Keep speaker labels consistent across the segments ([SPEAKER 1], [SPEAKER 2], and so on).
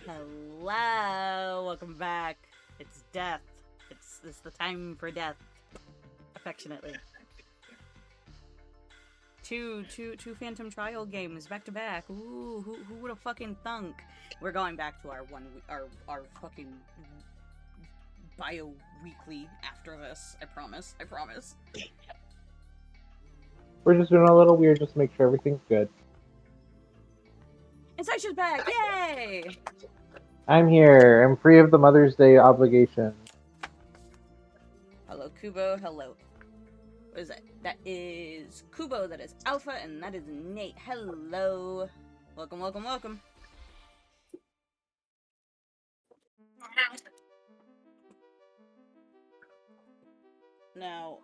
[SPEAKER 1] Hello, welcome back. It's death. It's the time for death. Affectionately. Two Phantom Trial games back to back. Ooh, who would have fucking thunk? We're going back to our fucking bio weekly after this. I promise.
[SPEAKER 2] We're just doing a little weird just to make sure everything's good.
[SPEAKER 1] And Sasha's back! Yay!
[SPEAKER 2] I'm here. I'm free of the Mother's Day obligation.
[SPEAKER 1] Hello, Kubo. Hello. What is that? That is Kubo, that is Alpha, and that is Nate. Hello. Welcome. Now,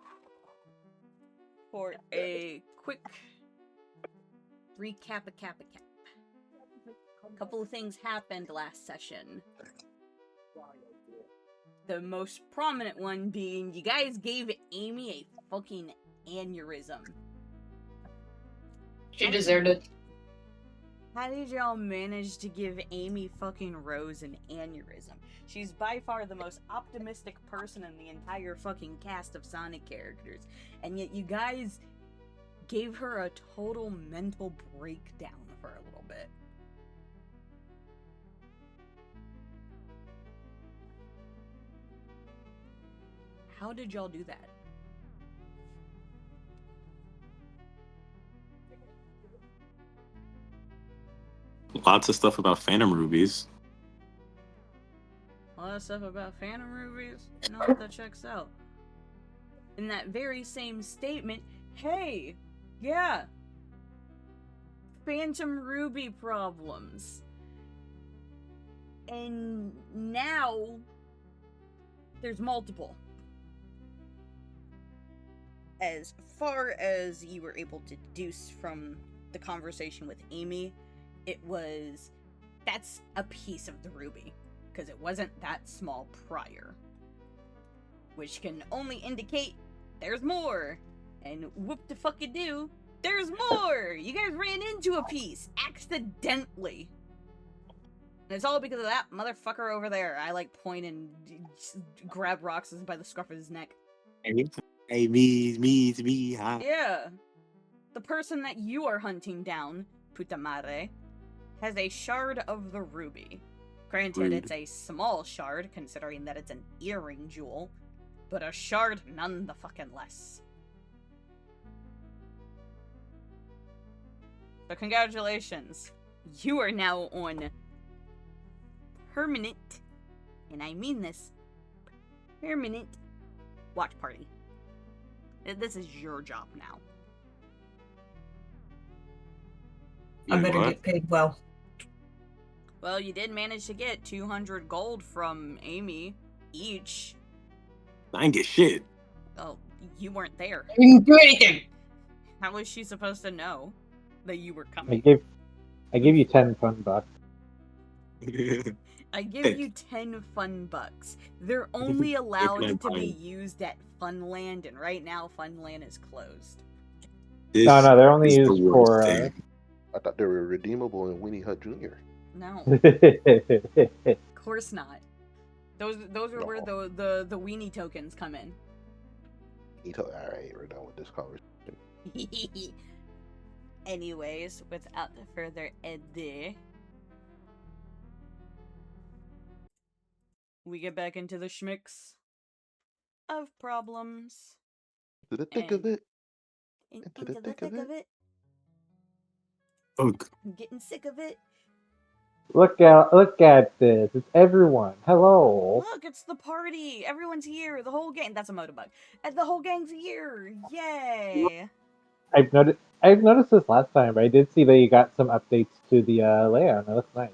[SPEAKER 1] for a quick recap, a couple of things happened last session. The most prominent one being you guys gave Amy a fucking aneurysm.
[SPEAKER 3] She deserved it.
[SPEAKER 1] How did y'all manage to give Amy fucking Rose an aneurysm? She's by far the most optimistic person in the entire fucking cast of Sonic characters. And yet you guys gave her a total mental breakdown for a little bit. How did y'all do that?
[SPEAKER 4] Lots of stuff about Phantom Rubies.
[SPEAKER 1] A lot of stuff about Phantom Rubies? You know what, that checks out. In that very same statement, hey, yeah, Phantom Ruby problems. And now, there's multiple. As far as you were able to deduce from the conversation with Amy, that's a piece of the ruby, because it wasn't that small prior. Which can only indicate there's more. And whoop the fucking do, there's more! You guys ran into a piece, accidentally. And it's all because of that motherfucker over there. I point and grab Roxas by the scruff of his neck.
[SPEAKER 4] Hey, me, huh?
[SPEAKER 1] Yeah. The person that you are hunting down, puta madre, has a shard of the ruby. Granted,
[SPEAKER 4] Rude.
[SPEAKER 1] It's a small shard, considering that it's an earring jewel, but a shard none the fucking less. So congratulations. You are now on permanent, and I mean this, permanent watch party. This is your job now.
[SPEAKER 3] I better
[SPEAKER 4] What?
[SPEAKER 3] get paid well.
[SPEAKER 1] Well, you did manage to get 200 gold from Amy each.
[SPEAKER 4] I ain't get shit.
[SPEAKER 1] Oh, you weren't there.
[SPEAKER 3] I didn't do anything.
[SPEAKER 1] How was she supposed to know that you were
[SPEAKER 2] I
[SPEAKER 1] coming?
[SPEAKER 2] give you 10 fun bucks.
[SPEAKER 1] I give you 10 fun bucks. They're only allowed to be used at Funland, and right now Funland is closed.
[SPEAKER 2] No, they're only
[SPEAKER 4] is the
[SPEAKER 2] used
[SPEAKER 4] worst
[SPEAKER 2] for.
[SPEAKER 4] thing.
[SPEAKER 5] I thought they were redeemable in Winnie Hut Jr.
[SPEAKER 1] No,
[SPEAKER 2] Of
[SPEAKER 1] of course not. Those are where the weenie tokens come in.
[SPEAKER 5] Alright, we're done with this conversation.
[SPEAKER 1] Anyways, without further ado, we get back into the schmicks of problems.
[SPEAKER 5] To the thick of it.
[SPEAKER 1] Into the thick of it.
[SPEAKER 4] Oh,
[SPEAKER 1] I'm getting sick of it.
[SPEAKER 2] Look at this. It's everyone. Hello.
[SPEAKER 1] Look, it's the party. Everyone's here. The whole gang. That's a motobug. And the whole gang's here. Yay.
[SPEAKER 2] I've noticed this last time, but I did see that you got some updates to the layout. It looks nice.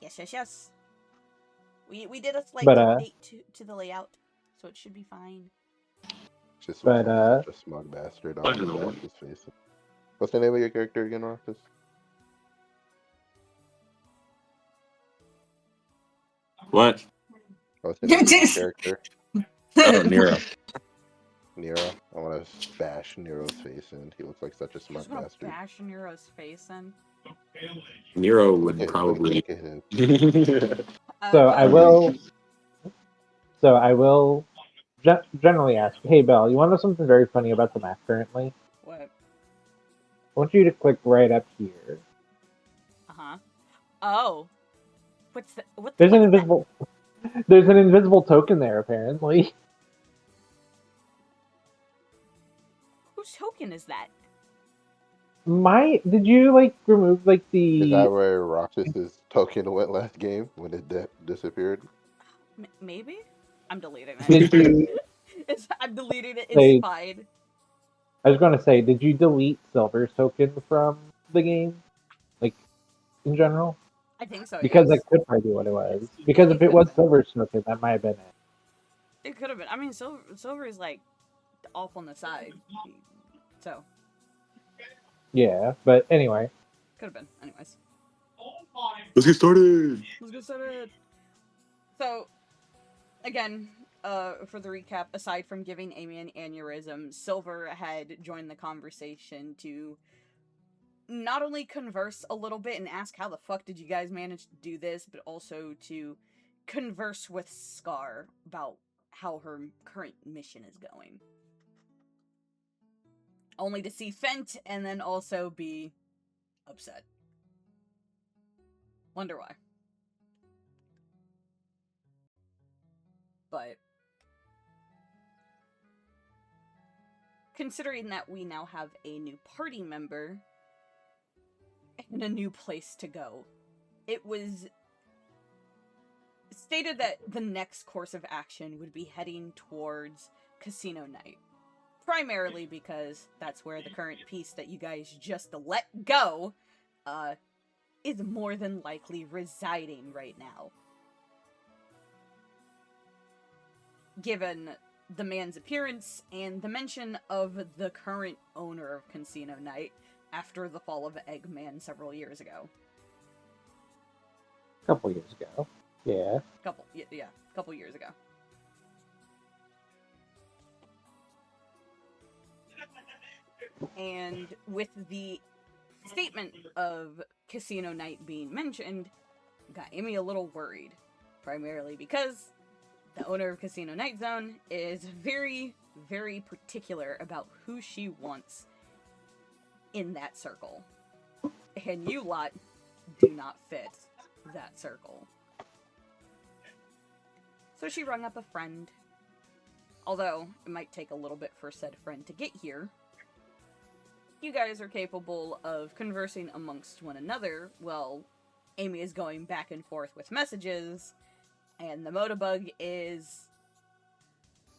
[SPEAKER 1] Yes. We did a slight
[SPEAKER 2] But,
[SPEAKER 1] update to the layout, so it should be fine.
[SPEAKER 5] Just
[SPEAKER 2] But,
[SPEAKER 5] such a smug bastard. I don't know his face. What's the name of your character again, Marcus?
[SPEAKER 4] what?
[SPEAKER 5] What's the name of your character?
[SPEAKER 4] Oh, Nero.
[SPEAKER 5] Nero. I want to bash Nero's face in. He looks like such a
[SPEAKER 1] I
[SPEAKER 5] smug
[SPEAKER 1] just want to
[SPEAKER 5] bastard.
[SPEAKER 1] bash Nero's face in.
[SPEAKER 4] Nero
[SPEAKER 5] Look
[SPEAKER 4] would
[SPEAKER 5] at
[SPEAKER 4] probably.
[SPEAKER 5] him.
[SPEAKER 2] So
[SPEAKER 1] Go
[SPEAKER 2] I
[SPEAKER 1] ahead.
[SPEAKER 2] will. So I will generally ask, hey Belle, you want to know something very funny about the map currently?
[SPEAKER 1] What?
[SPEAKER 2] I want you to click right up here.
[SPEAKER 1] Uh-huh. Oh. What's the what
[SPEAKER 2] There's an
[SPEAKER 1] what's that?
[SPEAKER 2] invisible. There's an invisible token there apparently.
[SPEAKER 1] Whose token is that?
[SPEAKER 2] Did you like remove like
[SPEAKER 5] The guy
[SPEAKER 2] the?
[SPEAKER 5] where Roxas's token went last game when it disappeared.
[SPEAKER 1] Maybe? I'm deleting
[SPEAKER 2] Did
[SPEAKER 1] it.
[SPEAKER 2] you
[SPEAKER 1] I'm deleting it. It's
[SPEAKER 2] say?
[SPEAKER 1] fine.
[SPEAKER 2] I was going to say, did you delete Silver's token from the game, like in general?
[SPEAKER 1] I think so,
[SPEAKER 2] Because
[SPEAKER 1] yes.
[SPEAKER 2] that could probably be what it was. Because
[SPEAKER 1] It
[SPEAKER 2] if it
[SPEAKER 1] could have
[SPEAKER 2] was
[SPEAKER 1] been.
[SPEAKER 2] Silver's token, that might have been it.
[SPEAKER 1] It could have been. I mean, Silver is like off on the side, so
[SPEAKER 2] Yeah, but anyway,
[SPEAKER 1] could have been. Anyways,
[SPEAKER 4] Let's get started.
[SPEAKER 1] let's get started. So, again, for the recap, aside from giving Amy an aneurysm, Silver had joined the conversation to not only converse a little bit and ask how the fuck did you guys manage to do this, but also to converse with Scar about how her current mission is going. Only to see Fent and then also be upset. Wonder why. But considering that we now have a new party member and a new place to go, it was stated that the next course of action would be heading towards Casino Night. Primarily because that's where the current piece that you guys just let go is more than likely residing right now. Given the man's appearance and the mention of the current owner of Casino Night after the fall of Eggman several years ago.
[SPEAKER 2] a couple years ago. Yeah.
[SPEAKER 1] Couple years ago. And with the statement of Casino Night being mentioned, got Amy a little worried. Primarily because the owner of Casino Night Zone is very, very particular about who she wants in that circle. And you lot do not fit that circle. So she rung up a friend. Although, it might take a little bit for said friend to get here. You guys are capable of conversing amongst one another while Amy is going back and forth with messages, and the Motobug is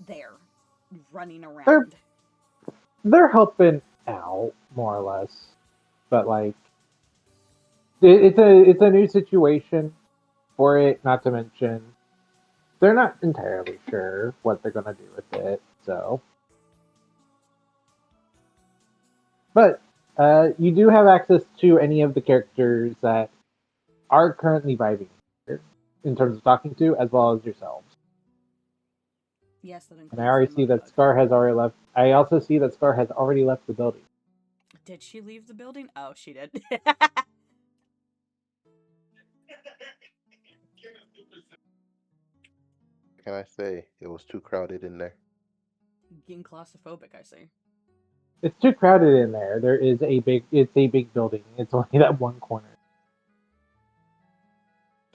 [SPEAKER 1] there, running around.
[SPEAKER 2] They're helping out more or less, but like it's a new situation for it. Not to mention, they're not entirely sure what they're gonna do with it. So, but you do have access to any of the characters that are currently vibing here in terms of talking to, as well as yourselves.
[SPEAKER 1] Yes, that includes
[SPEAKER 2] And I already
[SPEAKER 1] the
[SPEAKER 2] see that
[SPEAKER 1] Motobug.
[SPEAKER 2] Scar has already left. I also see that Scar has already left the building.
[SPEAKER 1] Did she leave the building? Oh, she did.
[SPEAKER 5] Can I say it was too crowded in there?
[SPEAKER 1] Getting claustrophobic, I see.
[SPEAKER 2] It's too crowded in there. It's a big building. It's only that one corner.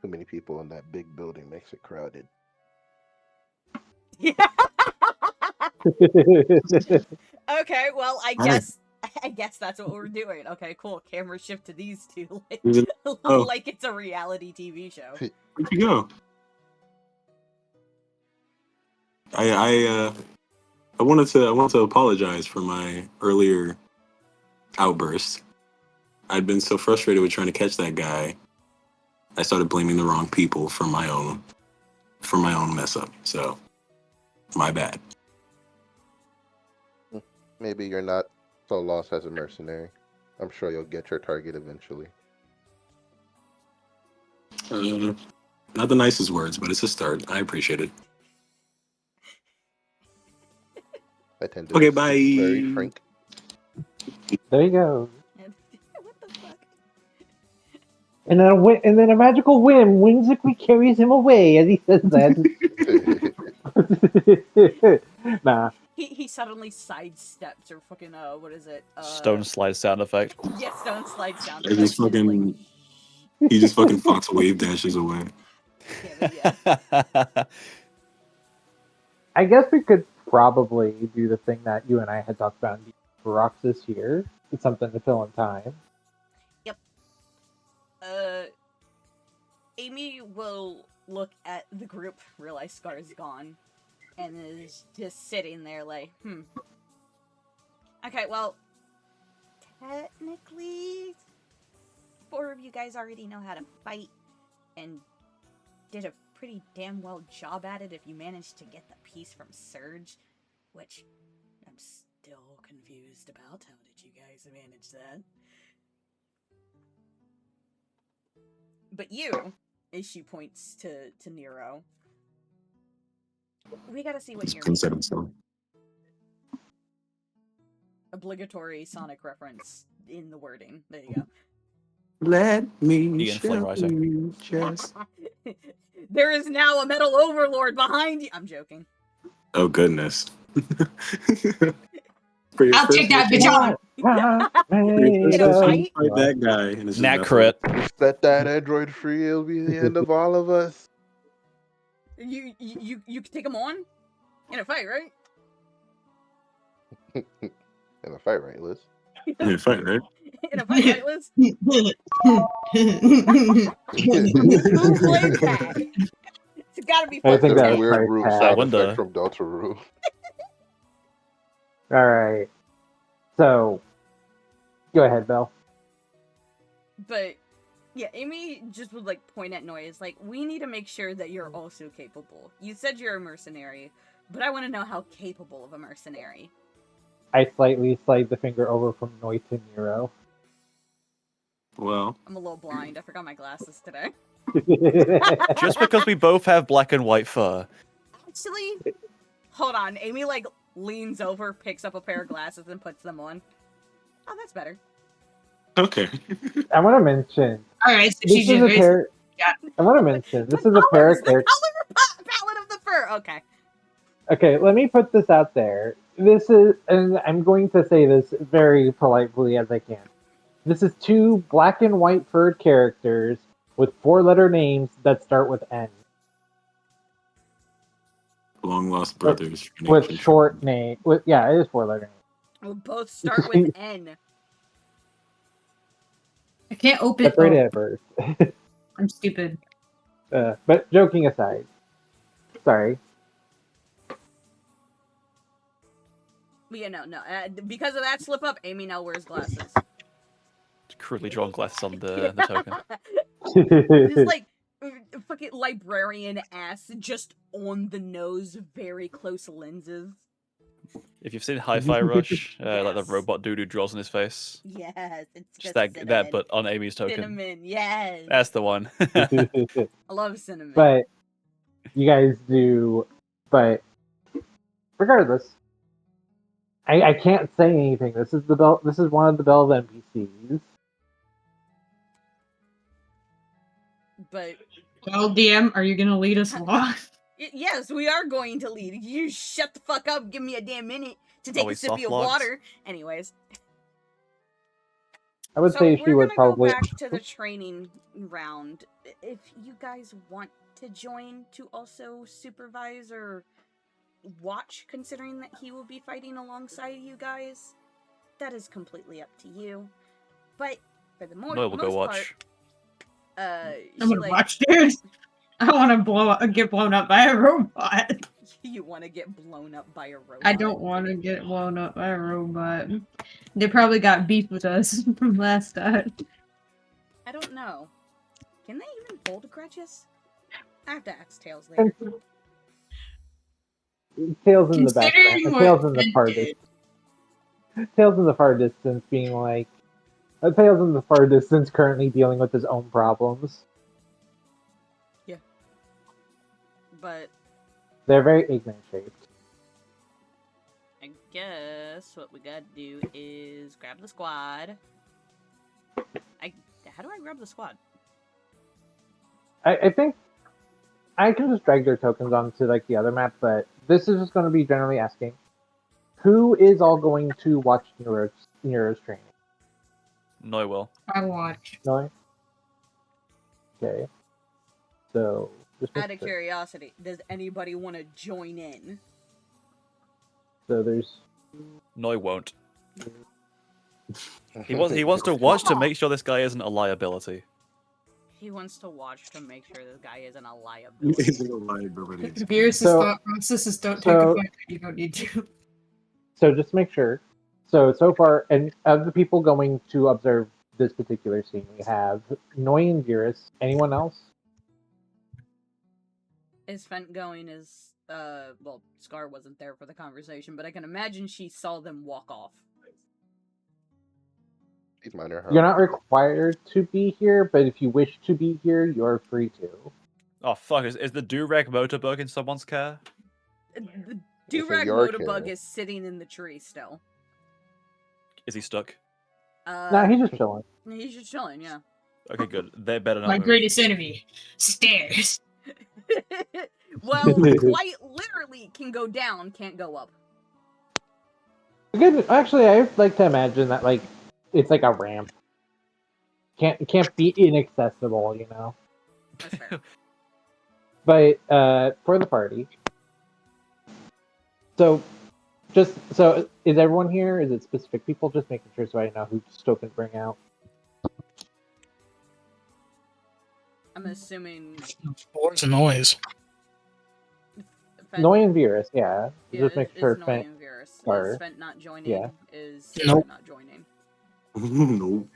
[SPEAKER 5] Too many people in that big building makes it crowded.
[SPEAKER 1] Yeah. Okay, well, I
[SPEAKER 4] Alright.
[SPEAKER 1] guess that's what we're doing. Okay, cool. Camera shift to these two,
[SPEAKER 4] Oh,
[SPEAKER 1] like it's a reality TV show.
[SPEAKER 4] where'd you go? I wanted to apologize for my earlier outburst. I'd been so frustrated with trying to catch that guy. I started blaming the wrong people for my own mess up. So, my bad.
[SPEAKER 5] Maybe you're not so lost as a mercenary. I'm sure you'll get your target eventually.
[SPEAKER 4] Not the nicest words, but it's a start. I appreciate it.
[SPEAKER 5] I tend to
[SPEAKER 4] Okay,
[SPEAKER 5] speak very
[SPEAKER 4] bye.
[SPEAKER 5] frank.
[SPEAKER 2] There you go.
[SPEAKER 1] What the fuck?
[SPEAKER 2] And then a magical whim, whimsically carries him away as he says that. Nah.
[SPEAKER 1] He suddenly sidesteps or fucking what is it?
[SPEAKER 6] Stone slide sound effect.
[SPEAKER 1] Yes, stone slide sound
[SPEAKER 4] I just
[SPEAKER 1] effect.
[SPEAKER 4] fucking he just fucking fox wave dashes away.
[SPEAKER 1] Yeah, but yeah.
[SPEAKER 2] I guess we could probably do the thing that you and I had talked about in Rocks this year. It's something to fill in time.
[SPEAKER 1] Amy will look at the group, realize Scar's gone, and is just sitting there like, Okay, well, technically, 4 of you guys already know how to fight, and did a pretty damn well job at it if you managed to get the piece from Surge, which I'm still confused about. How did you guys manage that? But you, as she points to Nero, we gotta see what you're
[SPEAKER 4] Consider
[SPEAKER 1] making.
[SPEAKER 4] himself.
[SPEAKER 1] Obligatory Sonic reference in the wording. There you go.
[SPEAKER 4] Let me
[SPEAKER 6] Ian Flynn
[SPEAKER 4] show
[SPEAKER 6] writing.
[SPEAKER 4] you just.
[SPEAKER 1] There is now a metal overlord behind you. I'm joking.
[SPEAKER 4] Oh goodness. For your
[SPEAKER 3] I'll
[SPEAKER 4] first
[SPEAKER 3] take that
[SPEAKER 4] mission-
[SPEAKER 3] bitch on.
[SPEAKER 4] for your first
[SPEAKER 1] In a
[SPEAKER 4] mission,
[SPEAKER 1] fight?
[SPEAKER 4] fight that guy. And it's just
[SPEAKER 6] Nat
[SPEAKER 4] nothing.
[SPEAKER 6] crit.
[SPEAKER 5] Set that android free, it'll be the end of all of us.
[SPEAKER 1] You can take him on in a fight, right?
[SPEAKER 5] In a fight, right, Liz?
[SPEAKER 4] Yeah, fight, right?
[SPEAKER 1] In a fight, right, Liz?
[SPEAKER 3] Who
[SPEAKER 1] Who played that? It's gotta be
[SPEAKER 2] I
[SPEAKER 5] Like
[SPEAKER 1] fucking
[SPEAKER 2] think
[SPEAKER 5] the
[SPEAKER 2] that was
[SPEAKER 1] Tay.
[SPEAKER 5] weird
[SPEAKER 2] Price
[SPEAKER 5] root
[SPEAKER 2] Tag.
[SPEAKER 5] sound
[SPEAKER 6] wonder.
[SPEAKER 5] effect from Delta Rue.
[SPEAKER 2] Alright. So, go ahead, Belle.
[SPEAKER 1] But yeah, Amy just would like point at Noise, like, we need to make sure that you're also capable. You said you're a mercenary, but I want to know how capable of a mercenary.
[SPEAKER 2] I slightly slide the finger over from Noi to Nero.
[SPEAKER 4] Well,
[SPEAKER 1] I'm a little blind. I forgot my glasses today.
[SPEAKER 6] Just because we both have black and white fur.
[SPEAKER 1] Actually, hold on. Amy like leans over, picks up a pair of glasses, and puts them on. Oh, that's better.
[SPEAKER 4] okay.
[SPEAKER 2] I want to mention
[SPEAKER 3] Alright, so
[SPEAKER 2] this
[SPEAKER 3] she's
[SPEAKER 2] is
[SPEAKER 3] just
[SPEAKER 2] a
[SPEAKER 3] very
[SPEAKER 2] pair. I want to mention this is a pair of
[SPEAKER 1] The
[SPEAKER 2] characters.
[SPEAKER 1] color palette of the fur. Okay.
[SPEAKER 2] Okay, let me put this out there. This is, and I'm going to say this very politely as I can. This is 2 black and white furred characters with 4-letter names that start with N.
[SPEAKER 4] Long lost brothers.
[SPEAKER 2] With short name. Yeah, it is 4-letter names.
[SPEAKER 1] We'll both start with N.
[SPEAKER 3] I can't open
[SPEAKER 2] Separated at birth.
[SPEAKER 3] I'm stupid.
[SPEAKER 2] But joking aside. Sorry.
[SPEAKER 1] But yeah, no. Because of that slip up, Amy now wears glasses.
[SPEAKER 6] Crudely drawn glasses on the token.
[SPEAKER 1] This like fucking librarian ass, just on the nose, very close lenses.
[SPEAKER 6] If you've seen Hi-Fi Rush, like the
[SPEAKER 1] Yes.
[SPEAKER 6] robot dude who draws on his face.
[SPEAKER 1] Yes, it's
[SPEAKER 6] Just
[SPEAKER 1] just
[SPEAKER 6] that,
[SPEAKER 1] cinnamon.
[SPEAKER 6] but on Amy's token.
[SPEAKER 1] Cinnamon, yes.
[SPEAKER 6] That's the one.
[SPEAKER 1] I love cinnamon.
[SPEAKER 2] But you guys do. But regardless, I can't say anything. This is the Bell. This is one of the Bell's NPCs.
[SPEAKER 1] But
[SPEAKER 3] Well, DM, are you gonna lead us along?
[SPEAKER 1] yes, we are going to lead. You shut the fuck up. Give me a damn minute to take
[SPEAKER 6] we
[SPEAKER 1] a sip of
[SPEAKER 6] soft
[SPEAKER 1] your
[SPEAKER 6] logs?
[SPEAKER 1] water. Anyways,
[SPEAKER 2] I would
[SPEAKER 1] so
[SPEAKER 2] say she
[SPEAKER 1] we're
[SPEAKER 2] would
[SPEAKER 1] gonna
[SPEAKER 2] probably.
[SPEAKER 1] go back to the training round. If you guys want to join to also supervise or watch, considering that he will be fighting alongside you guys, that is completely up to you. But for the
[SPEAKER 6] No, we'll
[SPEAKER 1] most
[SPEAKER 6] go
[SPEAKER 1] part,
[SPEAKER 6] watch.
[SPEAKER 3] I'm
[SPEAKER 1] she
[SPEAKER 3] gonna
[SPEAKER 1] like
[SPEAKER 3] watch, dude. I want to get blown up by a robot.
[SPEAKER 1] you want to get blown up by a robot.
[SPEAKER 3] I don't want to get blown up by a robot. They probably got beef with us from last time.
[SPEAKER 1] I don't know. Can they even hold grudges? I have to ask Tails later.
[SPEAKER 2] Tails in the background.
[SPEAKER 3] Considering
[SPEAKER 2] Tails
[SPEAKER 3] what
[SPEAKER 2] in the
[SPEAKER 3] Ed
[SPEAKER 2] far
[SPEAKER 3] did.
[SPEAKER 2] distance. Tails in the far distance, being like. Tails in the far distance, currently dealing with his own problems.
[SPEAKER 1] But
[SPEAKER 2] They're very ignorant shaped.
[SPEAKER 1] I guess what we gotta do is grab the squad. How do I grab the squad?
[SPEAKER 2] I think I can just drag their tokens onto like the other map, but this is just going to be generally asking who is all going to watch Nero's training.
[SPEAKER 6] No, I will.
[SPEAKER 3] I watch.
[SPEAKER 2] No. Okay. So just make
[SPEAKER 1] Out of
[SPEAKER 2] sure.
[SPEAKER 1] curiosity, does anybody want to join in?
[SPEAKER 2] So there's
[SPEAKER 6] No, I won't. He wants to watch to make sure this guy isn't a liability.
[SPEAKER 1] He wants to watch to make sure this guy isn't a liability.
[SPEAKER 4] Isn't a liability.
[SPEAKER 3] Beerus'
[SPEAKER 2] So-
[SPEAKER 3] thought process is don't take a
[SPEAKER 2] so-
[SPEAKER 3] fight that you don't need to.
[SPEAKER 2] so just make sure. So far, and of the people going to observe this particular scene, we have Noi and Virus. Anyone else?
[SPEAKER 1] Is Fent going as well, Scar wasn't there for the conversation, but I can imagine she saw them walk off.
[SPEAKER 5] He's minor.
[SPEAKER 2] You're not required to be here, but if you wish to be here, you're free to.
[SPEAKER 6] Oh fuck! Is the Durag motorbug in someone's care?
[SPEAKER 1] The
[SPEAKER 5] It's in
[SPEAKER 1] Durag
[SPEAKER 5] your
[SPEAKER 1] Motorbug
[SPEAKER 5] care.
[SPEAKER 1] is sitting in the tree still.
[SPEAKER 6] Is he stuck?
[SPEAKER 2] Nah, he's just chilling.
[SPEAKER 1] He's just chilling, yeah.
[SPEAKER 6] Okay, good. They better not
[SPEAKER 3] My
[SPEAKER 6] move.
[SPEAKER 3] greatest enemy, stairs.
[SPEAKER 1] Well, quite literally can go down, can't go up.
[SPEAKER 2] Good. Actually, I like to imagine that like it's like a ramp. Can't be inaccessible, you know.
[SPEAKER 1] That's fair.
[SPEAKER 2] But for the party, so is everyone here? Is it specific people? Just making sure so I know who still can bring out.
[SPEAKER 1] I'm assuming
[SPEAKER 7] What's the noise?
[SPEAKER 1] Fent,
[SPEAKER 2] Noi and Virus, yeah.
[SPEAKER 1] yeah,
[SPEAKER 2] Just make sure
[SPEAKER 1] Noi
[SPEAKER 2] Fent.
[SPEAKER 1] and Virus.
[SPEAKER 2] Scar.
[SPEAKER 1] Is Fent not joining?
[SPEAKER 2] Yeah.
[SPEAKER 1] Is
[SPEAKER 7] Nope.
[SPEAKER 1] Scar not joining?
[SPEAKER 4] No.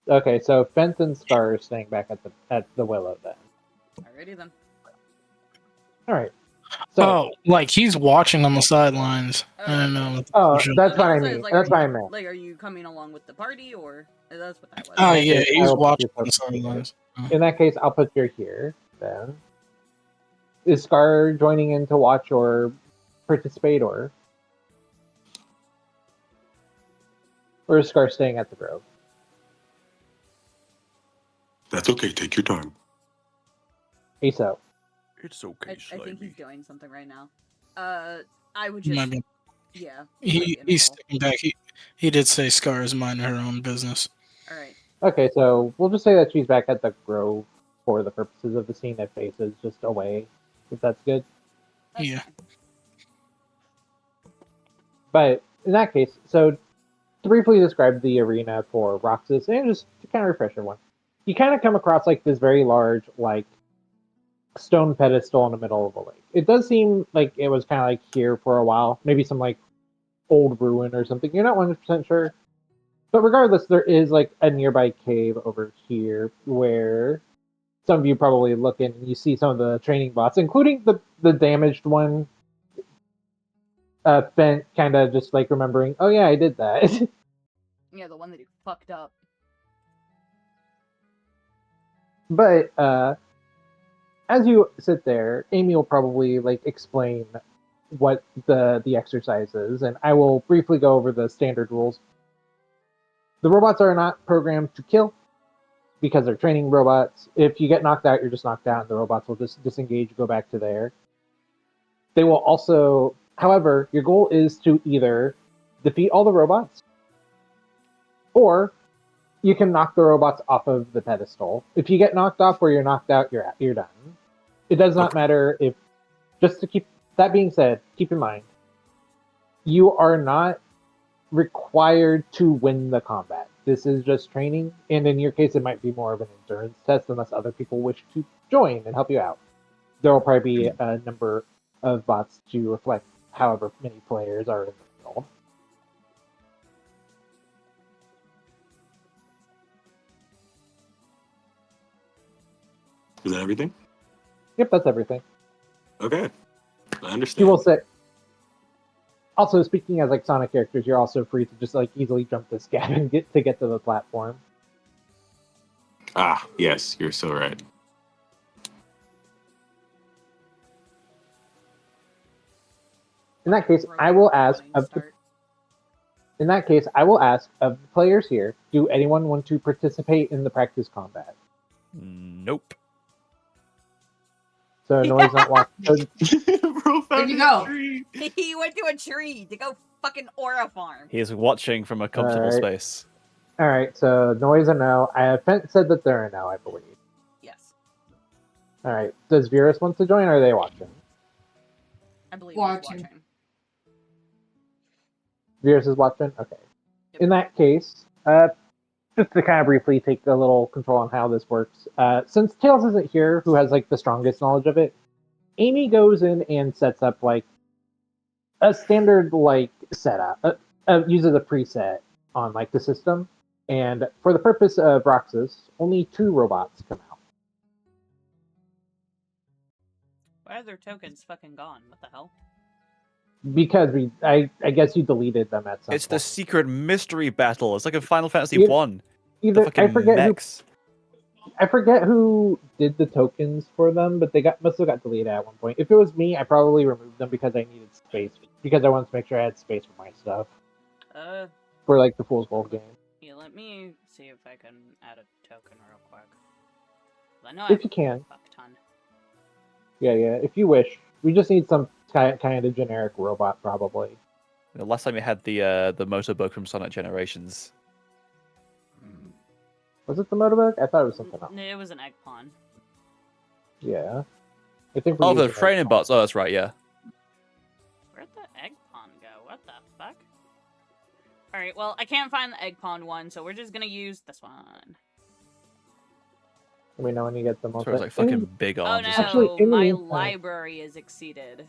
[SPEAKER 2] Okay, so Fent and Scar are staying back at the Willow then.
[SPEAKER 1] Alrighty then.
[SPEAKER 2] All right. So
[SPEAKER 7] Oh, like he's watching on the sidelines. I don't know.
[SPEAKER 2] that's what I
[SPEAKER 1] So it's
[SPEAKER 2] mean.
[SPEAKER 1] like,
[SPEAKER 2] That's
[SPEAKER 1] are
[SPEAKER 2] what I
[SPEAKER 1] you-
[SPEAKER 2] meant.
[SPEAKER 1] Like, are you coming along with the party, or that's what that was?
[SPEAKER 7] Oh
[SPEAKER 2] Okay,
[SPEAKER 7] yeah,
[SPEAKER 2] I
[SPEAKER 7] he's
[SPEAKER 2] will put
[SPEAKER 7] watching
[SPEAKER 2] you
[SPEAKER 7] on the
[SPEAKER 2] folks here.
[SPEAKER 7] sidelines.
[SPEAKER 2] In that case, I'll put you here then. Is Scar joining in to watch or participate, or is Scar staying at the Grove?
[SPEAKER 4] That's okay. Take your time.
[SPEAKER 2] ASO.
[SPEAKER 6] It's okay,
[SPEAKER 1] I think he's
[SPEAKER 6] Slimy.
[SPEAKER 1] doing something right now. I would just,
[SPEAKER 7] Maybe.
[SPEAKER 1] yeah.
[SPEAKER 7] He's sticking back. He did say Scar is minding her own business.
[SPEAKER 1] All right.
[SPEAKER 2] Okay, so we'll just say that she's back at the Grove for the purposes of the scene that faces just away, if that's good.
[SPEAKER 1] That's
[SPEAKER 7] Yeah.
[SPEAKER 1] fine.
[SPEAKER 2] But in that case, so to briefly describe the arena for Roxas, and just to kind of refresh everyone, you kind of come across like this very large, like, stone pedestal in the middle of a lake. It does seem like it was kind of like here for a while, maybe some like old ruin or something. You're not 100% sure. But regardless, there is like a nearby cave over here where some of you probably look in and you see some of the training bots, including the damaged one. Fent kind of just like remembering, oh yeah, I did that.
[SPEAKER 1] Yeah, the one that he fucked up.
[SPEAKER 2] But as you sit there, Amy will probably like explain what the exercise is, and I will briefly go over the standard rules. The robots are not programmed to kill because they're training robots. If you get knocked out, you're just knocked out, and the robots will just disengage, go back to there. They will also, however, your goal is to either defeat all the robots, or you can knock the robots off of the pedestal. If you get knocked off or you're knocked out, you're done. It does not matter if, just to keep that being said, keep in mind, you are not required to win the combat. This is just training, and in your case, it might be more of an endurance test unless other people wish to join and help you out. There will probably be a number of bots to reflect however many players are in the field.
[SPEAKER 4] Is that everything?
[SPEAKER 2] Yep, that's everything.
[SPEAKER 4] Okay. I understand.
[SPEAKER 2] You will say. Also, speaking as like Sonic characters, you're also free to just like easily jump this gap and get to the platform.
[SPEAKER 4] Ah, yes, you're so right.
[SPEAKER 2] In that case, I will ask of the
[SPEAKER 1] Start.
[SPEAKER 2] In that case, I will ask of the players here, do anyone want to participate in the practice combat?
[SPEAKER 6] Nope.
[SPEAKER 2] So Noise not walking. So,
[SPEAKER 4] Bro,
[SPEAKER 3] Where'd you go?
[SPEAKER 1] He went to a tree to go fucking aura farm.
[SPEAKER 6] He is watching from a comfortable
[SPEAKER 2] Alright.
[SPEAKER 6] space.
[SPEAKER 2] all right. So Noise a no. Fent said that they're a no, I believe.
[SPEAKER 1] Yes,
[SPEAKER 2] All right. Does Virus want to join, or are they watching?
[SPEAKER 1] I believe
[SPEAKER 3] Watching.
[SPEAKER 1] he's watching.
[SPEAKER 2] Virus is watching. Okay.
[SPEAKER 1] Yep.
[SPEAKER 2] In that case, just to kind of briefly take a little control on how this works, since Tails isn't here, who has like the strongest knowledge of it, Amy goes in and sets up like a standard like setup, uses a preset on like the system, and for the purpose of Roxas, only 2 robots come out.
[SPEAKER 1] Why are their tokens fucking gone? What the hell?
[SPEAKER 2] Because I guess you deleted them at some
[SPEAKER 6] It's the
[SPEAKER 2] point.
[SPEAKER 6] secret mystery battle. It's like a Final Fantasy
[SPEAKER 2] Either-
[SPEAKER 6] 1. The
[SPEAKER 2] Either
[SPEAKER 6] fucking mechs.
[SPEAKER 2] I forget who did the tokens for them, but they must have got deleted at one point. If it was me, I probably removed them because I needed space, because I wanted to make sure I had space for my stuff for like the Fool's Gold game.
[SPEAKER 1] Yeah, let me see if I can add a token real quick. I know
[SPEAKER 2] If you can.
[SPEAKER 1] a fuck ton.
[SPEAKER 2] Yeah, if you wish. We just need some kind of generic robot, probably.
[SPEAKER 6] The last time we had the motorbug from Sonic Generations.
[SPEAKER 2] Was it the Motobug? I thought it was something else.
[SPEAKER 1] It was an egg pawn.
[SPEAKER 2] Yeah. I think we
[SPEAKER 6] Oh, the
[SPEAKER 2] used an
[SPEAKER 6] training
[SPEAKER 2] egg
[SPEAKER 6] bots. Oh, that's right, yeah.
[SPEAKER 1] Where'd the egg pawn go? What the fuck? Alright, well, I can't find the egg pawn one, so we're just gonna use this one.
[SPEAKER 2] Let me know when you get the most.
[SPEAKER 6] So it's like fucking big
[SPEAKER 1] Oh
[SPEAKER 6] arms.
[SPEAKER 1] no,
[SPEAKER 6] or something.
[SPEAKER 2] Actually, in the
[SPEAKER 1] my
[SPEAKER 2] meantime-
[SPEAKER 1] library is exceeded.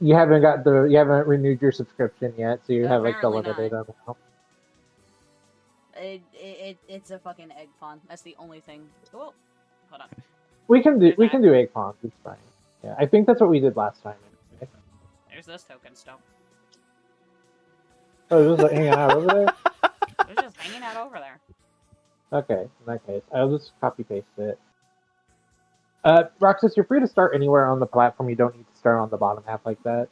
[SPEAKER 2] You haven't renewed your subscription yet, so you have like the
[SPEAKER 1] Apparently
[SPEAKER 2] limited
[SPEAKER 1] not.
[SPEAKER 2] amount.
[SPEAKER 1] It's a fucking egg pawn. That's the only thing. Oh, hold on.
[SPEAKER 2] We can do egg pawns. It's fine. Yeah, I think that's what we did last time.
[SPEAKER 1] There's this token still.
[SPEAKER 2] Oh, it was just hanging out over there.
[SPEAKER 1] It was just hanging out over there.
[SPEAKER 2] Okay, in that case, I'll just copy paste it. Roxas, you're free to start anywhere on the platform. You don't need to start on the bottom half like that.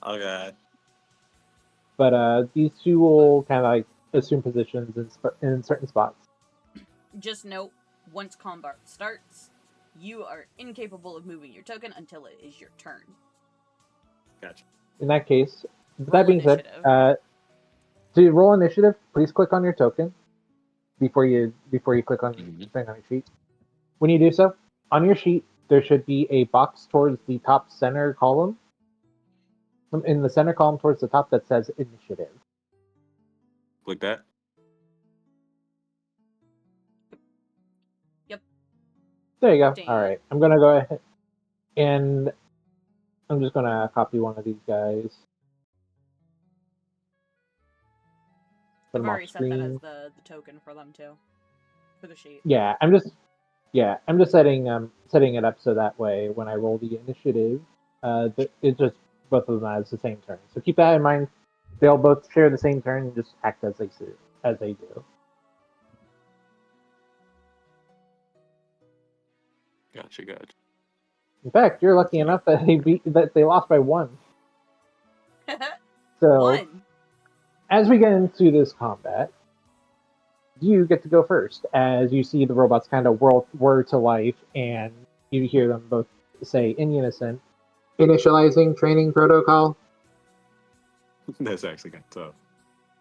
[SPEAKER 4] Okay.
[SPEAKER 2] But these 2 will kind of like assume positions in certain spots.
[SPEAKER 1] Just note, once combat starts, you are incapable of moving your token until it is your turn.
[SPEAKER 4] Gotcha.
[SPEAKER 2] In that case, with
[SPEAKER 1] Roll
[SPEAKER 2] that being said,
[SPEAKER 1] initiative.
[SPEAKER 2] to roll initiative, please click on your token before you click on
[SPEAKER 4] Mhm.
[SPEAKER 2] the thing on your sheet. When you do so, on your sheet there should be a box towards the top center column. In the center column towards the top that says initiative.
[SPEAKER 4] Click that.
[SPEAKER 2] There you go.
[SPEAKER 1] Damn.
[SPEAKER 2] All right, I'm gonna go ahead and I'm just gonna copy one of these guys. Put
[SPEAKER 1] I've
[SPEAKER 2] them off
[SPEAKER 1] already set that as
[SPEAKER 2] screen.
[SPEAKER 1] the token for them too. For the sheet.
[SPEAKER 2] Yeah, I'm just setting it up so that way when I roll the initiative, it just both of them has the same turn. So keep that in mind. They'll both share the same turn and just act as they do.
[SPEAKER 4] Gotcha.
[SPEAKER 2] In fact, you're lucky enough that they lost by 1. So
[SPEAKER 1] One.
[SPEAKER 2] as we get into this combat, you get to go first as you see the robots kind of whir to life, and you hear them both say in unison, "Initializing training protocol."
[SPEAKER 4] That's actually kind of tough.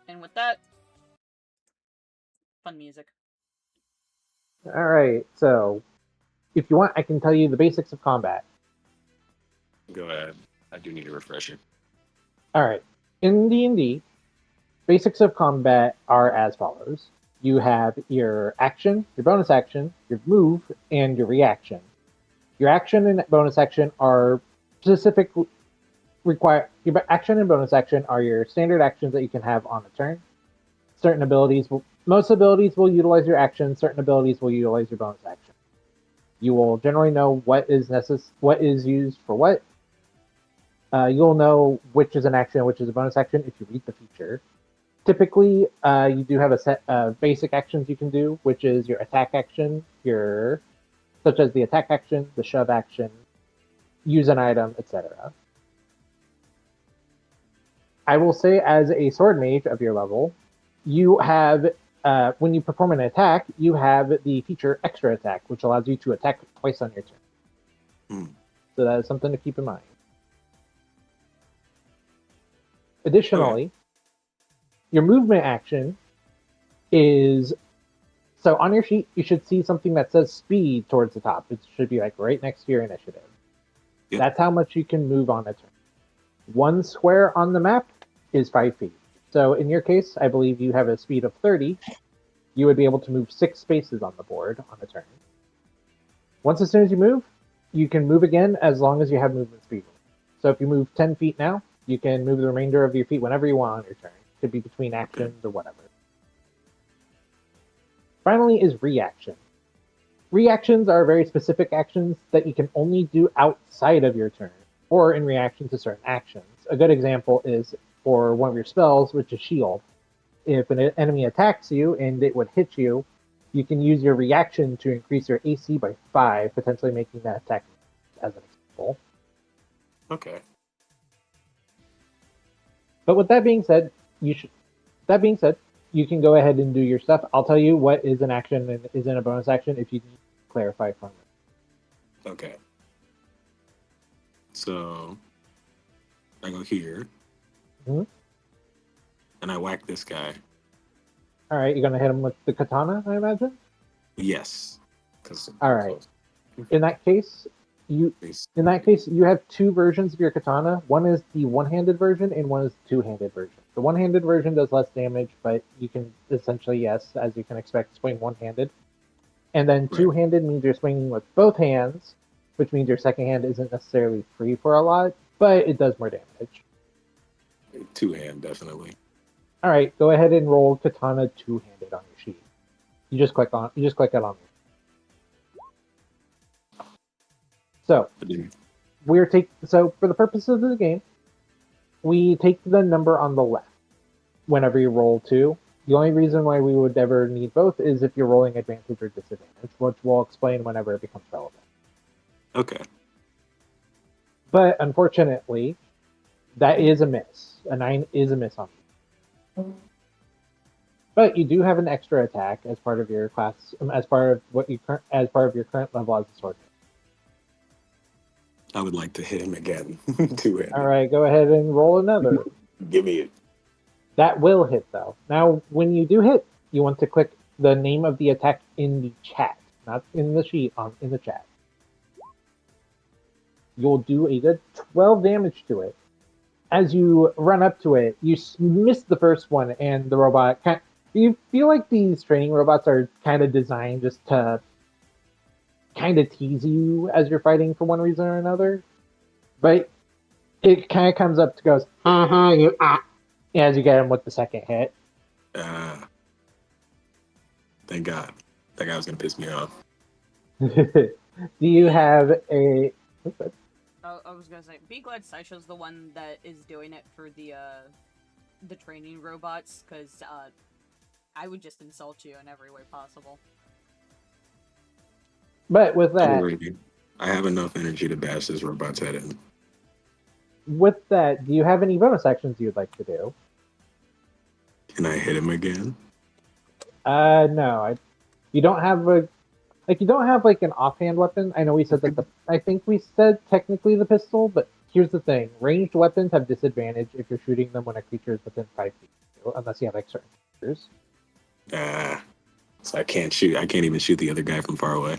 [SPEAKER 1] And with that, fun music.
[SPEAKER 2] All right, so if you want, I can tell you the basics of combat.
[SPEAKER 4] Go ahead. I do need a refresher.
[SPEAKER 2] All right, in D&D, basics of combat are as follows. You have your action, your bonus action, your move, and your reaction. Your action and bonus action are specific your action and bonus action are your standard actions that you can have on a turn. Most abilities will utilize your action. Certain abilities will utilize your bonus action. You will generally know what is used for what. You'll know which is an action and which is a bonus action if you read the feature. Typically, you do have a set of basic actions you can do, which is your attack action, such as the attack action, the shove action, use an item, etc. I will say, as a sword mage of your level, you have when you perform an attack, you have the feature Extra Attack, which allows you to attack twice on your turn.
[SPEAKER 4] Hmm.
[SPEAKER 2] So that is something to keep in mind. Additionally, your movement action is... So on your sheet, you should see something that says speed towards the top. It should be like right next to your initiative.
[SPEAKER 4] Yep.
[SPEAKER 2] That's how much you can move on a turn. One square on the map is 5 feet. So in your case, I believe you have a speed of 30. You would be able to move 6 spaces on the board on a turn. Once as soon as you move, you can move again as long as you have movement speed. So if you move 10 feet now, you can move the remainder of your feet whenever you want on your turn. It could be between actions or whatever. Finally is reaction. Reactions are very specific actions that you can only do outside of your turn, or in reaction to certain actions. A good example is for one of your spells, which is Shield. If an enemy attacks you and it would hit you, you can use your reaction to increase your AC by 5, potentially making that attack as an example.
[SPEAKER 4] Okay.
[SPEAKER 2] But with that being said, you can go ahead and do your stuff. I'll tell you what is an action and isn't a bonus action if you need to clarify from it.
[SPEAKER 4] Okay. So I go here,
[SPEAKER 2] Mhm.
[SPEAKER 4] and I whack this guy.
[SPEAKER 2] All right, you're gonna hit him with the katana, I imagine.
[SPEAKER 4] Yes.
[SPEAKER 2] All right. In that case, you have two versions of your katana. One is the one-handed version, and one is the two-handed version. The one-handed version does less damage, but you can essentially, yes, as you can expect, swing one-handed. And then
[SPEAKER 4] Right.
[SPEAKER 2] two-handed means you're swinging with both hands, which means your second hand isn't necessarily free for a lot, but it does more damage.
[SPEAKER 4] Two-hand, definitely.
[SPEAKER 2] All right, go ahead and roll katana two-handed on your sheet. You just click it on. So so for the purposes of the game, we take the number on the left whenever you roll 2. The only reason why we would ever need both is if you're rolling advantage or disadvantage, which we'll explain whenever it becomes relevant.
[SPEAKER 4] Okay.
[SPEAKER 2] But unfortunately, that is a miss. A 9 is a miss on you. But you do have an extra attack as part of your class, as part of your current level as a swordman.
[SPEAKER 4] I would like to hit him again. Two-handed.
[SPEAKER 2] All right, go ahead and roll another.
[SPEAKER 4] Give me it.
[SPEAKER 2] That will hit, though. Now, when you do hit, you want to click the name of the attack in the chat, not in the sheet, in the chat. You'll do a good 12 damage to it. As you run up to it, you miss the first one, and the robot... You feel like these training robots are kind of designed just to kind of tease you as you're fighting for one reason or another. But it kind of comes up to goes, as you get him with the second hit.
[SPEAKER 4] Thank God. That guy was going to piss me off.
[SPEAKER 2] Do you have a...
[SPEAKER 1] I was gonna say, be glad Sasha's the one that is doing it for the training robots, because I would just insult you in every way possible.
[SPEAKER 2] But with that,
[SPEAKER 4] I have enough energy to bash this robot's head in.
[SPEAKER 2] With that, do you have any bonus actions you'd like to do?
[SPEAKER 4] Can I hit him again?
[SPEAKER 2] No. You don't have an offhand weapon. I know we said that I think we said technically the pistol, but here's the thing: ranged weapons have disadvantage if you're shooting them when a creature is within 5 feet, unless you have certain features.
[SPEAKER 4] So I can't shoot. I can't even shoot the other guy from far away.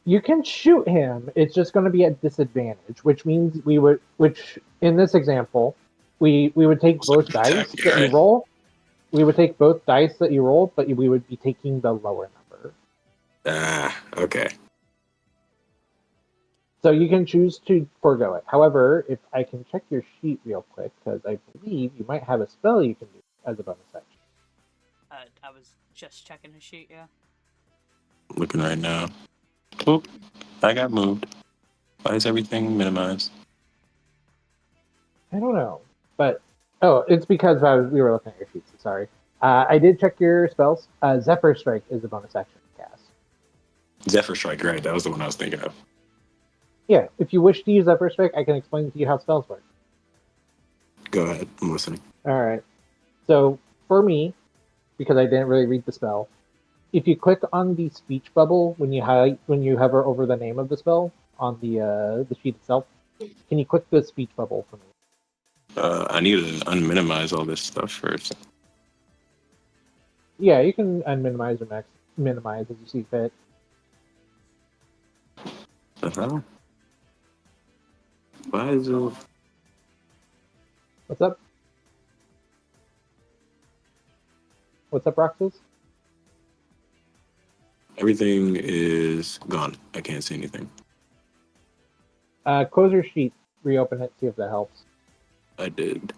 [SPEAKER 2] You can shoot him. It's just going to be at disadvantage, which means which in this example, we would take both dice that you roll. We would take both dice that you roll, but we would be taking the lower number.
[SPEAKER 4] Okay.
[SPEAKER 2] So you can choose to forego it. However, if I can check your sheet real quick, because I believe you might have a spell you can do as a bonus action.
[SPEAKER 1] I was just checking his sheet, yeah.
[SPEAKER 4] Looking right now. Oop, I got moved. Why is everything minimized?
[SPEAKER 2] I don't know, but it's because we were looking at your sheets. Sorry. I did check your spells. Zephyr Strike is a bonus action to cast.
[SPEAKER 4] Zephyr Strike, right? That was the one I was thinking of.
[SPEAKER 2] Yeah, if you wish to use Zephyr Strike, I can explain to you how spells work.
[SPEAKER 4] Go ahead, I'm listening.
[SPEAKER 2] All right. So for me, because I didn't really read the spell. If you click on the speech bubble when you hover over the name of the spell on the sheet itself, can you click the speech bubble for me?
[SPEAKER 4] I need to unminimize all this stuff first.
[SPEAKER 2] Yeah, you can unminimize or minimize as you see fit.
[SPEAKER 4] The hell? Why is it?
[SPEAKER 2] What's up? What's up, Roxas?
[SPEAKER 4] Everything is gone. I can't see anything.
[SPEAKER 2] Close your sheet, reopen it, see if that helps.
[SPEAKER 4] I did.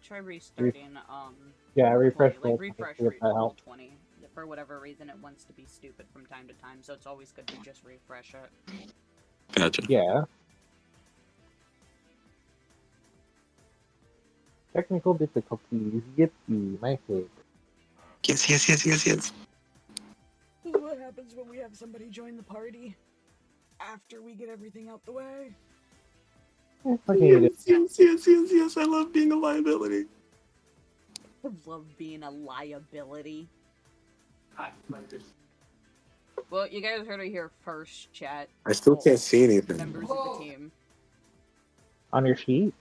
[SPEAKER 1] Try restarting.
[SPEAKER 2] Yeah, refresh
[SPEAKER 1] 20.
[SPEAKER 2] roll
[SPEAKER 1] Like
[SPEAKER 2] 20,
[SPEAKER 1] refresh
[SPEAKER 2] see if that
[SPEAKER 1] roll
[SPEAKER 2] helps.
[SPEAKER 1] 20. For whatever reason, it wants to be stupid from time to time, so it's always good to just refresh it.
[SPEAKER 4] Gotcha.
[SPEAKER 2] Yeah. Technical difficulties. Yippee, my favorite.
[SPEAKER 4] Yes.
[SPEAKER 1] This is what happens when we have somebody join the party after we get everything out the way.
[SPEAKER 4] Yes. I love being a liability.
[SPEAKER 1] I love being a liability. Well, you guys heard it here first, chat.
[SPEAKER 4] I still
[SPEAKER 1] Well,
[SPEAKER 4] can't see anything.
[SPEAKER 1] members of the team.
[SPEAKER 2] On your sheet?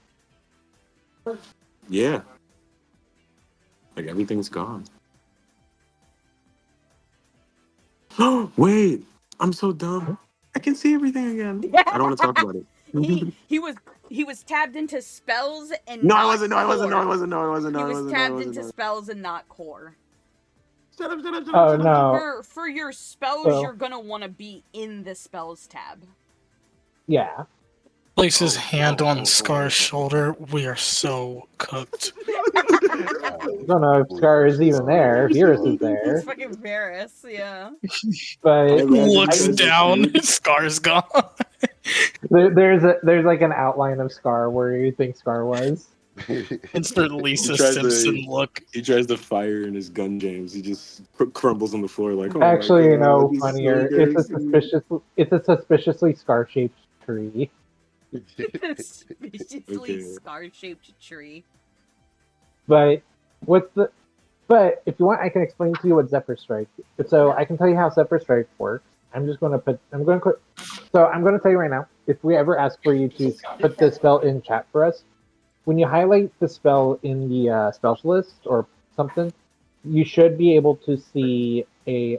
[SPEAKER 4] Yeah. Like everything's gone. Wait, I'm so dumb. I can see everything again. I don't want to talk about it.
[SPEAKER 1] he was tabbed into spells and
[SPEAKER 4] No, I
[SPEAKER 1] not
[SPEAKER 4] wasn't. No, I wasn't. No, I
[SPEAKER 1] core.
[SPEAKER 4] wasn't. No, I wasn't. No,
[SPEAKER 1] He
[SPEAKER 4] I
[SPEAKER 1] was
[SPEAKER 4] wasn't. No, I
[SPEAKER 1] tabbed
[SPEAKER 4] wasn't.
[SPEAKER 1] into
[SPEAKER 4] No.
[SPEAKER 1] spells and not core.
[SPEAKER 4] Shut up.
[SPEAKER 2] Oh, no.
[SPEAKER 1] For your spells,
[SPEAKER 2] So-
[SPEAKER 1] you're gonna want to be in the spells tab.
[SPEAKER 2] Yeah.
[SPEAKER 7] Place his hand on Scar's shoulder. We are so cooked.
[SPEAKER 2] I don't know if Scar is even there. Virus is
[SPEAKER 1] It's
[SPEAKER 2] there.
[SPEAKER 1] fucking Varys, yeah.
[SPEAKER 2] But
[SPEAKER 4] I imagine
[SPEAKER 7] Looks
[SPEAKER 4] you guys are
[SPEAKER 7] down.
[SPEAKER 4] cute.
[SPEAKER 7] Scar's gone.
[SPEAKER 2] there's like an outline of Scar where you think Scar was.
[SPEAKER 7] It's the Lisa
[SPEAKER 4] He tries
[SPEAKER 7] Simpson
[SPEAKER 4] to-
[SPEAKER 7] look.
[SPEAKER 4] He tries to fire in his gun jams. He just crumbles on the floor like, oh
[SPEAKER 2] Actually,
[SPEAKER 4] my
[SPEAKER 2] you
[SPEAKER 4] god.
[SPEAKER 2] know,
[SPEAKER 4] he's so
[SPEAKER 2] funnier. It's a suspiciously Scar-shaped tree.
[SPEAKER 1] Suspiciously
[SPEAKER 4] Okay.
[SPEAKER 1] scar-shaped tree.
[SPEAKER 2] But if you want, I can explain to you what Zephyr Strike. So I can tell you how Zephyr Strike works. I'm going to tell you right now. If we ever ask for you to put the spell in chat for us, when you highlight the spell in the spells list or something, you should be able to see a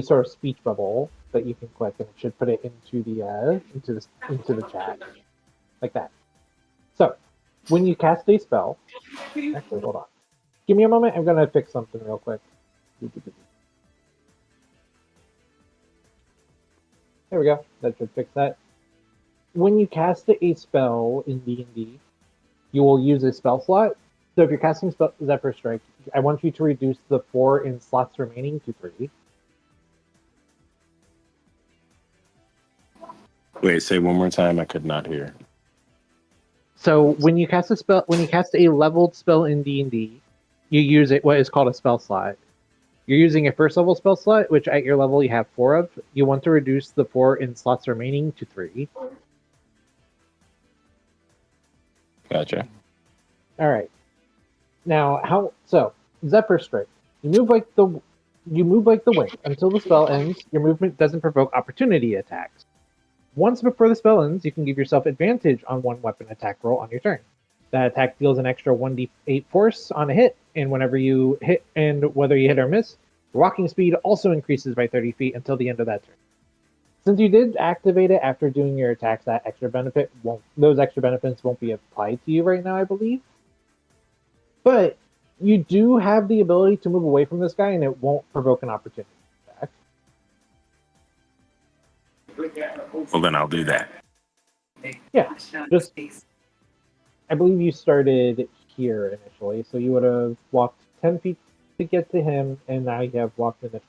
[SPEAKER 2] sort of speech bubble that you can click, and it should put it into the chat, like that. So when you cast a spell, actually, hold on. Give me a moment. I'm gonna fix something real quick. There we go. That should fix that. When you cast a spell in D&D, you will use a spell slot. So if you're casting Zephyr Strike, I want you to reduce the 4 in slots remaining to 3.
[SPEAKER 4] Wait, say one more time. I could not hear.
[SPEAKER 2] So when you cast a leveled spell in D&D, you use what is called a spell slot. You're using a first level spell slot, which at your level you have 4 of. You want to reduce the 4 in slots remaining to 3.
[SPEAKER 4] Gotcha.
[SPEAKER 2] All right. Now, Zephyr Strike. You move like the wind until the spell ends. Your movement doesn't provoke opportunity attacks. Once before the spell ends, you can give yourself advantage on one weapon attack roll on your turn. That attack deals an extra 1d8 force on a hit, and whenever you hit, and whether you hit or miss, your walking speed also increases by 30 feet until the end of that turn. Since you did activate it after doing your attacks, those extra benefits won't be applied to you right now, I believe. But you do have the ability to move away from this guy, and it won't provoke an opportunity attack.
[SPEAKER 4] Well, then I'll do that.
[SPEAKER 2] Yeah, just I believe you started here initially, so you would have walked 10 feet to get to him, and now you have walked in.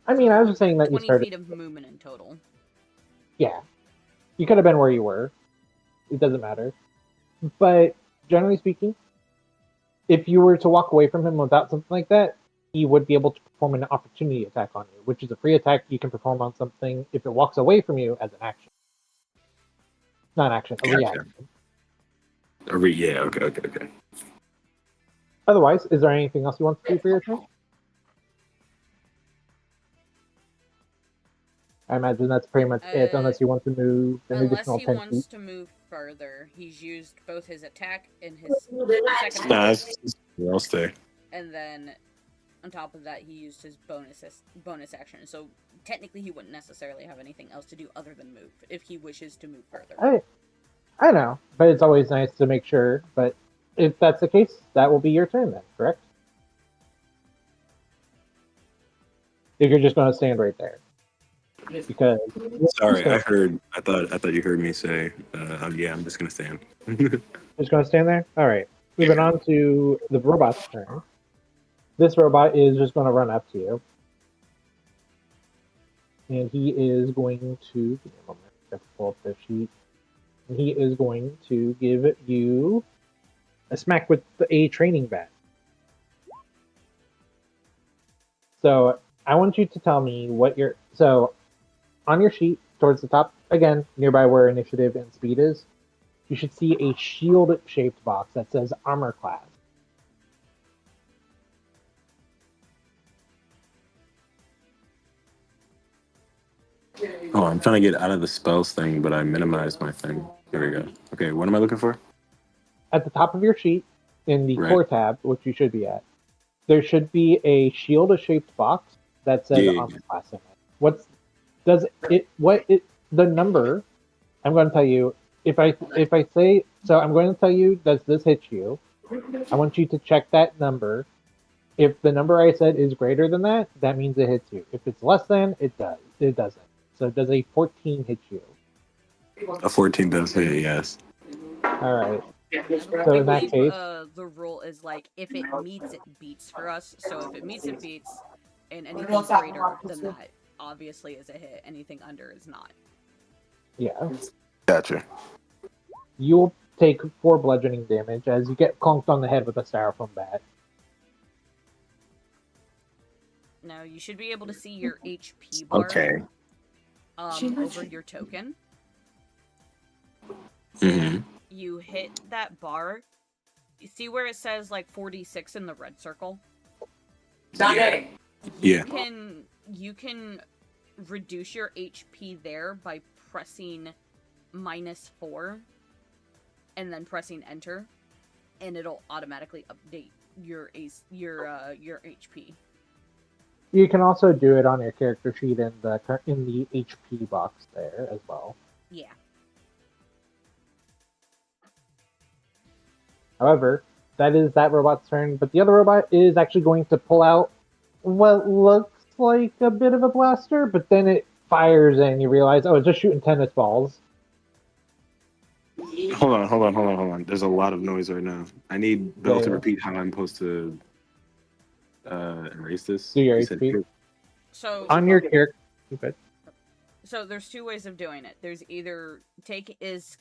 [SPEAKER 2] I mean, I was just saying that you
[SPEAKER 1] 20
[SPEAKER 2] started.
[SPEAKER 1] feet of movement in total.
[SPEAKER 2] Yeah, you could have been where you were. It doesn't matter. But generally speaking, if you were to walk away from him without something like that, he would be able to perform an opportunity attack on you, which is a free attack you can perform on something if it walks away from you as an action. Not an action, a
[SPEAKER 4] Gotcha.
[SPEAKER 2] reaction.
[SPEAKER 4] Yeah, okay.
[SPEAKER 2] Otherwise, is there anything else you want to do for your turn? I imagine that's pretty much it, unless you want to move an
[SPEAKER 1] Unless
[SPEAKER 2] additional
[SPEAKER 1] he
[SPEAKER 2] 10
[SPEAKER 1] wants
[SPEAKER 2] feet.
[SPEAKER 1] to move further, he's used both his attack and his second
[SPEAKER 4] Nah,
[SPEAKER 1] attack,
[SPEAKER 4] I'll stay.
[SPEAKER 1] and then on top of that, he used his bonus action. So technically, he wouldn't necessarily have anything else to do other than move if he wishes to move further.
[SPEAKER 2] I know, but it's always nice to make sure. But if that's the case, that will be your turn then, correct? If you're just going to stand right there, because
[SPEAKER 4] Sorry, I thought you heard me say. Yeah, I'm just gonna stand.
[SPEAKER 2] just going to stand there. All right, moving on to the robot's turn. This robot is just going to run up to you, and he is going to. Give me a moment. I have to pull up the sheet. And he is going to give you a smack with a training bat. So I want you to tell me what your on your sheet towards the top again, nearby where initiative and speed is. You should see a shield-shaped box that says armor class.
[SPEAKER 4] Oh, I'm trying to get out of the spells thing, but I minimized my thing. There we go. Okay, what am I looking for?
[SPEAKER 2] At the top of your sheet, in the
[SPEAKER 4] Right.
[SPEAKER 2] core tab, which you should be at, there should be a shield-shaped box that says
[SPEAKER 4] Yeah.
[SPEAKER 2] armor class in it. The number? I'm going to tell you if I say so. I'm going to tell you, does this hit you? I want you to check that number. If the number I said is greater than that, that means it hits you. If it's less than, it does. It doesn't. So does a 14 hit you?
[SPEAKER 4] A 14 does hit, yes.
[SPEAKER 2] All right.
[SPEAKER 1] I
[SPEAKER 2] So in that
[SPEAKER 1] believe
[SPEAKER 2] case,
[SPEAKER 1] the rule is like if it meets, it beats for us. So if it meets, it beats, and anything greater than that obviously is a hit. Anything under is not.
[SPEAKER 2] yeah,
[SPEAKER 4] Gotcha.
[SPEAKER 2] you'll take 4 bludgeoning damage as you get conked on the head with a styrofoam bat.
[SPEAKER 1] Now you should be able to see your HP bar.
[SPEAKER 4] Okay.
[SPEAKER 1] Over your token.
[SPEAKER 4] Mm-hmm.
[SPEAKER 1] You hit that bar. You see where it says like 46 in the red circle?
[SPEAKER 4] Yeah.
[SPEAKER 1] You can reduce your HP there by pressing -4 and then pressing enter, and it'll automatically update your HP.
[SPEAKER 2] You can also do it on your character sheet in the HP box there as well.
[SPEAKER 1] Yeah.
[SPEAKER 2] However, that is that robot's turn, but the other robot is actually going to pull out what looks like a bit of a blaster, but then it fires and you realize, oh, it's just shooting tennis balls.
[SPEAKER 4] Hold on. There's a lot of noise right now. I need Bill to
[SPEAKER 2] Yeah.
[SPEAKER 4] repeat how I'm supposed to erase this.
[SPEAKER 2] Do your
[SPEAKER 4] He said,
[SPEAKER 2] HP.
[SPEAKER 1] So
[SPEAKER 2] On your character.
[SPEAKER 1] So there's 2 ways of doing it. There's either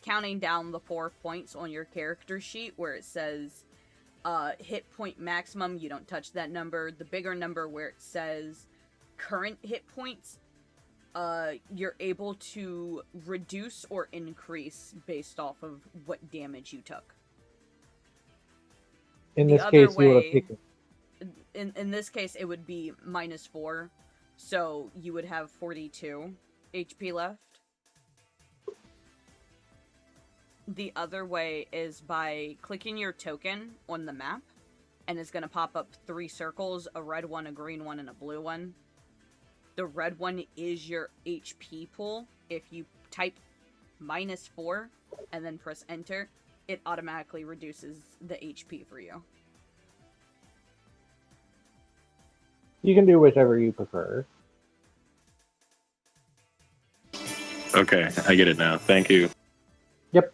[SPEAKER 1] counting down the 4 points on your character sheet where it says hit point maximum, you don't touch that number. The bigger number where it says current hit points, you're able to reduce or increase based off of what damage you took.
[SPEAKER 2] In
[SPEAKER 1] The
[SPEAKER 2] this
[SPEAKER 1] other
[SPEAKER 2] case, you would have
[SPEAKER 1] way-
[SPEAKER 2] taken.
[SPEAKER 1] In this case, it would be -4, so you would have 42 HP left. The other way is by clicking your token on the map, and it's going to pop up 3 circles, a red one, a green one, and a blue one. The red one is your HP pool. If you type -4 and then press enter, it automatically reduces the HP for you.
[SPEAKER 2] You can do whichever you prefer.
[SPEAKER 4] okay, I get it now. Thank you.
[SPEAKER 2] Yep.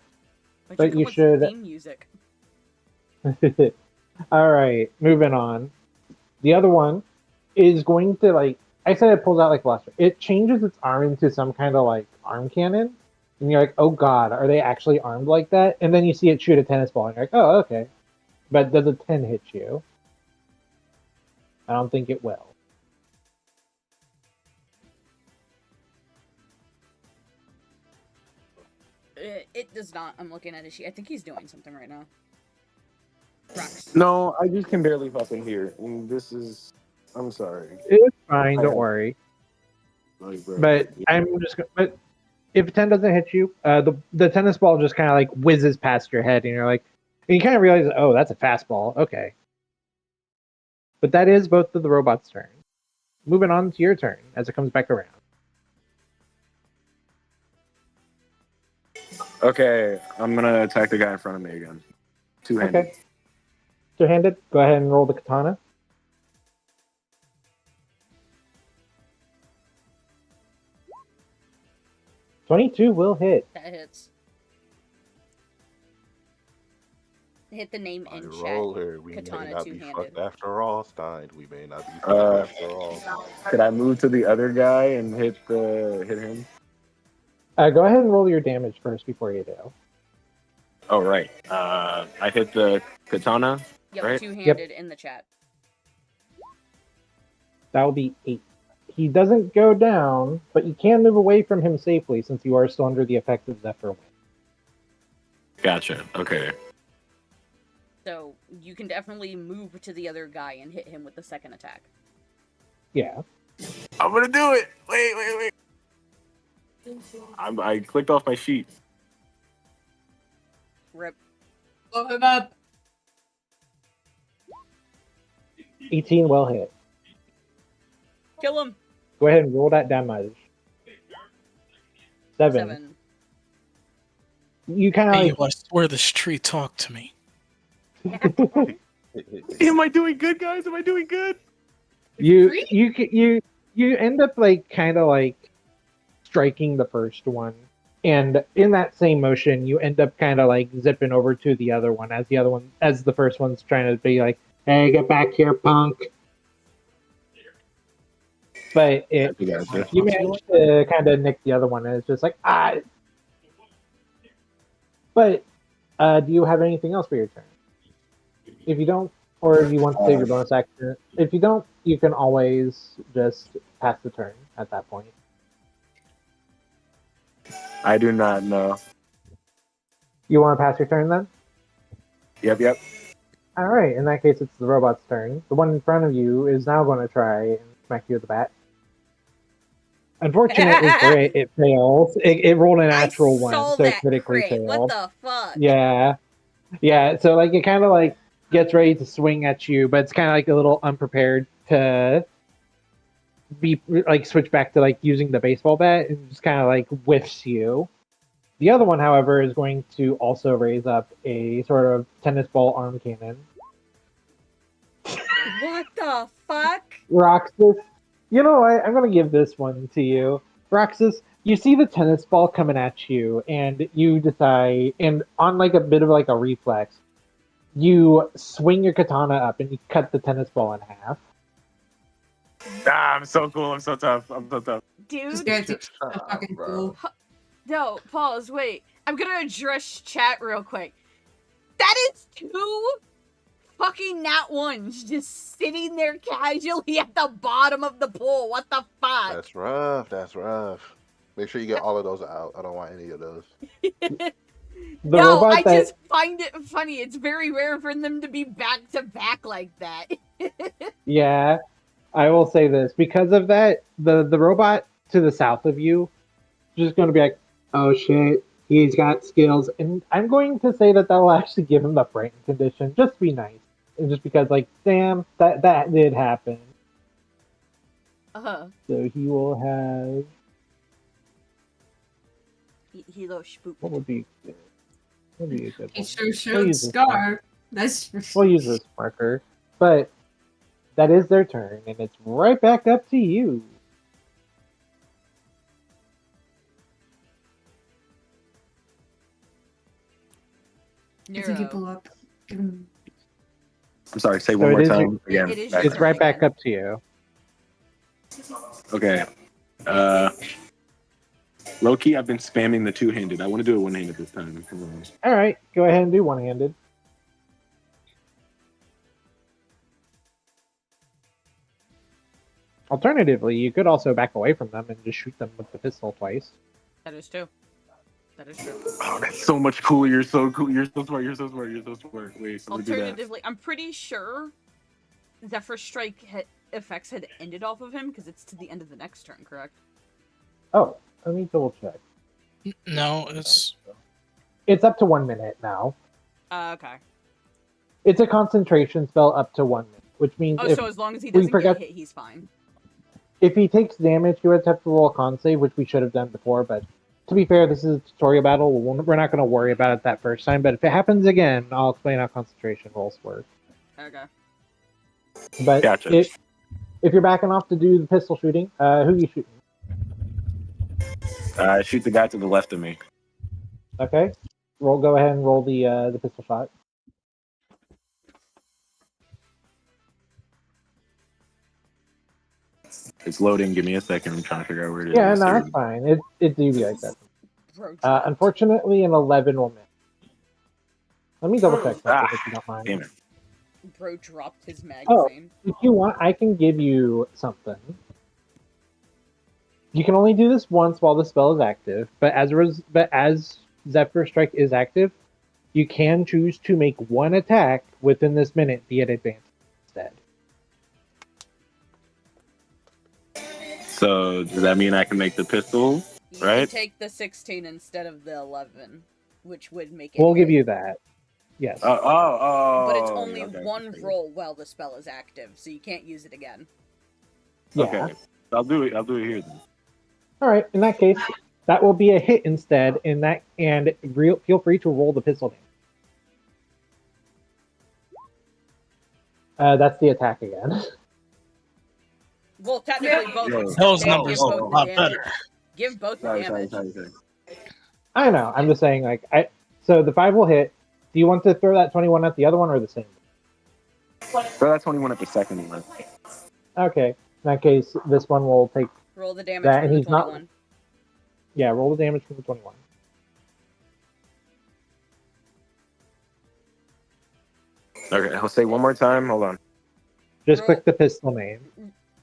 [SPEAKER 1] But
[SPEAKER 2] But you
[SPEAKER 1] come
[SPEAKER 2] should-
[SPEAKER 1] with theme music.
[SPEAKER 2] All right, moving on. The other one is going to I said it pulls out like a blaster. It changes its arm into some kind of like arm cannon, and you're like, oh god, are they actually armed like that? And then you see it shoot a tennis ball, and you're like, oh okay. But does a 10 hit you? I don't think it will.
[SPEAKER 1] It does not. I'm looking at his sheet. I think he's doing something right now. Rocks.
[SPEAKER 4] No, I just can barely fucking hear. And this is. I'm sorry.
[SPEAKER 2] It's fine,
[SPEAKER 4] I
[SPEAKER 2] don't
[SPEAKER 4] have,
[SPEAKER 2] worry.
[SPEAKER 4] like, bro.
[SPEAKER 2] But I'm just but if a 10 doesn't hit you, the tennis ball just kind of like whizzes past your head, and you're like, and you kind of realize, oh, that's a fastball. Okay. But that is both of the robot's turn. Moving on to your turn as it comes back around.
[SPEAKER 4] Okay, I'm gonna attack the guy in front of me again. Two-handed.
[SPEAKER 2] Okay. Two-handed. Go ahead and roll the katana. 22 will hit.
[SPEAKER 1] That hits. Hit the name
[SPEAKER 5] I
[SPEAKER 1] in chat.
[SPEAKER 5] roll her. We may
[SPEAKER 1] Katana
[SPEAKER 5] not be
[SPEAKER 1] two-handed.
[SPEAKER 5] fucked after all, Stein. We may not be fucked after all.
[SPEAKER 4] Could I move to the other guy and hit him?
[SPEAKER 2] Go ahead and roll your damage first before you do.
[SPEAKER 4] Oh right. I hit the katana.
[SPEAKER 1] Yep,
[SPEAKER 4] Right?
[SPEAKER 1] two-handed in the chat.
[SPEAKER 2] That will be 8. He doesn't go down, but you can move away from him safely since you are still under the effect of Zephyr Wind.
[SPEAKER 4] Gotcha. Okay.
[SPEAKER 1] So you can definitely move to the other guy and hit him with the second attack.
[SPEAKER 2] Yeah.
[SPEAKER 4] I'm gonna do it. Wait. I clicked off my sheet.
[SPEAKER 1] Rip.
[SPEAKER 3] Blow him up.
[SPEAKER 2] 18 will hit.
[SPEAKER 1] Kill him.
[SPEAKER 2] Go ahead and roll that damage. 7. You kind of
[SPEAKER 7] Hey,
[SPEAKER 2] like...
[SPEAKER 7] yo, I swear this tree talked to me.
[SPEAKER 4] Am I doing good, guys? Am I doing good?
[SPEAKER 2] you end up like kind of like striking the first one, and in that same motion you end up kind of like zipping over to the other one as the first one's trying to be like, hey, get back here, punk. But you managed to kind of nick the other one, and it's just like, ah. But do you have anything else for your turn? If you don't, or do you want to save your bonus action? If you don't, you can always just pass the turn at that point.
[SPEAKER 4] I do not know.
[SPEAKER 2] You want to pass your turn then?
[SPEAKER 4] Yep.
[SPEAKER 2] All right. In that case, it's the robot's turn. The one in front of you is now going to try and smack you with the bat. Unfortunately for it, it fails. It rolled a natural one, so it critically failed.
[SPEAKER 1] What the fuck?
[SPEAKER 2] Yeah. So like it kind of like gets ready to swing at you, but it's kind of like a little unprepared to be like switch back to like using the baseball bat, and just kind of like whiffs you. The other one, however, is going to also raise up a sort of tennis ball arm cannon.
[SPEAKER 1] What the fuck?
[SPEAKER 2] Roxas, you know what? I'm going to give this one to you. Roxas, you see the tennis ball coming at you, and you decide, and on like a bit of like a reflex, you swing your katana up and you cut the tennis ball in half.
[SPEAKER 4] I'm so cool. I'm so tough.
[SPEAKER 1] Dude.
[SPEAKER 3] This guy's
[SPEAKER 5] Good
[SPEAKER 3] so
[SPEAKER 5] job,
[SPEAKER 3] fucking
[SPEAKER 5] bro.
[SPEAKER 3] cool.
[SPEAKER 1] No, pause, wait. I'm gonna address chat real quick. That is 2 fucking nat ones just sitting there casually at the bottom of the pool. What the fuck?
[SPEAKER 5] That's rough. Make sure you get all of those out. I don't want any of those.
[SPEAKER 1] No, I just find it funny. It's very rare for them to be back to back like that.
[SPEAKER 2] Yeah, I will say this. Because of that, the robot to the south of you is just going to be like, oh shit, he's got skills. And I'm going to say that will actually give him the brain condition. Just to be nice. And just because, like, damn, that did happen.
[SPEAKER 1] Uh-huh.
[SPEAKER 2] So he will have...
[SPEAKER 1] He little spook.
[SPEAKER 2] What would be good? What would be a good
[SPEAKER 3] He
[SPEAKER 2] one?
[SPEAKER 3] sure showed Scar. That's for sure.
[SPEAKER 2] We'll use this marker. But that is their turn, and it's right back up to you.
[SPEAKER 3] If you could pull up.
[SPEAKER 4] I'm sorry. Say one more time again.
[SPEAKER 2] It's right back up to you.
[SPEAKER 4] Okay. Low key, I've been spamming the two-handed. I want to do it one-handed this time.
[SPEAKER 2] All right, go ahead and do one-handed. Alternatively, you could also back away from them and just shoot them with the pistol twice.
[SPEAKER 1] That is too. That is true.
[SPEAKER 4] Oh, that's so much cooler. You're so cool. You're so smart. You're so smart. You're so smart. Wait, I'm gonna do that.
[SPEAKER 1] Alternatively, I'm pretty sure Zephyr Strike effects had ended off of him because it's to the end of the next turn, correct?
[SPEAKER 2] Oh, let me double check.
[SPEAKER 7] No, it's
[SPEAKER 2] It's up to 1 minute now.
[SPEAKER 1] Okay.
[SPEAKER 2] It's a concentration spell up to 1 minute, which means
[SPEAKER 1] Oh,
[SPEAKER 2] if
[SPEAKER 1] so as long as he
[SPEAKER 2] we
[SPEAKER 1] doesn't
[SPEAKER 2] forgot-
[SPEAKER 1] get hit, he's fine.
[SPEAKER 2] if he takes damage, he would have to roll a con save, which we should have done before. But to be fair, this is a tutorial battle. We're not going to worry about it that first time. But if it happens again, I'll explain how concentration rolls work.
[SPEAKER 1] Okay.
[SPEAKER 2] But
[SPEAKER 4] Gotcha.
[SPEAKER 2] if you're backing off to do the pistol shooting, who are you shooting?
[SPEAKER 4] Shoot the guy to the left of me.
[SPEAKER 2] Okay. Go ahead and roll the pistol shot.
[SPEAKER 4] It's loading. Give me a second. I'm trying to figure out where it is.
[SPEAKER 2] Yeah, no, that's fine. It do be like that.
[SPEAKER 1] Bro, dropped.
[SPEAKER 2] Unfortunately, an 11 will miss. Let me double check something if you don't mind.
[SPEAKER 4] Damn it.
[SPEAKER 1] Bro dropped his magazine.
[SPEAKER 2] If you want, I can give you something. You can only do this once while the spell is active, but as Zephyr Strike is active, you can choose to make one attack within this minute be at advantage instead.
[SPEAKER 4] So does that mean I can make the pistol?
[SPEAKER 1] You
[SPEAKER 4] Right?
[SPEAKER 1] can take the 16 instead of the 11, which would make it.
[SPEAKER 2] We'll give
[SPEAKER 1] hit.
[SPEAKER 2] you that. Yes.
[SPEAKER 1] But it's only
[SPEAKER 4] okay.
[SPEAKER 1] one roll while the spell is active, so you can't use it again.
[SPEAKER 2] Yeah.
[SPEAKER 4] Okay. I'll do it. I'll do it here then.
[SPEAKER 2] All right. In that case, that will be a hit instead. Feel free to roll the pistol damage. That's the attack again.
[SPEAKER 1] Well, technically both.
[SPEAKER 4] Yo.
[SPEAKER 7] those
[SPEAKER 1] Give
[SPEAKER 7] numbers
[SPEAKER 1] both
[SPEAKER 7] look
[SPEAKER 1] the
[SPEAKER 7] a lot
[SPEAKER 1] damage.
[SPEAKER 7] better.
[SPEAKER 1] Give both the damage.
[SPEAKER 4] Sorry.
[SPEAKER 2] I know. I'm just saying, so the 5 will hit. Do you want to throw that 21 at the other one or the same?
[SPEAKER 4] Throw that 21 at the second one.
[SPEAKER 2] Okay. In that case, this one will take
[SPEAKER 1] Roll the damage
[SPEAKER 2] that,
[SPEAKER 1] from
[SPEAKER 2] and
[SPEAKER 1] the
[SPEAKER 2] he's not.
[SPEAKER 1] 21.
[SPEAKER 2] Yeah, roll the damage from the 21.
[SPEAKER 4] Okay, I'll say one more time. Hold on.
[SPEAKER 2] Just
[SPEAKER 1] Roll.
[SPEAKER 2] click the pistol name.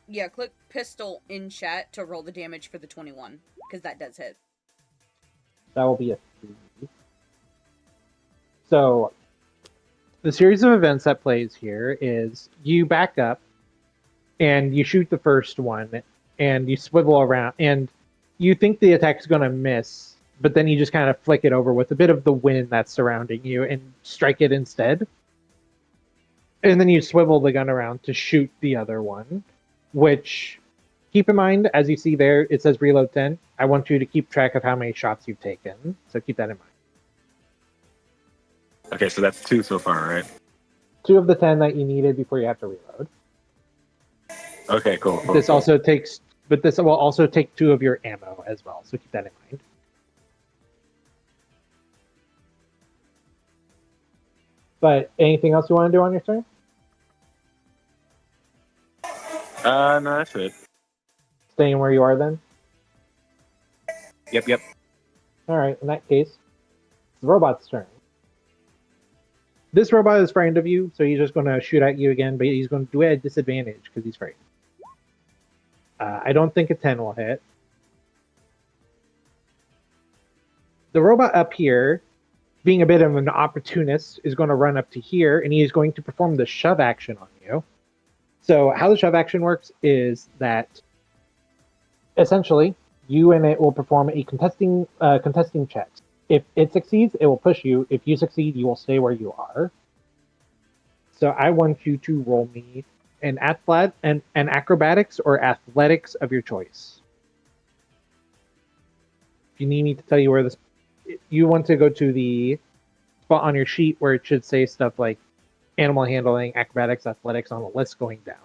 [SPEAKER 1] Yeah, click pistol in chat to roll the damage for the 21, because that does hit.
[SPEAKER 2] That will be a 3. So, the series of events that plays here is you back up, and you shoot the first one, and you swivel around, and you think the attack is going to miss, but then you just kind of flick it over with a bit of the wind that's surrounding you and strike it instead. And then you swivel the gun around to shoot the other one, which, keep in mind, as you see there, it says reload 10. I want you to keep track of how many shots you've taken, so keep that in mind.
[SPEAKER 4] Okay, so that's 2 so far, right?
[SPEAKER 2] 2 of the 10 that you needed before you have to reload.
[SPEAKER 4] Okay, cool.
[SPEAKER 2] This will also take 2 of your ammo as well, so keep that in mind. But anything else you want to do on your turn?
[SPEAKER 4] No, that's it.
[SPEAKER 2] Staying where you are then?
[SPEAKER 4] Yep.
[SPEAKER 2] Alright, in that case, it's the robot's turn. This robot is frightened of you, so he's just going to shoot at you again, but he's going to do it at disadvantage because he's frightened. I don't think a 10 will hit. The robot up here, being a bit of an opportunist, is going to run up to here, and he is going to perform the shove action on you. So how the shove action works is that essentially you and it will perform a contesting check. If it succeeds, it will push you. If you succeed, you will stay where you are. So I want you to roll me an acrobatics or athletics of your choice. If you need me to tell you where this, you want to go to the spot on your sheet where it should say stuff like animal handling, acrobatics, athletics on the list going down.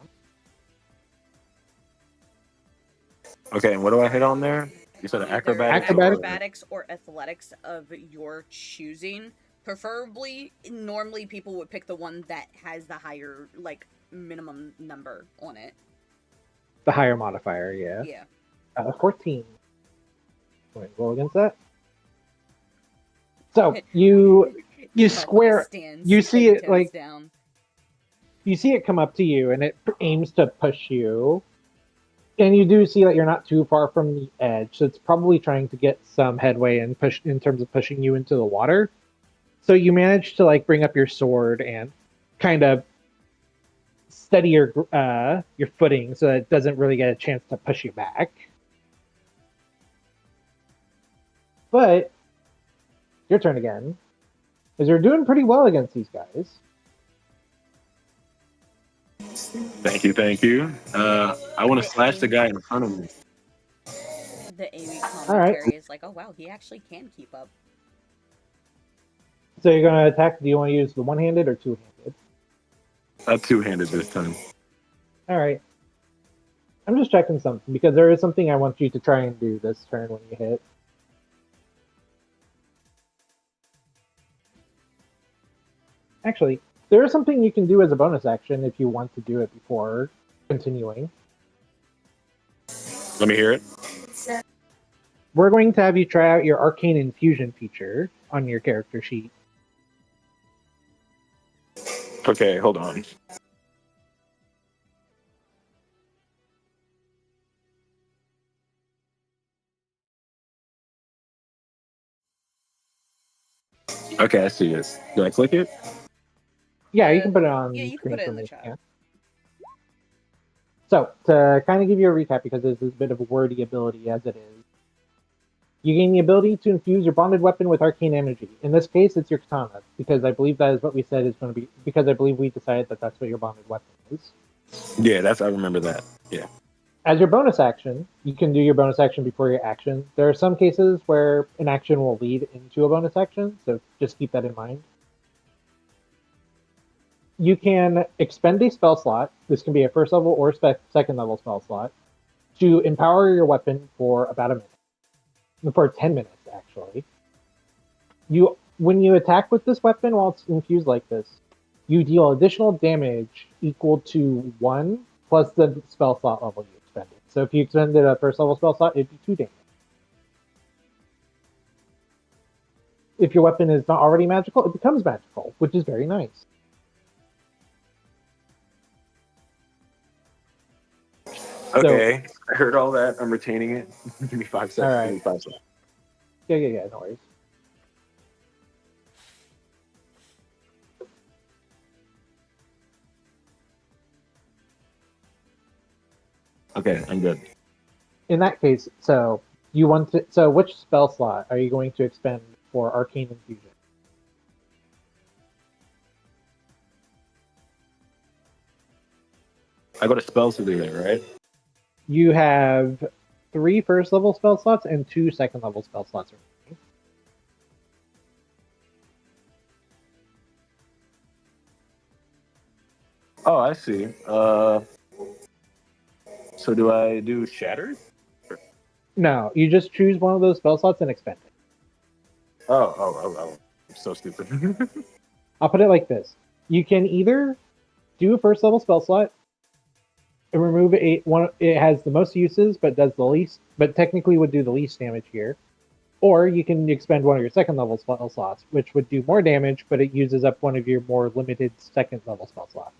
[SPEAKER 4] Okay, and what do I hit on there? You said
[SPEAKER 1] Either
[SPEAKER 4] acrobatics?
[SPEAKER 1] acrobatics or athletics of your choosing. Preferably, normally people would pick the one that has the higher, minimum number on it.
[SPEAKER 2] The higher modifier, yeah.
[SPEAKER 1] Yeah.
[SPEAKER 2] 14. Wait, roll against that. So you square. You see it
[SPEAKER 1] down.
[SPEAKER 2] You see it come up to you, and it aims to push you. And you do see that you're not too far from the edge, so it's probably trying to get some headway and push in terms of pushing you into the water. So you manage to like bring up your sword and kind of steady your footing so that it doesn't really get a chance to push you back. But your turn again, because you're doing pretty well against these guys.
[SPEAKER 4] Thank you, thank you. I want to slash the guy in front of me.
[SPEAKER 1] The AV
[SPEAKER 2] All right,
[SPEAKER 1] commentary is like, oh wow, he actually can keep up.
[SPEAKER 2] so you're gonna attack. Do you want to use the one-handed or two-handed?
[SPEAKER 4] Two-handed this time.
[SPEAKER 2] All right. I'm just checking something because there is something I want you to try and do this turn when you hit. Actually, there is something you can do as a bonus action if you want to do it before continuing.
[SPEAKER 4] Let me hear it.
[SPEAKER 2] We're going to have you try out your Arcane Infusion feature on your character sheet.
[SPEAKER 4] Okay, hold on. Okay, I see it. Do I click it?
[SPEAKER 2] Yeah, you can put it on
[SPEAKER 1] Yeah, you can
[SPEAKER 2] screen
[SPEAKER 1] put it
[SPEAKER 2] for
[SPEAKER 1] in the
[SPEAKER 2] me.
[SPEAKER 1] chat.
[SPEAKER 2] Yeah. So, to kind of give you a recap, because this is a bit of a wordy ability as it is, you gain the ability to infuse your bonded weapon with arcane energy. In this case, it's your katana, because I believe that is what we said is going to be, because I believe we decided that that's what your bonded weapon is.
[SPEAKER 4] Yeah, I remember that. Yeah.
[SPEAKER 2] As your bonus action, you can do your bonus action before your action. There are some cases where an action will lead into a bonus action, so just keep that in mind. You can expend a spell slot. This can be a first level or second level spell slot to empower your weapon for about a minute, for 10 minutes actually. When you attack with this weapon while it's infused like this, you deal additional damage equal to 1 plus the spell slot level you expended. So if you expended a first level spell slot, it'd be 2 damage. If your weapon is not already magical, it becomes magical, which is very nice.
[SPEAKER 4] Okay, I heard all that. I'm retaining it. Give me 5 seconds.
[SPEAKER 2] All right.
[SPEAKER 4] Give me 5 seconds.
[SPEAKER 2] Yeah, no worries.
[SPEAKER 4] Okay, I'm good.
[SPEAKER 2] In that case, so which spell slot are you going to expend for Arcane Infusion?
[SPEAKER 4] I go to spells through there, right?
[SPEAKER 2] You have 3 first level spell slots and 2 second level spell slots remaining.
[SPEAKER 4] Oh, I see. So do I do Shattered?
[SPEAKER 2] No, you just choose one of those spell slots and expend it.
[SPEAKER 4] Oh. I'm so stupid.
[SPEAKER 2] I'll put it like this. You can either do a first level spell slot and remove one. It has the most uses, but does the least, but technically would do the least damage here. Or you can expend one of your second level spell slots, which would do more damage, but it uses up one of your more limited second level spell slots.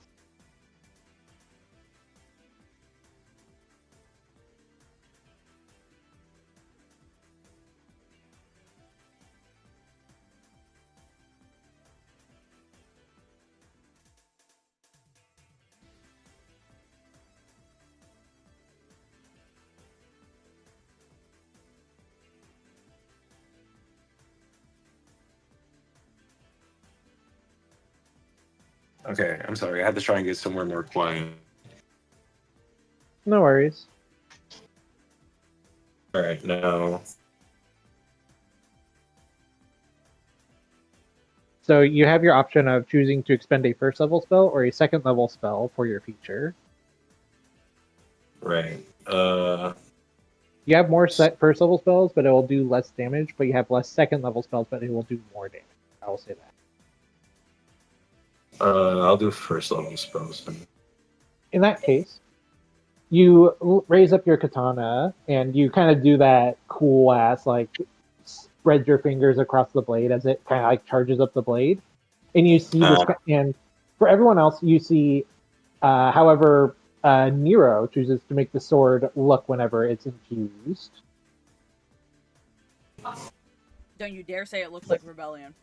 [SPEAKER 4] Okay, I'm sorry. I had to try and get somewhere more quiet.
[SPEAKER 2] No worries.
[SPEAKER 4] All right, now.
[SPEAKER 2] So you have your option of choosing to expend a first level spell or a second level spell for your feature.
[SPEAKER 4] Right.
[SPEAKER 2] You have more set first level spells, but it will do less damage, but you have less second level spells, but it will do more damage. I will say that.
[SPEAKER 4] I'll do first level spells.
[SPEAKER 2] In that case, you raise up your katana and you kind of do that cool ass, like, spread your fingers across the blade as it kind of like charges up the blade. And you see this, and for everyone else, you see, however, Nero chooses to make the sword look whenever it's infused.
[SPEAKER 1] Don't you dare say it looks like Rebellion.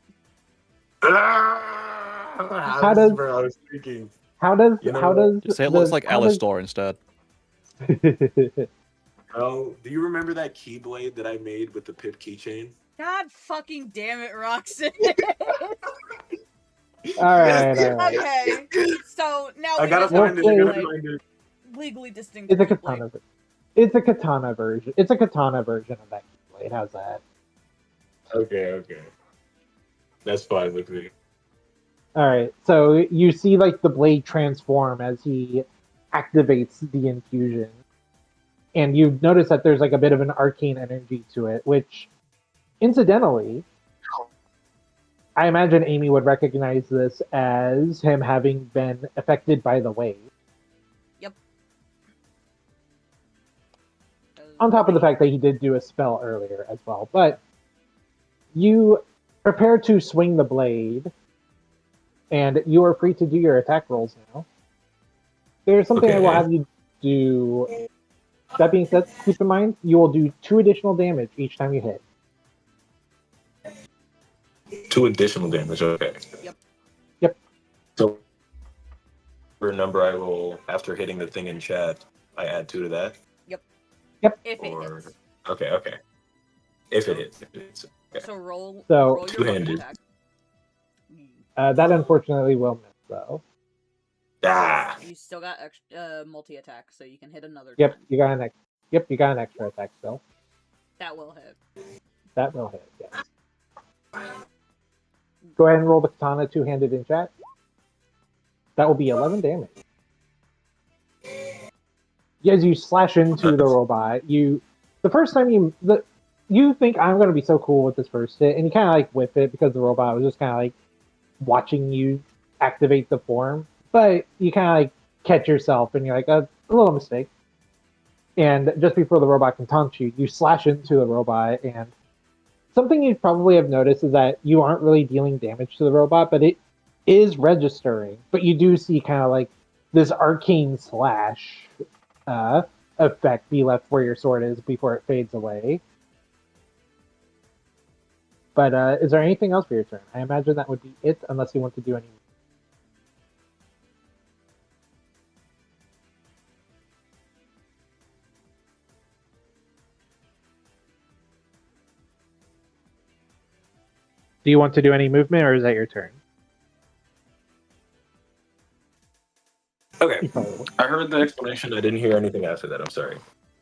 [SPEAKER 2] How does-
[SPEAKER 4] Bro, I was thinking.
[SPEAKER 2] How does
[SPEAKER 4] You know
[SPEAKER 2] how
[SPEAKER 4] what?
[SPEAKER 2] does
[SPEAKER 6] Say it looks
[SPEAKER 2] the-
[SPEAKER 6] like
[SPEAKER 2] how does-
[SPEAKER 6] Alistar instead.
[SPEAKER 4] Oh, do you remember that keyblade that I made with the Pip keychain?
[SPEAKER 1] God fucking damn it, Roxanne.
[SPEAKER 2] all right.
[SPEAKER 1] Okay, so now
[SPEAKER 4] I
[SPEAKER 1] we
[SPEAKER 4] gotta
[SPEAKER 1] just have
[SPEAKER 4] find it.
[SPEAKER 2] Well,
[SPEAKER 4] I
[SPEAKER 1] to
[SPEAKER 4] gotta
[SPEAKER 1] like
[SPEAKER 4] find it.
[SPEAKER 1] legally distinct.
[SPEAKER 2] It's a
[SPEAKER 1] Keyblade.
[SPEAKER 2] katana. It's a katana version. It's a katana version of that keyblade. How's that?
[SPEAKER 4] Okay. That's fine with me.
[SPEAKER 2] All right. So you see like the blade transform as he activates the infusion, and you notice that there's like a bit of an arcane energy to it, which, incidentally, I imagine Amy would recognize this as him having been affected by the wave.
[SPEAKER 1] Yep.
[SPEAKER 2] On top of the fact that he did do a spell earlier as well. But you prepare to swing the blade, and you are free to do your attack rolls now. There's something I will
[SPEAKER 4] Okay.
[SPEAKER 2] have you do. That being said, keep in mind you will do 2 additional damage each time you hit.
[SPEAKER 4] 2 additional damage. Okay.
[SPEAKER 1] Yep.
[SPEAKER 2] Yep.
[SPEAKER 4] So, for a number I will after hitting the thing in chat, I add 2 to that.
[SPEAKER 1] If it
[SPEAKER 4] Or
[SPEAKER 1] hits.
[SPEAKER 4] okay. If it hits. Okay.
[SPEAKER 1] So roll
[SPEAKER 2] So-
[SPEAKER 1] roll your
[SPEAKER 4] Two-handed.
[SPEAKER 1] attack.
[SPEAKER 2] That unfortunately will miss, though.
[SPEAKER 4] Ah.
[SPEAKER 1] You still got multi attack, so you can hit another
[SPEAKER 2] Yep,
[SPEAKER 1] time.
[SPEAKER 2] you got an you got an extra attack still.
[SPEAKER 1] That will hit.
[SPEAKER 2] That will hit. Yeah. Go ahead and roll the katana 2-handed in chat. That will be 11 damage. As you slash into the robot, the first time you think I'm going to be so cool with this first hit, and you kind of like whip it because the robot was just kind of like watching you activate the form, but you kind of like catch yourself and you're like a little mistake. And just before the robot can taunt you, you slash into the robot, and something you probably have noticed is that you aren't really dealing damage to the robot, but it is registering. But you do see kind of like this arcane slash effect be left where your sword is before it fades away. But is there anything else for your turn? I imagine that would be it, unless you want to do any. Do you want to do any movement, or is that your turn?
[SPEAKER 4] Okay. I heard the explanation. I didn't hear anything after that. I'm sorry.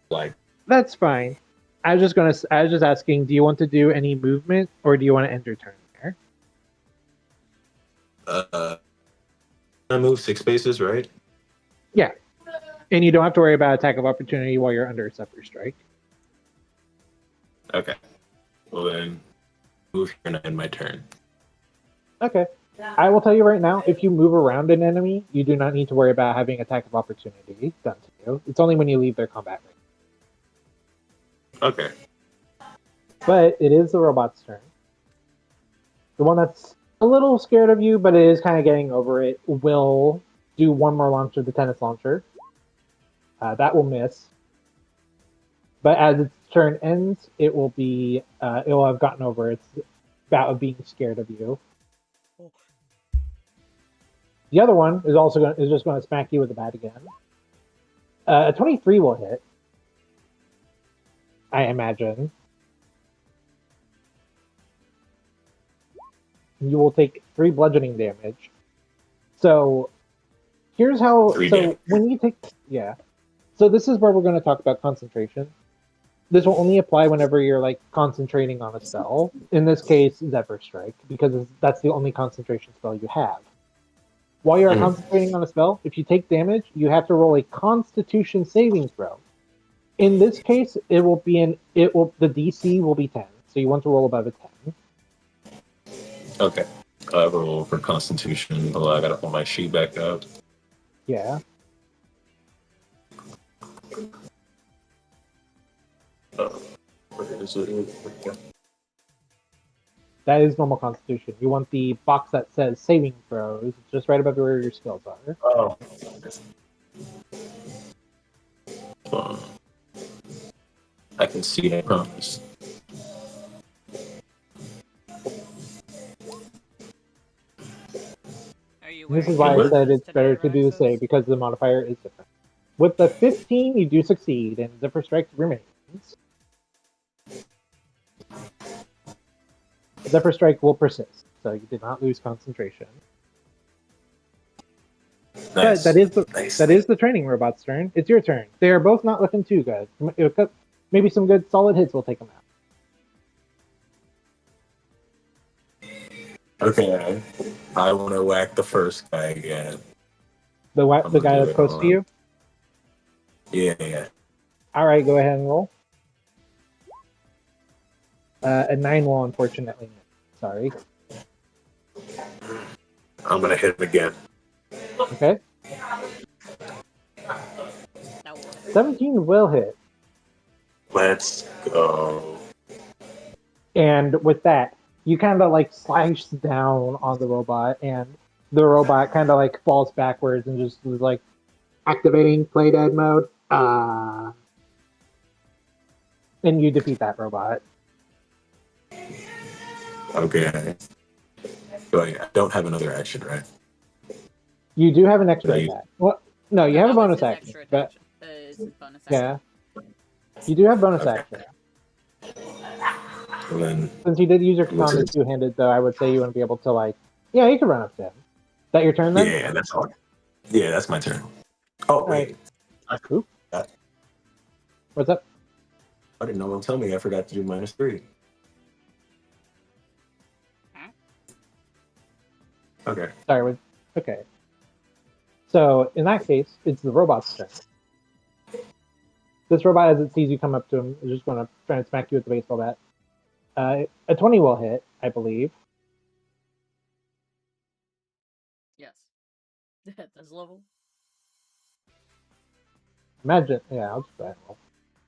[SPEAKER 4] Like,
[SPEAKER 2] That's fine. I was just asking, do you want to do any movement, or do you want to end your turn there?
[SPEAKER 4] I move 6 spaces, right?
[SPEAKER 2] Yeah. And you don't have to worry about attack of opportunity while you're under a scepter strike.
[SPEAKER 4] Okay. Well then, move here and end my turn.
[SPEAKER 2] Okay. I will tell you right now, if you move around an enemy, you do not need to worry about having attack of opportunity done to you. It's only when you leave their combat range.
[SPEAKER 4] Okay.
[SPEAKER 2] But it is the robot's turn. The one that's a little scared of you, but it is kind of getting over it, will do one more launch of the tennis launcher. That will miss. But as its turn ends, it will have gotten over its bout of being scared of you. The other one is just going to smack you with the bat again. A 23 will hit, I imagine. You will take 3 bludgeoning damage. So here's how. When you take So this is where we're going to talk about concentration. This will only apply whenever you're like concentrating on a spell. In this case, Zephyr Strike, because that's the only concentration spell you have. While you're concentrating on a spell, if you take damage, you have to roll a Constitution saving throw. In this case, the DC will be 10, so you want to roll above a 10.
[SPEAKER 4] Okay. I roll for Constitution. Hold on, I gotta pull my sheet back up.
[SPEAKER 2] Yeah.
[SPEAKER 4] Where is it?
[SPEAKER 2] That is normal Constitution. You want the box that says saving throws, just right above where your skills are.
[SPEAKER 4] Oh. I can see, I promise.
[SPEAKER 1] Are you
[SPEAKER 2] This is
[SPEAKER 1] wearing
[SPEAKER 2] why I
[SPEAKER 4] What?
[SPEAKER 2] said
[SPEAKER 1] glasses
[SPEAKER 2] it's
[SPEAKER 1] today,
[SPEAKER 2] better to do the
[SPEAKER 1] Roxas?
[SPEAKER 2] same because the modifier is different. With the 15, you do succeed, and Zephyr Strike remains. Zephyr Strike will persist, so you did not lose concentration. But
[SPEAKER 4] Nice. Nice.
[SPEAKER 2] that is the training robot's turn. It's your turn. They are both not looking too good. Maybe some good solid hits will take them out.
[SPEAKER 4] Okay. I want to whack the first guy again.
[SPEAKER 2] The
[SPEAKER 4] I'm
[SPEAKER 2] the
[SPEAKER 4] gonna
[SPEAKER 2] guy
[SPEAKER 4] do
[SPEAKER 2] that's
[SPEAKER 4] it.
[SPEAKER 2] close
[SPEAKER 4] Hold
[SPEAKER 2] to
[SPEAKER 4] on.
[SPEAKER 2] you.
[SPEAKER 4] Yeah.
[SPEAKER 2] All right, go ahead and roll. A 9 will unfortunately miss. Sorry.
[SPEAKER 4] I'm gonna hit him again.
[SPEAKER 2] Okay.
[SPEAKER 1] That will hit.
[SPEAKER 2] 17 will hit.
[SPEAKER 4] Let's go.
[SPEAKER 2] And with that, you kind of like slash down on the robot, and the robot kind of like falls backwards and just is like activating play dead mode. And you defeat that robot.
[SPEAKER 4] Okay. Wait, I don't have another action, right?
[SPEAKER 2] You do have an extra
[SPEAKER 4] Right.
[SPEAKER 2] attack. Well, no, you
[SPEAKER 1] No,
[SPEAKER 2] have a
[SPEAKER 1] that was
[SPEAKER 2] bonus
[SPEAKER 1] his
[SPEAKER 2] action,
[SPEAKER 1] extra
[SPEAKER 2] but
[SPEAKER 1] attack. It's his bonus action.
[SPEAKER 2] yeah, you do have bonus
[SPEAKER 4] Okay.
[SPEAKER 2] action.
[SPEAKER 4] Well, then,
[SPEAKER 2] Since you did use your
[SPEAKER 4] what's
[SPEAKER 2] command
[SPEAKER 4] it?
[SPEAKER 2] two-handed, though, I would say you want to be able to like, yeah, you can run up to him. Is that your turn then?
[SPEAKER 4] Yeah, that's all. Yeah, that's my turn. Oh,
[SPEAKER 2] All right.
[SPEAKER 4] wait. I
[SPEAKER 2] Oop.
[SPEAKER 4] forgot.
[SPEAKER 2] What's up?
[SPEAKER 4] I didn't know one tell me I forgot to do -3.
[SPEAKER 1] Huh?
[SPEAKER 4] Okay.
[SPEAKER 2] Sorry. Okay. So in that case, it's the robot's turn. This robot, as it sees you come up to him, is just going to try and smack you with the baseball bat. A 20 will hit, I believe.
[SPEAKER 1] Yes. At this level.
[SPEAKER 2] Imagine, yeah, I'll just go ahead and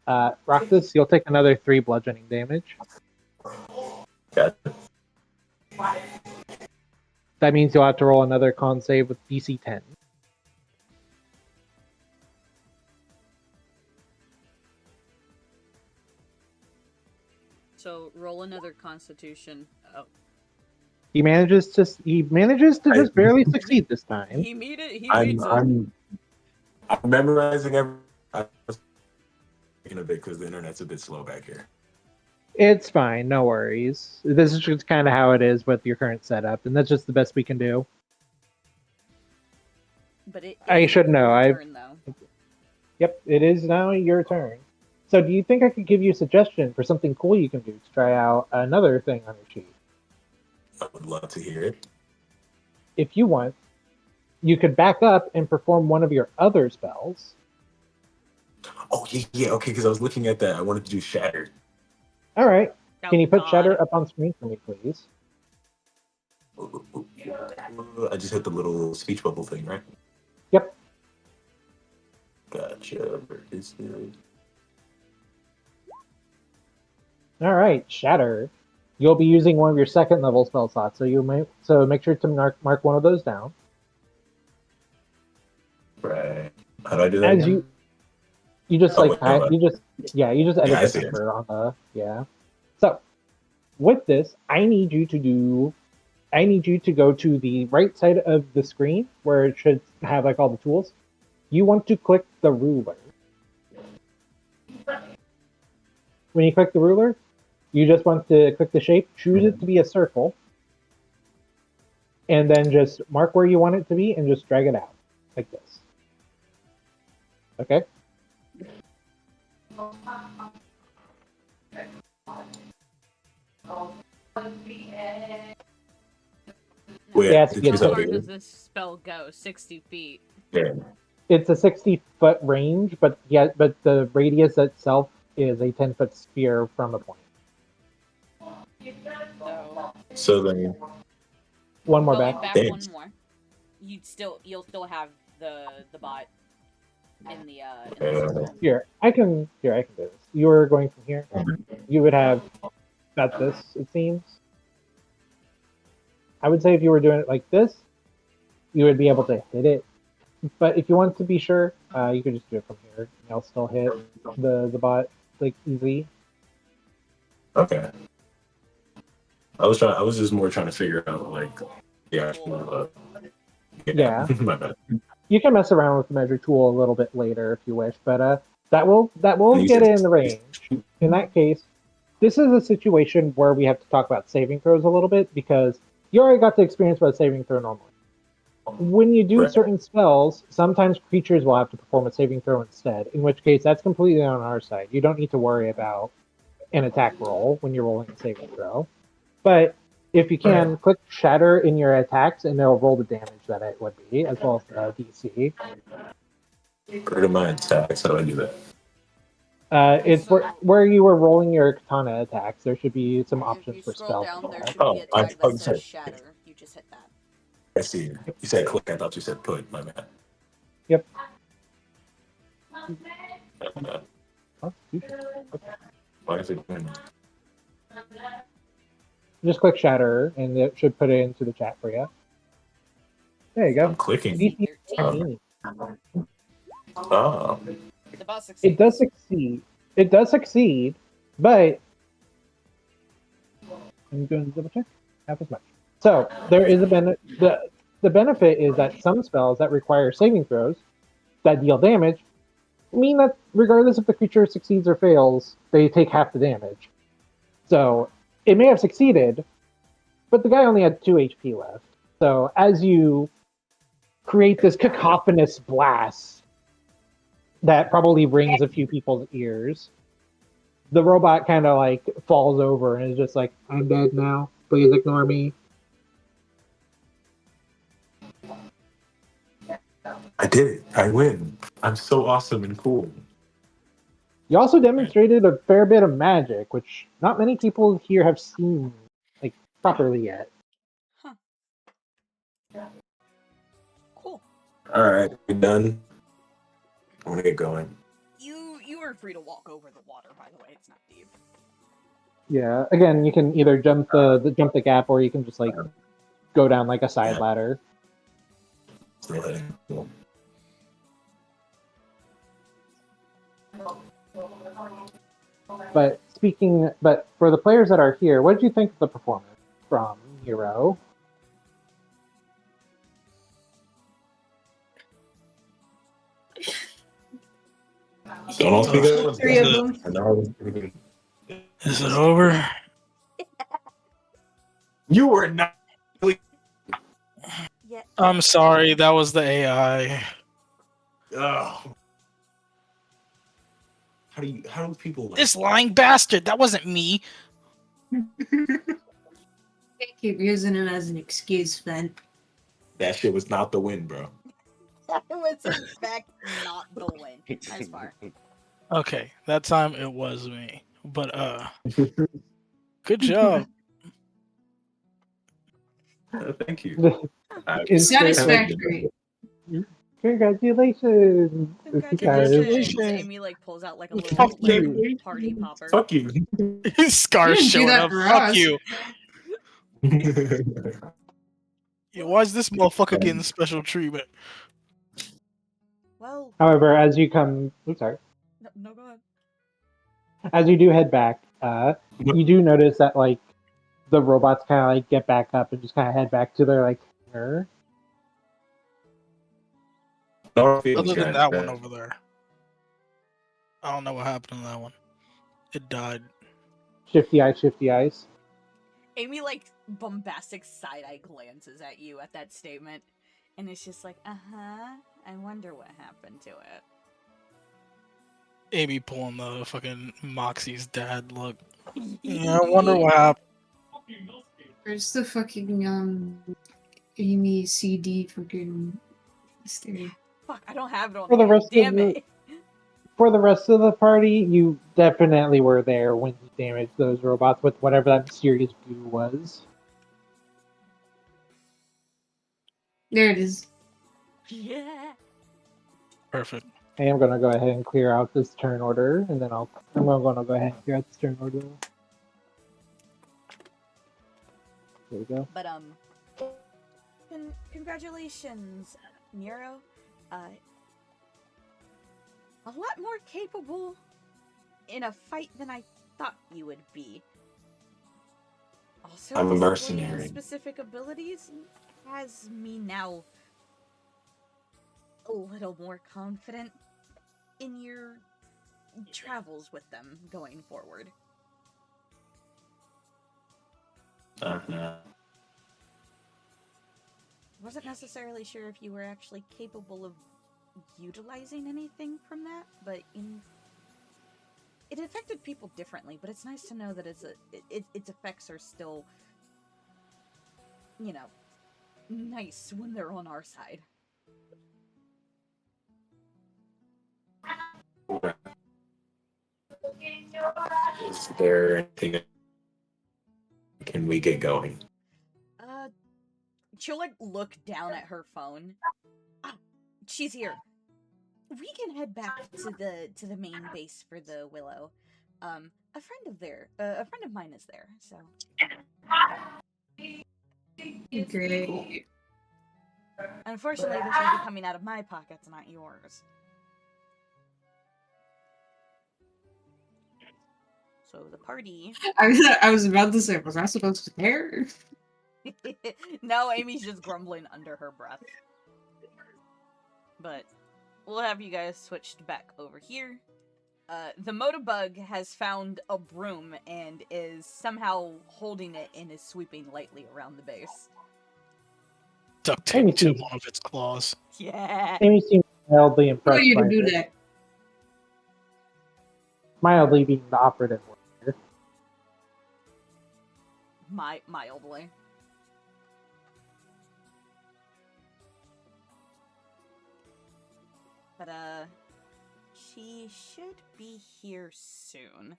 [SPEAKER 2] roll. Roxas, you'll take another 3 bludgeoning damage.
[SPEAKER 4] Got
[SPEAKER 2] That means you'll have to roll another con save with DC 10.
[SPEAKER 1] So roll another Constitution. Oh,
[SPEAKER 2] He manages to just barely succeed this time.
[SPEAKER 1] he made it. He
[SPEAKER 4] I'm
[SPEAKER 1] meets it.
[SPEAKER 4] I'm I'm memorizing every. I was taking a bit because the internet's a bit slow back here.
[SPEAKER 2] It's fine, no worries. This is just kind of how it is with your current setup, and that's just the best we can do.
[SPEAKER 1] But it
[SPEAKER 2] I
[SPEAKER 1] is
[SPEAKER 2] should know.
[SPEAKER 1] your turn, though.
[SPEAKER 2] Yep, it is now your turn. So, do you think I could give you a suggestion for something cool you can do to try out another thing on your sheet?
[SPEAKER 4] I would love to hear it.
[SPEAKER 2] If you want, you could back up and perform one of your other spells.
[SPEAKER 4] Oh yeah. Okay, because I was looking at that. I wanted to do Shattered.
[SPEAKER 2] All right.
[SPEAKER 1] Oh,
[SPEAKER 2] Can you put
[SPEAKER 1] God.
[SPEAKER 2] Shatter up on screen for me, please?
[SPEAKER 4] I just hit the little speech bubble thing, right?
[SPEAKER 2] Yep.
[SPEAKER 4] Gotcha. Where is it?
[SPEAKER 2] All right, Shatter. You'll be using one of your second level spell slots, so make sure to mark one of those down.
[SPEAKER 4] Right. How do I do that
[SPEAKER 2] As
[SPEAKER 4] again?
[SPEAKER 2] you just
[SPEAKER 4] Oh,
[SPEAKER 2] like
[SPEAKER 4] wait, no,
[SPEAKER 2] you just
[SPEAKER 4] yeah,
[SPEAKER 2] edit
[SPEAKER 4] I
[SPEAKER 2] the
[SPEAKER 4] see it.
[SPEAKER 2] number on the yeah. So with this, I need you to go to the right side of the screen where it should have like all the tools. You want to click the ruler. When you click the ruler, you just want to click the shape, choose it to be a circle, and then just mark where you want it to be and just drag it out like this. Okay?
[SPEAKER 4] Wait,
[SPEAKER 2] Yeah, it's
[SPEAKER 4] did
[SPEAKER 2] be a
[SPEAKER 4] you
[SPEAKER 1] How
[SPEAKER 4] tell
[SPEAKER 1] far
[SPEAKER 2] circle.
[SPEAKER 4] me?
[SPEAKER 1] does this spell go? 60 feet.
[SPEAKER 4] Yeah.
[SPEAKER 2] It's a 60-foot range, but the radius itself is a 10-foot sphere from a point.
[SPEAKER 1] So
[SPEAKER 4] So then,
[SPEAKER 2] One more
[SPEAKER 1] going
[SPEAKER 2] back.
[SPEAKER 1] back
[SPEAKER 4] Damn.
[SPEAKER 1] one more, you'll still have the bot in the circle.
[SPEAKER 2] Here, I can do this. You were going from here. You would have got this, it seems. I would say if you were doing it like this, you would be able to hit it. But if you want to be sure, You can just do it from here. And I'll still hit the bot like easy.
[SPEAKER 4] Okay. I was just more trying to figure out like the actual.
[SPEAKER 2] Yeah.
[SPEAKER 4] My bad.
[SPEAKER 2] You can mess around with the measure tool a little bit later if you wish, but that will
[SPEAKER 4] You
[SPEAKER 2] get
[SPEAKER 4] said-
[SPEAKER 2] it in the range. In that case, this is a situation where we have to talk about saving throws a little bit because you already got to experience what a saving throw normally. When you do
[SPEAKER 4] Right.
[SPEAKER 2] certain spells, sometimes creatures will have to perform a saving throw instead, in which case that's completely on our side. You don't need to worry about an attack roll when you're rolling a saving throw. But if you can, click Shatter in your attacks and it'll roll the damage that it would be, as well as the DC.
[SPEAKER 4] Go to my attacks. How do I do that?
[SPEAKER 2] It's where you were rolling your katana attacks. There should be some
[SPEAKER 1] You
[SPEAKER 2] options for
[SPEAKER 1] scroll
[SPEAKER 2] spell
[SPEAKER 1] down, there
[SPEAKER 2] control.
[SPEAKER 1] should be a
[SPEAKER 4] I
[SPEAKER 1] tag
[SPEAKER 4] thought
[SPEAKER 1] that
[SPEAKER 4] you
[SPEAKER 1] says
[SPEAKER 4] said.
[SPEAKER 1] Shatter. You just hit that.
[SPEAKER 4] I see. You said click. I thought you said put. My bad.
[SPEAKER 2] Yep.
[SPEAKER 4] My bad.
[SPEAKER 2] Oh, you should. Okay.
[SPEAKER 4] Why is it doing
[SPEAKER 2] Just click Shatter and it should put it into the chat for you. There you go.
[SPEAKER 4] I'm clicking.
[SPEAKER 2] DC
[SPEAKER 1] 13.
[SPEAKER 2] 19.
[SPEAKER 4] Oh.
[SPEAKER 1] The boss succeeds.
[SPEAKER 2] It does succeed. It does succeed, but I'm going to double check. Half as much. So there is a the benefit is that some spells that require saving throws that deal damage mean that regardless if the creature succeeds or fails, they take half the damage. So it may have succeeded, but the guy only had 2 HP left. So as you create this cacophonous blast that probably rings a few people's ears, the robot kind of like falls over and is just like, I'm dead now. Please ignore me.
[SPEAKER 4] I did it. I win. I'm so awesome and cool.
[SPEAKER 2] You also demonstrated a fair bit of magic, which not many people here have seen like properly yet.
[SPEAKER 1] Huh. Cool.
[SPEAKER 4] All right, we done. I'm gonna get going.
[SPEAKER 1] You are free to walk over the water, by the way. It's not deep.
[SPEAKER 2] Yeah. Again, you can either jump the gap or you can just like go down like a side
[SPEAKER 4] Yeah.
[SPEAKER 2] ladder.
[SPEAKER 4] Still heading. Cool.
[SPEAKER 2] But for the players that are here, what did you think of the performance from Hero?
[SPEAKER 4] Don't all speak at once.
[SPEAKER 3] Three of them.
[SPEAKER 4] I know I was thinking-
[SPEAKER 7] Is it over?
[SPEAKER 4] You were not.
[SPEAKER 1] Yeah.
[SPEAKER 7] I'm sorry, that was the AI.
[SPEAKER 4] Oh. How do people like
[SPEAKER 7] This lying bastard, that wasn't me.
[SPEAKER 3] Can't keep using him as an excuse, then.
[SPEAKER 4] that shit was not the win, bro.
[SPEAKER 1] That was in fact not the win. Nice far.
[SPEAKER 7] Okay, that time it was me. But good job.
[SPEAKER 4] Thank you.
[SPEAKER 3] Satisfactory.
[SPEAKER 2] Congratulations! You guys.
[SPEAKER 1] Congratulations. Amy like pulls out like a little
[SPEAKER 7] Fuck
[SPEAKER 1] like,
[SPEAKER 7] you.
[SPEAKER 1] party popper.
[SPEAKER 4] Fuck you.
[SPEAKER 7] Scar
[SPEAKER 3] You didn't do
[SPEAKER 7] showing
[SPEAKER 3] that
[SPEAKER 7] up.
[SPEAKER 3] for
[SPEAKER 7] Fuck
[SPEAKER 3] us.
[SPEAKER 7] you. Yeah, why is this motherfucker getting special treatment?
[SPEAKER 1] Well,
[SPEAKER 2] However, as you come, sorry,
[SPEAKER 1] no, go ahead.
[SPEAKER 2] as you do head back, you do notice that like the robots kind of like get back up and just kind of head back to their like hangar.
[SPEAKER 7] Other than that one over there. I don't know what happened to that one. It died.
[SPEAKER 2] Shifty eyes.
[SPEAKER 1] Amy like bombastic side eye glances at you at that statement, and it's just like, I wonder what happened to it.
[SPEAKER 7] Amy pulling the fucking Moxie's dad look. Yeah, I wonder what happened.
[SPEAKER 3] Where's the fucking Amy CD fucking history?
[SPEAKER 1] Fuck, I don't have it on
[SPEAKER 2] For the
[SPEAKER 1] hand.
[SPEAKER 2] rest of
[SPEAKER 1] Damn
[SPEAKER 2] the-
[SPEAKER 1] it.
[SPEAKER 2] For the rest of the party, you definitely were there when he damaged those robots with whatever that mysterious goo was.
[SPEAKER 3] There it is.
[SPEAKER 1] Yeah.
[SPEAKER 7] Perfect.
[SPEAKER 2] I am going to go ahead and clear out this turn order, and then I'm going to go ahead and clear out this turn order. There we go.
[SPEAKER 1] But congratulations, Nero. a lot more capable in a fight than I thought you would be. Also,
[SPEAKER 4] I'm a
[SPEAKER 1] displaying
[SPEAKER 4] mercenary.
[SPEAKER 1] specific abilities has me now a little more confident in your travels with them going forward. Wasn't necessarily sure if you were actually capable of utilizing anything from that, but it affected people differently. But it's nice to know that its effects are still, you know, nice when they're on our side.
[SPEAKER 4] Is there anything? Can we get going?
[SPEAKER 1] She'll like look down at her phone. Ah, she's here. We can head back to the main base for the Willow. A friend of mine is there, so.
[SPEAKER 3] Great.
[SPEAKER 1] Unfortunately, this will be coming out of my pockets, not yours. So the party.
[SPEAKER 3] I was about to say, was I supposed to care?
[SPEAKER 1] No, Amy's just grumbling under her breath. But we'll have you guys switched back over here. The Motobug has found a broom and is somehow holding it and is sweeping lightly around the base.
[SPEAKER 7] Duct tape to one of its claws.
[SPEAKER 1] Yeah.
[SPEAKER 2] Amy seems mildly
[SPEAKER 3] Who are
[SPEAKER 2] impressed
[SPEAKER 3] you
[SPEAKER 2] by
[SPEAKER 3] to do
[SPEAKER 2] this.
[SPEAKER 3] that?
[SPEAKER 2] Mildly being the operative word here.
[SPEAKER 1] Mildly. But, she should be here soon.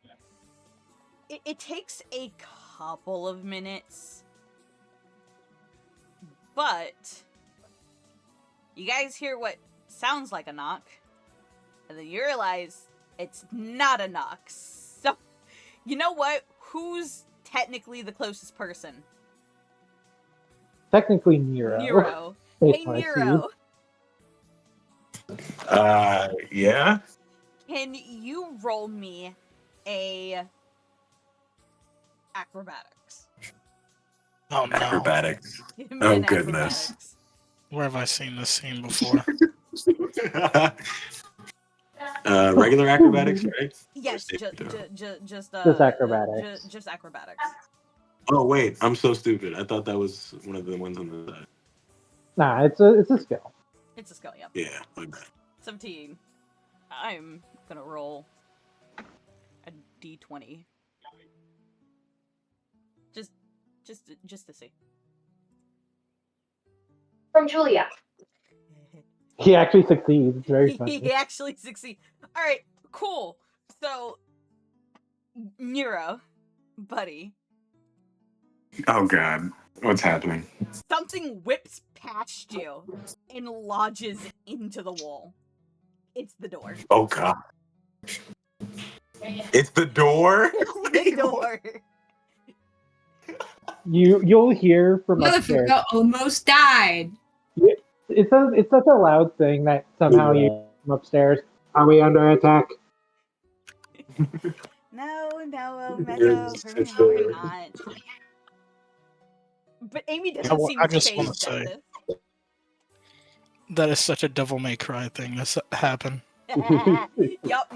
[SPEAKER 1] It takes a couple of minutes. But you guys hear what sounds like a knock, and then you realize it's not a knock. So, you know what? Who's technically the closest person?
[SPEAKER 2] Technically Nero.
[SPEAKER 1] Nero.
[SPEAKER 2] Based
[SPEAKER 1] Hey,
[SPEAKER 2] on what I see.
[SPEAKER 1] Nero.
[SPEAKER 4] Yeah?
[SPEAKER 1] Can you roll me a acrobatics?
[SPEAKER 7] Oh no.
[SPEAKER 4] Acrobatics.
[SPEAKER 1] Give me
[SPEAKER 4] Oh,
[SPEAKER 1] an
[SPEAKER 4] goodness.
[SPEAKER 1] acrobatics.
[SPEAKER 7] Where have I seen this scene before?
[SPEAKER 4] Regular acrobatics, right?
[SPEAKER 1] Yes,
[SPEAKER 4] Or safety throw?
[SPEAKER 1] just
[SPEAKER 2] acrobatics.
[SPEAKER 1] just acrobatics.
[SPEAKER 4] Oh, wait. I'm so stupid. I thought that was one of the ones on the side.
[SPEAKER 2] Nah, it's a skill.
[SPEAKER 1] It's a skill, yep.
[SPEAKER 4] Yeah, my bad.
[SPEAKER 1] 17. I'm gonna roll a d20. Just to see.
[SPEAKER 8] From Julia.
[SPEAKER 2] He actually succeeds. It's very funny.
[SPEAKER 1] He actually succeeds. All right, cool. So, Nero, buddy,
[SPEAKER 4] Oh, God. What's happening?
[SPEAKER 1] something whips past you and lodges into the wall. It's the door.
[SPEAKER 4] Oh, God. It's the door?
[SPEAKER 1] It's the door.
[SPEAKER 2] You'll hear from upstairs.
[SPEAKER 3] Motherfucker almost died.
[SPEAKER 2] It's such a loud thing that somehow you hear from upstairs. Are we under attack?
[SPEAKER 1] No, Meadow, we're not. But Amy doesn't seem
[SPEAKER 7] I just want to
[SPEAKER 1] phased at
[SPEAKER 7] say that is such a Devil May Cry thing that's happened.
[SPEAKER 1] this. Yup,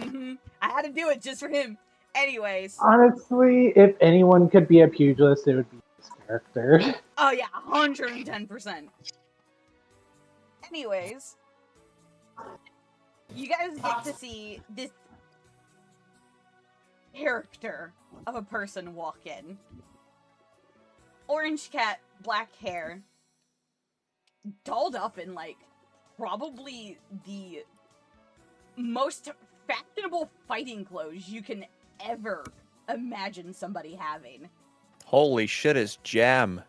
[SPEAKER 1] I had to do it just for him. Anyways.
[SPEAKER 2] Honestly, if anyone could be a pugilist, it would be this character.
[SPEAKER 1] Oh yeah, 110%. Anyways, you guys get to see this character of a person walk in. Orange cat, black hair, dolled up in like probably the most fashionable fighting clothes you can ever imagine somebody having.
[SPEAKER 6] Holy shit, it's Jam.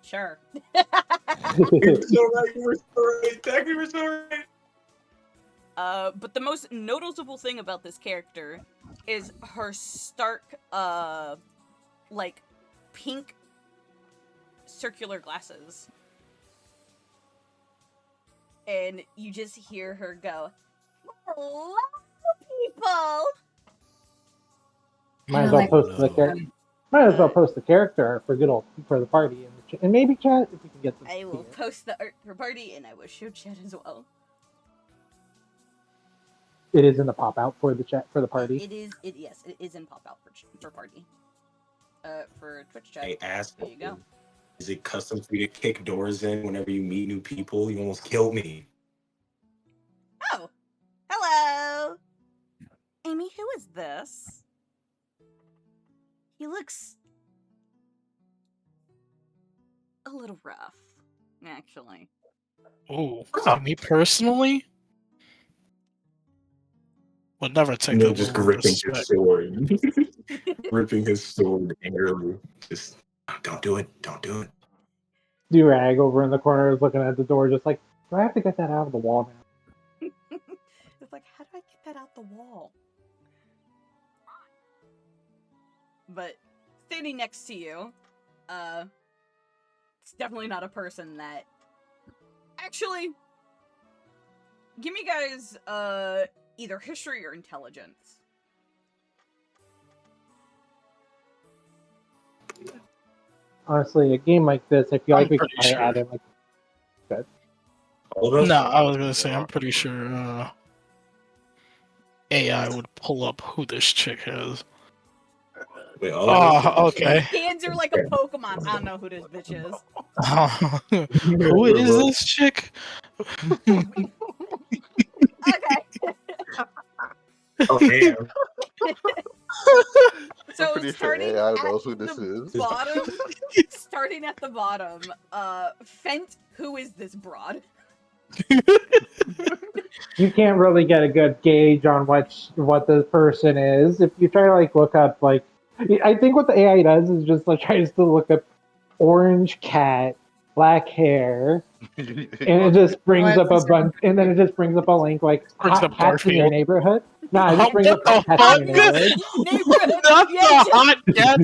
[SPEAKER 1] Sure.
[SPEAKER 4] You're so right. You were so right. Zach, you were so right.
[SPEAKER 1] But the most noticeable thing about this character is her stark, like, pink circular glasses. And you just hear her go, Hello, people.
[SPEAKER 2] Might as
[SPEAKER 3] I
[SPEAKER 2] well
[SPEAKER 3] like
[SPEAKER 2] post the character. Might as well post the character art for good old for the party and maybe chat if we can get the.
[SPEAKER 1] I will post the art for party, and I will show chat as well.
[SPEAKER 2] It is in the pop out for the chat for the party.
[SPEAKER 1] It is. Yes, it is in pop out for party. For Twitch chat.
[SPEAKER 4] Hey,
[SPEAKER 1] There
[SPEAKER 4] asshole.
[SPEAKER 1] you go.
[SPEAKER 4] Is it custom for you to kick doors in whenever you meet new people? You almost killed me.
[SPEAKER 1] Oh, hello, Amy. Who is this? He looks a little rough, actually.
[SPEAKER 7] Ooh, me personally would never take
[SPEAKER 4] No,
[SPEAKER 7] a
[SPEAKER 4] just
[SPEAKER 7] little
[SPEAKER 4] gripping his
[SPEAKER 7] disrespect.
[SPEAKER 4] sword. Gripping his sword angrily. Just, don't do it. Don't do it.
[SPEAKER 2] Durag over in the corner is looking at the door, just like, do I have to get that out of the wall now?
[SPEAKER 1] It's like, how do I get that out the wall? But standing next to you, it's definitely not a person that. Actually, give me guys either history or intelligence.
[SPEAKER 2] Honestly, a game like this, I feel
[SPEAKER 7] I'm
[SPEAKER 2] like we could
[SPEAKER 7] pretty sure.
[SPEAKER 2] add in like good.
[SPEAKER 4] All of us?
[SPEAKER 7] No, I was gonna say I'm pretty sure AI would pull up who this chick is.
[SPEAKER 4] Wait, all of us?
[SPEAKER 7] Oh, okay.
[SPEAKER 1] Hands are like a Pokemon. I don't know who this bitch is.
[SPEAKER 7] Who is this chick?
[SPEAKER 1] Okay.
[SPEAKER 4] Oh, damn.
[SPEAKER 1] So
[SPEAKER 5] I'm pretty sure
[SPEAKER 1] starting
[SPEAKER 5] AI
[SPEAKER 1] at
[SPEAKER 5] knows who this
[SPEAKER 1] the
[SPEAKER 5] is.
[SPEAKER 1] bottom, starting at the bottom, Fent, who is this broad?
[SPEAKER 2] You can't really get a good gauge on what the person is if you try to like look up like. I think what the AI does is just like tries to look up orange cat, black hair, and it just brings up a bunch, and then it just brings up a link like
[SPEAKER 7] Brings
[SPEAKER 2] hot
[SPEAKER 7] up
[SPEAKER 2] cats in your
[SPEAKER 7] Garfield.
[SPEAKER 2] neighborhood. Nah, it
[SPEAKER 7] Oh,
[SPEAKER 2] just brings up
[SPEAKER 7] what
[SPEAKER 2] hot
[SPEAKER 7] the
[SPEAKER 2] cats in your
[SPEAKER 7] fuck?
[SPEAKER 2] neighborhood.
[SPEAKER 1] Neighborhood.
[SPEAKER 7] Not
[SPEAKER 1] Yeah,
[SPEAKER 7] the
[SPEAKER 1] just-
[SPEAKER 7] hot cats.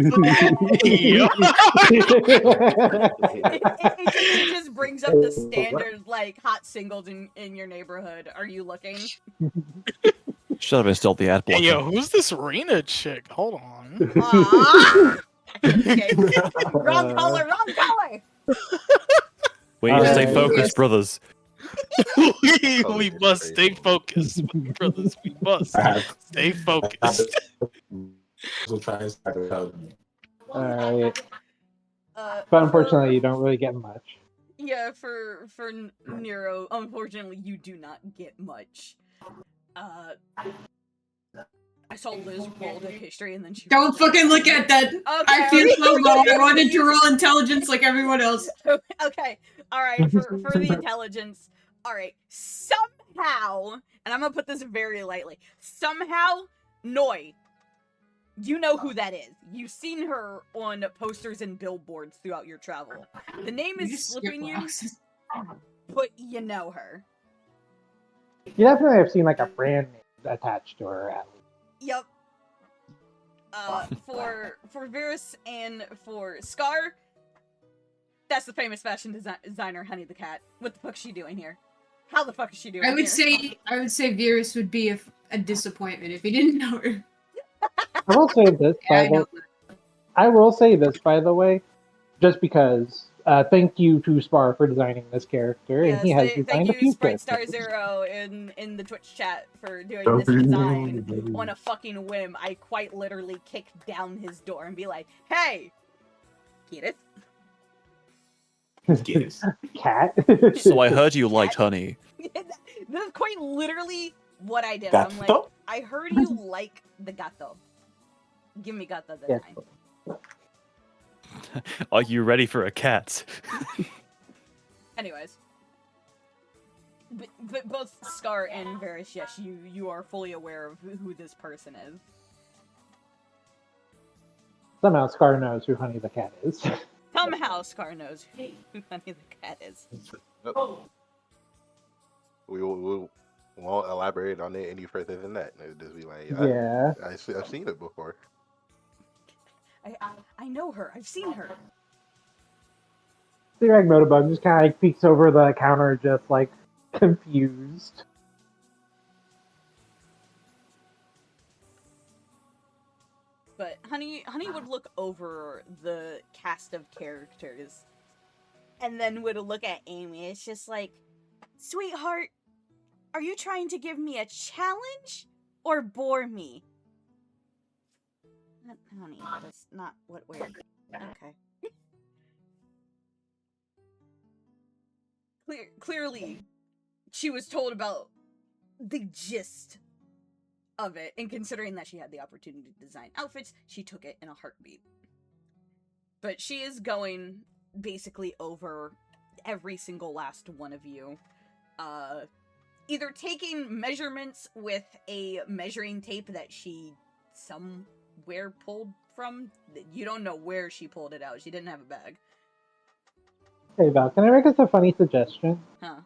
[SPEAKER 1] it just brings up the standard like hot singles in your neighborhood. Are you looking?
[SPEAKER 6] Should have installed the ad
[SPEAKER 7] Hey,
[SPEAKER 6] blocker.
[SPEAKER 7] yo, who's this Rena chick? Hold on.
[SPEAKER 1] Ah! Okay. Wrong color, wrong color.
[SPEAKER 6] We need to stay
[SPEAKER 2] Alright.
[SPEAKER 6] focused, brothers.
[SPEAKER 7] we must stay focused, my brothers. We must
[SPEAKER 4] I have
[SPEAKER 7] stay focused.
[SPEAKER 4] to try and start it out.
[SPEAKER 2] Alright, but
[SPEAKER 1] For,
[SPEAKER 2] unfortunately, you don't really get much.
[SPEAKER 1] yeah, for Nero, unfortunately, you do not get much. I saw Liz roll the history and then she.
[SPEAKER 3] Don't fucking look at that. I feel so low. I wanted to roll intelligence like everyone else.
[SPEAKER 1] Okay, all right. For the intelligence, all right. Somehow, and I'm gonna put this very lightly. Somehow, Noi, you know who that is. You've seen her on posters and billboards throughout your travel. The name
[SPEAKER 3] You
[SPEAKER 1] is
[SPEAKER 3] just skip
[SPEAKER 1] slipping you,
[SPEAKER 3] boxes.
[SPEAKER 1] but you know her.
[SPEAKER 2] You definitely have seen like a brand name attached to her at least.
[SPEAKER 1] Yep. For Virus and for Scar, that's the famous fashion designer Honey the Cat. What the fuck is she doing here? How the fuck is she doing
[SPEAKER 3] I would
[SPEAKER 1] here?
[SPEAKER 3] say Virus would be a disappointment if he didn't know her.
[SPEAKER 2] I will say this,
[SPEAKER 3] Yeah, I
[SPEAKER 2] by
[SPEAKER 3] know.
[SPEAKER 2] the I will say this, by the way, just because. Thank you to Spar for designing this character, and he has
[SPEAKER 1] Thank
[SPEAKER 2] designed a
[SPEAKER 1] you,
[SPEAKER 2] few
[SPEAKER 1] Sprite Star
[SPEAKER 2] characters.
[SPEAKER 1] Zero in the Twitch chat for doing this design on a fucking whim. I quite literally kicked down his door and be like, "Hey, Ketis."
[SPEAKER 2] Cat.
[SPEAKER 6] So I heard you liked honey.
[SPEAKER 1] This is quite literally what I did.
[SPEAKER 4] Gato?
[SPEAKER 1] I'm like, I heard you like the gato. Give me gato the
[SPEAKER 2] Yes.
[SPEAKER 1] nine.
[SPEAKER 6] Are you ready for a cat?
[SPEAKER 1] Anyways. But both Scar and Varys, yes, you are fully aware of who this person is.
[SPEAKER 2] Somehow Scar knows who Honey the Cat is.
[SPEAKER 1] Somehow Scar knows who Honey the Cat is.
[SPEAKER 5] We won't elaborate on it any further than that. It'll just be like,
[SPEAKER 2] Yeah.
[SPEAKER 5] I've seen it before.
[SPEAKER 1] I know her. I've seen her.
[SPEAKER 2] Direct Motobug just kind of like peeks over the counter, just like confused.
[SPEAKER 1] But Honey would look over the cast of characters and then would look at Amy. It's just like, sweetheart, are you trying to give me a challenge or bore me? Honey, that's not what we're... Okay. Clearly, she was told about the gist of it, and considering that she had the opportunity to design outfits, she took it in a heartbeat. But she is going basically over every single last one of you, either taking measurements with a measuring tape that she somewhere pulled from. You don't know where she pulled it out. She didn't have a bag.
[SPEAKER 2] Hey Val, can I make us a funny suggestion?
[SPEAKER 1] Huh.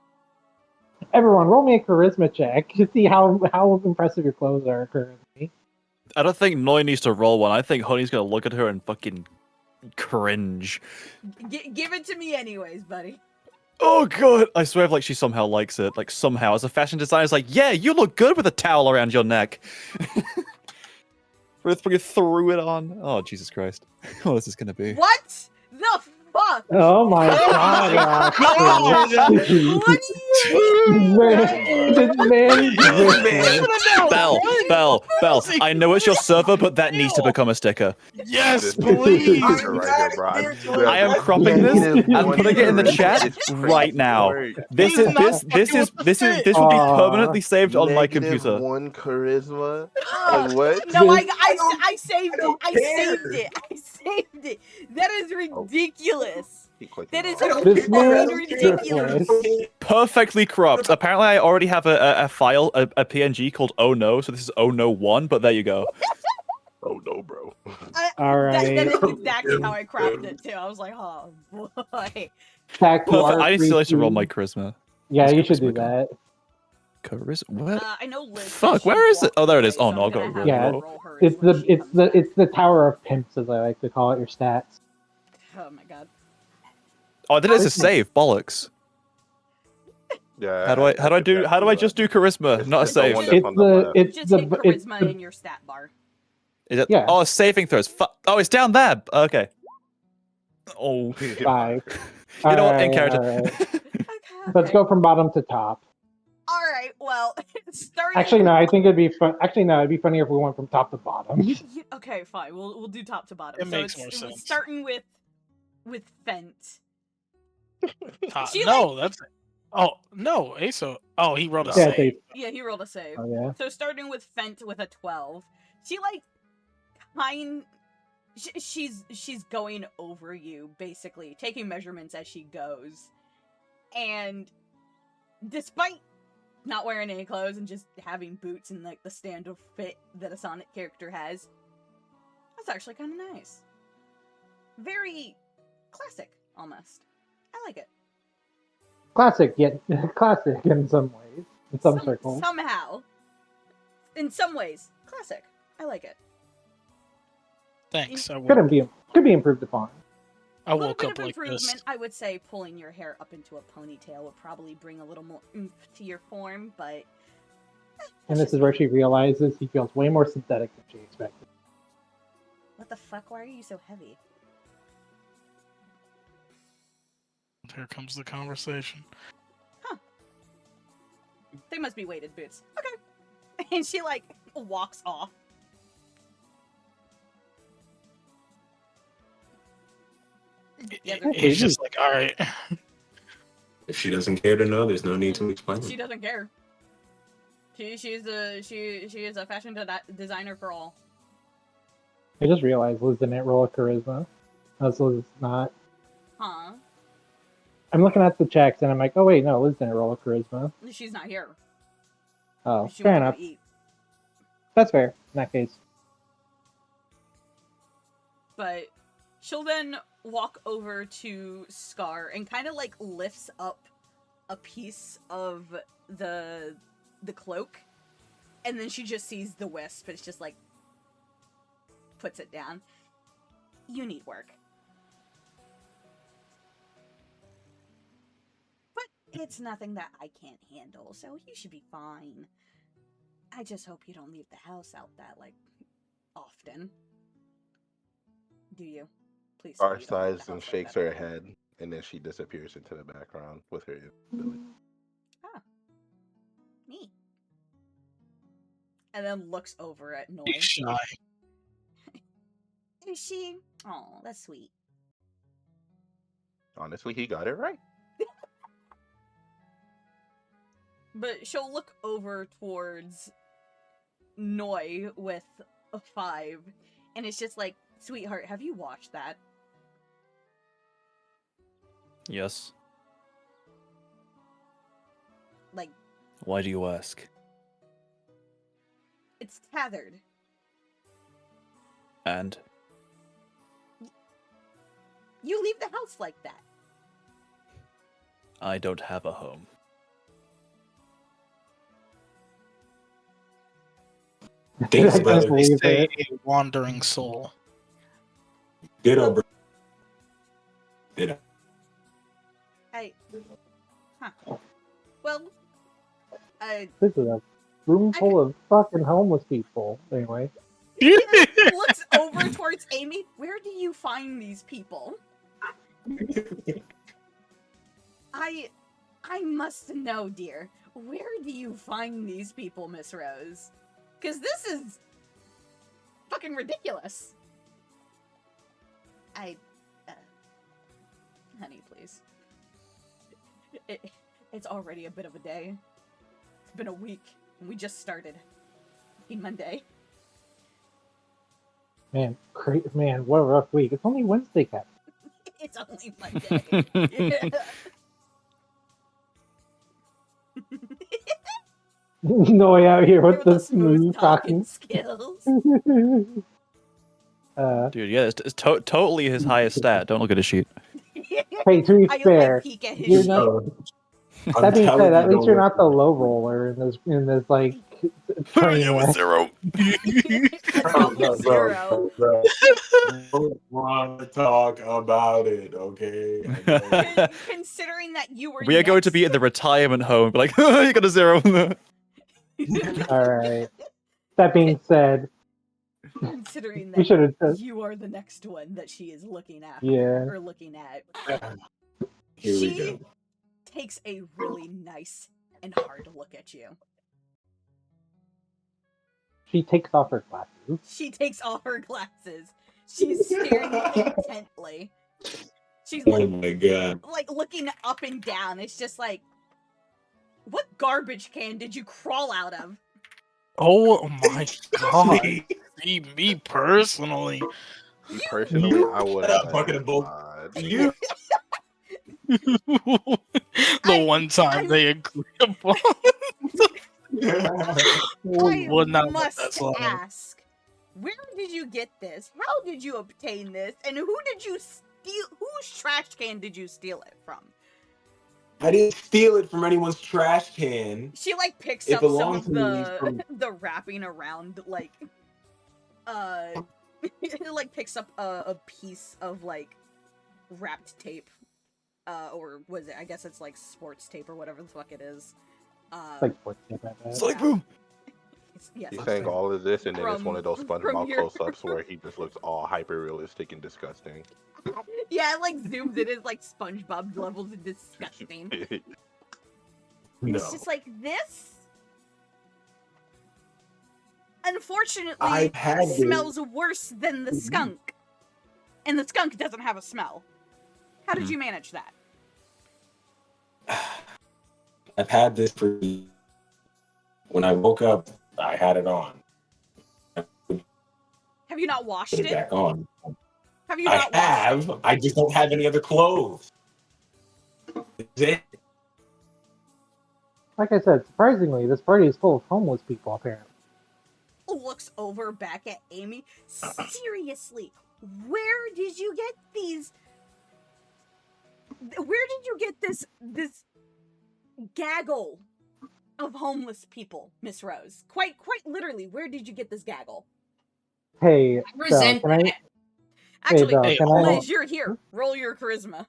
[SPEAKER 2] Everyone, roll me a charisma check to see how impressive your clothes are currently.
[SPEAKER 6] I don't think Noi needs to roll one. I think Honey's gonna look at her and fucking cringe.
[SPEAKER 1] Give it to me anyways, buddy.
[SPEAKER 6] Oh god! I swear, like she somehow likes it. Like somehow, as a fashion designer, it's like, yeah, you look good with a towel around your neck. We threw it on. Oh Jesus Christ! What is this gonna be?
[SPEAKER 1] What the fuck?
[SPEAKER 2] Oh my god!
[SPEAKER 6] Bell. I know it's your server, but that needs to become a sticker.
[SPEAKER 7] Yes,
[SPEAKER 5] This is
[SPEAKER 7] please.
[SPEAKER 5] right here, bro.
[SPEAKER 6] I am cropping this and putting it in the chat right now. This will be permanently saved on my computer.
[SPEAKER 5] -1 charisma. Like what?
[SPEAKER 1] No, I saved it. I saved it. That is ridiculous. That is ridiculous.
[SPEAKER 6] Perfectly cropped. Apparently, I already have a file, a PNG called Oh No, so this is Oh No 1, but there you go.
[SPEAKER 5] Oh no, bro.
[SPEAKER 2] Alright.
[SPEAKER 1] That is exactly how I cropped it, too. I was like, oh, boy.
[SPEAKER 2] Perfect.
[SPEAKER 6] I still like to roll my charisma.
[SPEAKER 2] Yeah,
[SPEAKER 6] Where's
[SPEAKER 2] you should
[SPEAKER 6] charisma
[SPEAKER 2] do that.
[SPEAKER 6] Charisma? What?
[SPEAKER 1] I know Liz.
[SPEAKER 6] Fuck, where is it? Oh, there it is. Oh, no, I'll go really
[SPEAKER 2] Yeah,
[SPEAKER 6] low.
[SPEAKER 2] it's the Tower of Pimps, as I like to call it, your stats.
[SPEAKER 1] Oh my god.
[SPEAKER 6] Oh, I did it as a save. Bollocks.
[SPEAKER 5] Yeah.
[SPEAKER 6] How do I just do charisma, not a
[SPEAKER 5] It's the
[SPEAKER 6] save?
[SPEAKER 5] one that's on the left.
[SPEAKER 1] Just hit charisma in your stat bar.
[SPEAKER 6] Is it?
[SPEAKER 2] Yeah.
[SPEAKER 6] Oh, saving throws. Oh, it's down there. Okay. Oh.
[SPEAKER 2] 5.
[SPEAKER 6] You know what? In
[SPEAKER 2] Alright,
[SPEAKER 6] character.
[SPEAKER 2] alright.
[SPEAKER 1] Okay.
[SPEAKER 2] Let's go from bottom to top.
[SPEAKER 1] Alright, well, starting...
[SPEAKER 2] Actually, no, I think it'd be fun. Actually, no, it'd be funnier if we went from top to bottom.
[SPEAKER 1] Okay, fine. We'll do top to bottom.
[SPEAKER 7] It makes more sense.
[SPEAKER 1] Starting with Fent.
[SPEAKER 7] No, that's... Oh, no, Asa. Oh, he wrote a
[SPEAKER 2] Yeah,
[SPEAKER 7] save.
[SPEAKER 1] Yeah, he rolled a save.
[SPEAKER 2] Oh, yeah.
[SPEAKER 1] So starting with Fent with a 12. She, like, she's going over you, basically, taking measurements as she goes. And despite not wearing any clothes and just having boots and, like, the standard fit that a Sonic character has, that's actually kind of nice. Very classic, almost. I like it.
[SPEAKER 2] Classic, yet classic in some ways. In some circles.
[SPEAKER 1] Somehow. In some ways. Classic. I like it.
[SPEAKER 7] Thanks.
[SPEAKER 2] Could be improved upon.
[SPEAKER 7] I
[SPEAKER 1] A little
[SPEAKER 7] woke
[SPEAKER 1] bit
[SPEAKER 7] up
[SPEAKER 1] of
[SPEAKER 7] like
[SPEAKER 1] improvement,
[SPEAKER 7] this.
[SPEAKER 1] I would say pulling your hair up into a ponytail would probably bring a little more oomph to your form, but...
[SPEAKER 2] And this is where she realizes he feels way more synthetic than she expected.
[SPEAKER 1] What the fuck? Why are you so heavy?
[SPEAKER 7] Here comes the conversation.
[SPEAKER 1] Huh. They must be weighted boots. Okay. And she, like, walks off. Yeah,
[SPEAKER 7] He's just like, all right.
[SPEAKER 4] If she doesn't care to know, there's no need to explain
[SPEAKER 1] She
[SPEAKER 4] it.
[SPEAKER 1] doesn't care. She is a fashion designer for all.
[SPEAKER 2] I just realized Liz didn't roll a charisma. That's Liz not.
[SPEAKER 1] Huh?
[SPEAKER 2] I'm looking at the checks and I'm like, oh wait, no, Liz didn't roll a charisma.
[SPEAKER 1] She's not here.
[SPEAKER 2] Oh,
[SPEAKER 1] She
[SPEAKER 2] fair
[SPEAKER 1] went to
[SPEAKER 2] enough.
[SPEAKER 1] eat.
[SPEAKER 2] That's fair in that case.
[SPEAKER 1] But she'll then walk over to Scar and kind of like lifts up a piece of the cloak, and then she just sees the wisp. It's just like puts it down. You need work, but it's nothing that I can't handle, so you should be fine. I just hope you don't leave the house out that like often. Do you? Please.
[SPEAKER 5] Star sighs and shakes her head, and then she disappears into the background with her ability.
[SPEAKER 1] Ah. Neat. And then looks over at Noi.
[SPEAKER 7] He's shy.
[SPEAKER 1] Is she? Oh, that's sweet.
[SPEAKER 5] Honestly, he got it right.
[SPEAKER 1] But she'll look over towards Noi with a 5, and it's just like, sweetheart, have you watched that?
[SPEAKER 6] Yes.
[SPEAKER 1] Like,
[SPEAKER 6] Why do you ask?
[SPEAKER 1] it's tethered.
[SPEAKER 6] And?
[SPEAKER 1] You leave the house like that.
[SPEAKER 6] I don't have a home.
[SPEAKER 4] Thanks,
[SPEAKER 2] I can't
[SPEAKER 4] brother.
[SPEAKER 7] They
[SPEAKER 2] believe
[SPEAKER 7] say
[SPEAKER 2] it.
[SPEAKER 7] a wandering soul.
[SPEAKER 4] Ditto, bro. Ditto.
[SPEAKER 1] Huh. Well,
[SPEAKER 2] This is a room full of fucking homeless people. Anyway.
[SPEAKER 1] looks over towards Amy. Where do you find these people? I must know, dear. Where do you find these people, Miss Rose? Because this is fucking ridiculous. Honey, please. It's already a bit of a day. It's been a week, and we just started. Happy Monday.
[SPEAKER 2] Man, what a rough week. It's only Wednesday, Cap.
[SPEAKER 1] It's only Monday.
[SPEAKER 2] No way out here with the
[SPEAKER 1] smooth
[SPEAKER 2] smooth talking.
[SPEAKER 1] skills.
[SPEAKER 6] Dude, yeah, it's totally his highest stat. Don't look at his sheet.
[SPEAKER 2] Hey, to be
[SPEAKER 1] I
[SPEAKER 2] fair,
[SPEAKER 1] peek at his
[SPEAKER 2] you're
[SPEAKER 1] sheet.
[SPEAKER 2] not. That being said, at least you're not the low roller in this like train wreck.
[SPEAKER 6] Zero.
[SPEAKER 1] Zero.
[SPEAKER 4] Don't want to talk about it, okay?
[SPEAKER 1] Considering that you were
[SPEAKER 6] We are going to be in the retirement home. Like, you got a 0.
[SPEAKER 2] Alright. That being said,
[SPEAKER 1] considering
[SPEAKER 2] we should have
[SPEAKER 1] that you are the next one that she is looking at.
[SPEAKER 2] Yeah.
[SPEAKER 1] Or looking at.
[SPEAKER 4] Here we
[SPEAKER 1] She
[SPEAKER 4] go.
[SPEAKER 1] takes a really nice and hard look at you.
[SPEAKER 2] She takes off her glasses.
[SPEAKER 1] She takes off her glasses. She's staring intently. She's
[SPEAKER 4] Oh my god.
[SPEAKER 1] like looking up and down. It's just like, what garbage can did you crawl out of?
[SPEAKER 7] Oh my god. Me personally.
[SPEAKER 5] Personally, I would
[SPEAKER 4] Shut up,
[SPEAKER 5] have
[SPEAKER 4] fucking bull. You.
[SPEAKER 7] The one time they agree upon.
[SPEAKER 1] I
[SPEAKER 7] Would not let
[SPEAKER 1] must
[SPEAKER 7] that slide.
[SPEAKER 1] ask, where did you get this? How did you obtain this? And who did you steal? Whose trash can did you steal it from?
[SPEAKER 4] I didn't steal it from anyone's trash can.
[SPEAKER 1] She like picks
[SPEAKER 4] It
[SPEAKER 1] up some
[SPEAKER 4] belongs
[SPEAKER 1] of
[SPEAKER 4] to me from-
[SPEAKER 1] the wrapping around like like picks up a piece of like wrapped tape. Or was it? I guess it's like sports tape or whatever the fuck it is.
[SPEAKER 2] It's like sports tape, I bet.
[SPEAKER 6] It's like boom.
[SPEAKER 1] Yes.
[SPEAKER 5] He's saying all of this, and then it's one of those
[SPEAKER 1] From
[SPEAKER 5] SpongeBob
[SPEAKER 1] your-
[SPEAKER 5] close-ups where he just looks all hyper-realistic and disgusting.
[SPEAKER 1] Yeah, it like zooms in as like SpongeBob levels of disgusting.
[SPEAKER 4] No.
[SPEAKER 1] It's just like this. Unfortunately,
[SPEAKER 4] I've had this.
[SPEAKER 1] smells worse than the skunk, and the skunk doesn't have a smell. How did you manage that?
[SPEAKER 4] I've had this for. When I woke up, I had it on.
[SPEAKER 1] Have you not washed
[SPEAKER 4] Put it
[SPEAKER 1] it?
[SPEAKER 4] back on.
[SPEAKER 1] Have you
[SPEAKER 4] I
[SPEAKER 1] not washed
[SPEAKER 4] have.
[SPEAKER 1] it?
[SPEAKER 4] I just don't have any other clothes. That's it.
[SPEAKER 2] Like I said, surprisingly, this party is full of homeless people, apparently.
[SPEAKER 1] Looks over back at Amy. Seriously, where did you get these? Where did you get this gaggle of homeless people, Miss Rose? Quite literally, where did you get this gaggle?
[SPEAKER 2] Hey,
[SPEAKER 3] I resent
[SPEAKER 2] can I?
[SPEAKER 3] that.
[SPEAKER 1] Actually,
[SPEAKER 2] Belle,
[SPEAKER 7] Hey,
[SPEAKER 2] can
[SPEAKER 7] hold
[SPEAKER 2] I?
[SPEAKER 1] Liz, you're here. Roll your charisma.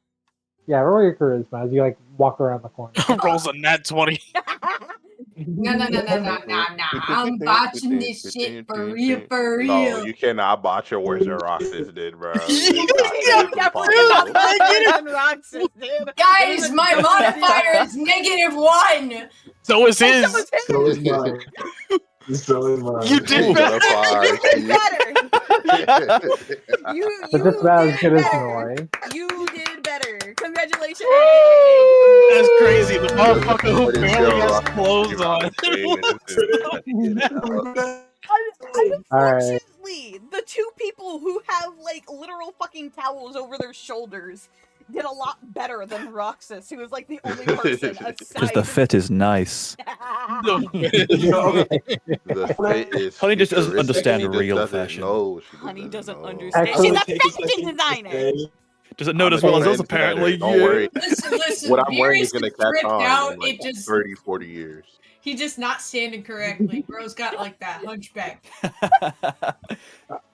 [SPEAKER 2] Yeah, roll your charisma as you like walk around the corner.
[SPEAKER 7] Rolls a nat 20.
[SPEAKER 3] No. I'm botching this shit for real, for
[SPEAKER 5] No,
[SPEAKER 3] real.
[SPEAKER 5] you cannot botch your worse than Roxas did, bro.
[SPEAKER 1] You definitely cannot find better than Roxas, dude.
[SPEAKER 3] Guys, my modifier is -1.
[SPEAKER 7] So is his.
[SPEAKER 4] So is mine. So is mine.
[SPEAKER 7] You did better.
[SPEAKER 5] Five,
[SPEAKER 1] You did better.
[SPEAKER 2] But that's about as
[SPEAKER 1] did
[SPEAKER 2] good as
[SPEAKER 1] better.
[SPEAKER 2] Noi.
[SPEAKER 1] You did better. Congratulations.
[SPEAKER 7] That's crazy. The motherfucker who
[SPEAKER 5] What is
[SPEAKER 7] barely
[SPEAKER 5] your
[SPEAKER 7] has
[SPEAKER 5] Roxas
[SPEAKER 7] clothes on.
[SPEAKER 2] Alright.
[SPEAKER 1] Unfortunately, the two people who have like literal fucking towels over their shoulders did a lot better than Roxas, who is like the only person
[SPEAKER 6] Because
[SPEAKER 1] aside.
[SPEAKER 6] the fit is nice.
[SPEAKER 5] The fit is
[SPEAKER 6] Honey just doesn't
[SPEAKER 5] futuristic.
[SPEAKER 6] understand
[SPEAKER 5] She just
[SPEAKER 6] real
[SPEAKER 5] doesn't
[SPEAKER 6] fashion.
[SPEAKER 5] know. She
[SPEAKER 1] Honey doesn't
[SPEAKER 5] know.
[SPEAKER 1] understand.
[SPEAKER 2] Actually-
[SPEAKER 1] She's a fashion designer.
[SPEAKER 6] Doesn't know it as
[SPEAKER 5] I'm
[SPEAKER 6] well
[SPEAKER 5] a
[SPEAKER 6] as us,
[SPEAKER 5] trendsetter,
[SPEAKER 6] apparently.
[SPEAKER 5] Don't worry.
[SPEAKER 3] Listen,
[SPEAKER 5] What I'm wearing is
[SPEAKER 3] Beerus
[SPEAKER 5] gonna
[SPEAKER 3] is
[SPEAKER 5] catch
[SPEAKER 3] tripped
[SPEAKER 5] on
[SPEAKER 3] out.
[SPEAKER 5] in like
[SPEAKER 3] It just
[SPEAKER 5] 30, 40 years.
[SPEAKER 3] he's just not standing correctly. Bro's got like that hunchback.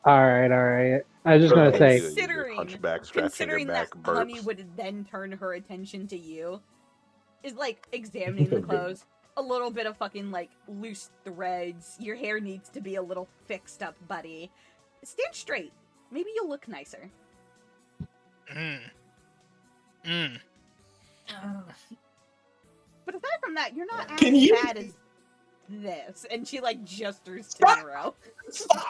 [SPEAKER 2] Alright. I was just gonna say,
[SPEAKER 5] Hunchback, scratching your
[SPEAKER 1] Considering
[SPEAKER 5] back,
[SPEAKER 1] that Honey
[SPEAKER 5] burps.
[SPEAKER 1] would then turn her attention to you, is like examining the clothes. A little bit of fucking like loose threads. Your hair needs to be a little fixed up, buddy. Stand straight. Maybe you'll look nicer. But aside from that, you're not as bad as this. And she like gestures to Nero.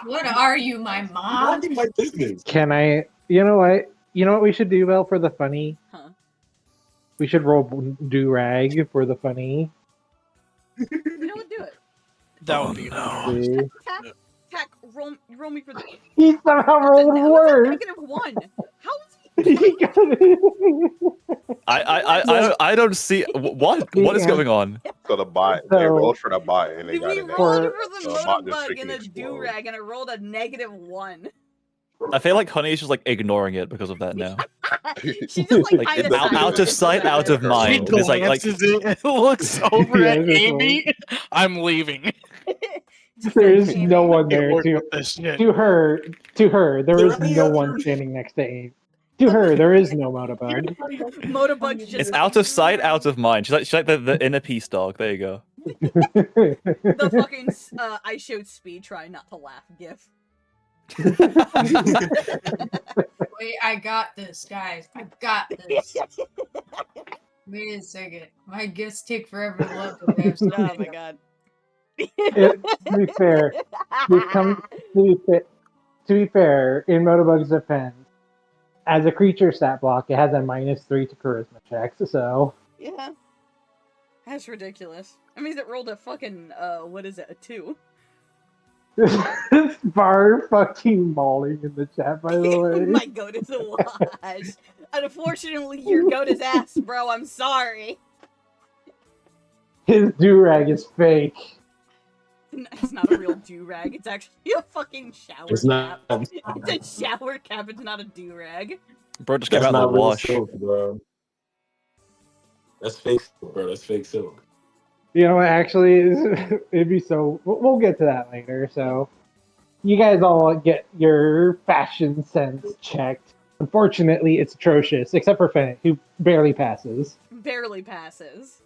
[SPEAKER 3] What are you, my mom?
[SPEAKER 4] My business.
[SPEAKER 2] can I... You know what? You know what we should do, Vel, for the funny?
[SPEAKER 1] Huh?
[SPEAKER 2] We should roll do-rag for the funny.
[SPEAKER 1] You know what? Do it.
[SPEAKER 7] That would be
[SPEAKER 2] See?
[SPEAKER 1] Tack, roll me for the.
[SPEAKER 2] He somehow
[SPEAKER 1] That's a
[SPEAKER 2] rolled
[SPEAKER 1] no,
[SPEAKER 2] worse!
[SPEAKER 1] that's a -1. How is
[SPEAKER 2] He got it.
[SPEAKER 6] I don't see what is going on.
[SPEAKER 5] So the bot, they
[SPEAKER 2] So-
[SPEAKER 5] rolled for the bot and they
[SPEAKER 1] we
[SPEAKER 5] got it.
[SPEAKER 1] rolled
[SPEAKER 2] For-
[SPEAKER 1] for the
[SPEAKER 5] So the bot just
[SPEAKER 1] motorbug
[SPEAKER 5] freaking
[SPEAKER 1] and a
[SPEAKER 5] explode.
[SPEAKER 1] do-rag, and I rolled a -1.
[SPEAKER 6] I feel like Honey is just like ignoring it because of that now.
[SPEAKER 1] She just like,
[SPEAKER 6] Like
[SPEAKER 1] kinda
[SPEAKER 6] it's out of sight, out of
[SPEAKER 7] She
[SPEAKER 6] mind. It's like
[SPEAKER 7] glances it and looks over
[SPEAKER 2] Yeah,
[SPEAKER 7] at
[SPEAKER 2] this
[SPEAKER 7] Amy. I'm leaving.
[SPEAKER 2] There's no one
[SPEAKER 7] Can't
[SPEAKER 2] there
[SPEAKER 7] work
[SPEAKER 2] to
[SPEAKER 7] with this shit.
[SPEAKER 2] to her. There is no one standing next to Amy. To her, there is no motorbug.
[SPEAKER 1] Motorbug's just
[SPEAKER 6] it's out of sight, out of mind. She's like the inner peace dog. There you go.
[SPEAKER 1] the fucking I showed speed, try not to laugh gif.
[SPEAKER 3] Wait, I got this, guys. I got this. Wait a second. My gifts take forever to load. but they have
[SPEAKER 1] Oh
[SPEAKER 3] something.
[SPEAKER 1] my god.
[SPEAKER 2] To be fair, to be fair, in Motorbug's defense, as a creature stat block, it has a -3 to charisma checks. So
[SPEAKER 1] Yeah. That's ridiculous. That means it rolled a fucking what is it, a 2?
[SPEAKER 2] Bar fucking mauling in the chat, by the way.
[SPEAKER 1] My goat is a wash. Unfortunately, your goat is ass, bro. I'm sorry.
[SPEAKER 2] His do-rag is fake.
[SPEAKER 1] It's not a real do-rag. It's actually a fucking shower
[SPEAKER 4] It's
[SPEAKER 1] cap.
[SPEAKER 4] not.
[SPEAKER 1] It's a shower cap. It's not a do-rag.
[SPEAKER 6] Bro just came
[SPEAKER 4] That's
[SPEAKER 6] out
[SPEAKER 4] not
[SPEAKER 6] of the
[SPEAKER 4] real
[SPEAKER 6] wash.
[SPEAKER 4] silk, bro. That's fake silk, bro. That's fake silk.
[SPEAKER 2] You know what? Actually, it'd be so. We'll get to that later. So, you guys all get your fashion sense checked. Unfortunately, it's atrocious, except for Fennec, who barely passes.
[SPEAKER 1] Barely passes.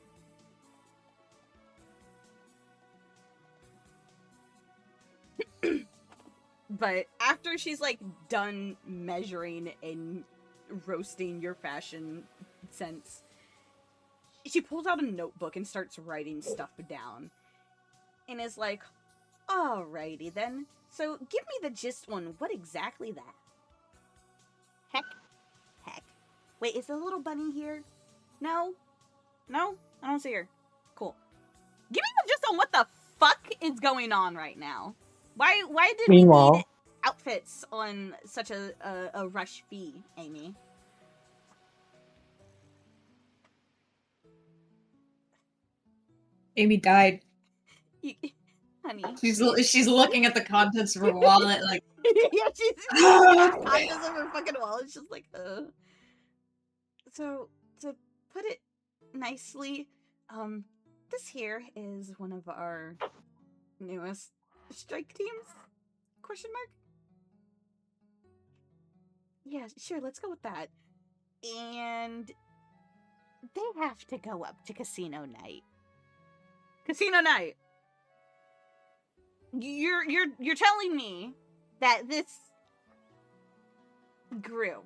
[SPEAKER 1] But after she's like done measuring and roasting your fashion sense, she pulls out a notebook and starts writing stuff down. And is like, alrighty then. So give me the gist on what exactly that. Heck. Wait, is the little bunny here? No? No? I don't see her. Cool. Give me the gist on what the fuck is going on right now. Why did we
[SPEAKER 2] Meanwhile-
[SPEAKER 1] need outfits on such a rush fee, Amy?
[SPEAKER 3] Amy died.
[SPEAKER 1] Honey.
[SPEAKER 3] She's looking at the contents of her wallet like.
[SPEAKER 1] Yeah, she's conscious of her fucking wallet. She's just like, So, to put it nicely, this here is one of our newest strike teams? Question mark? Yeah, sure, let's go with that. And they have to go up to casino night. Casino night. You're telling me that this group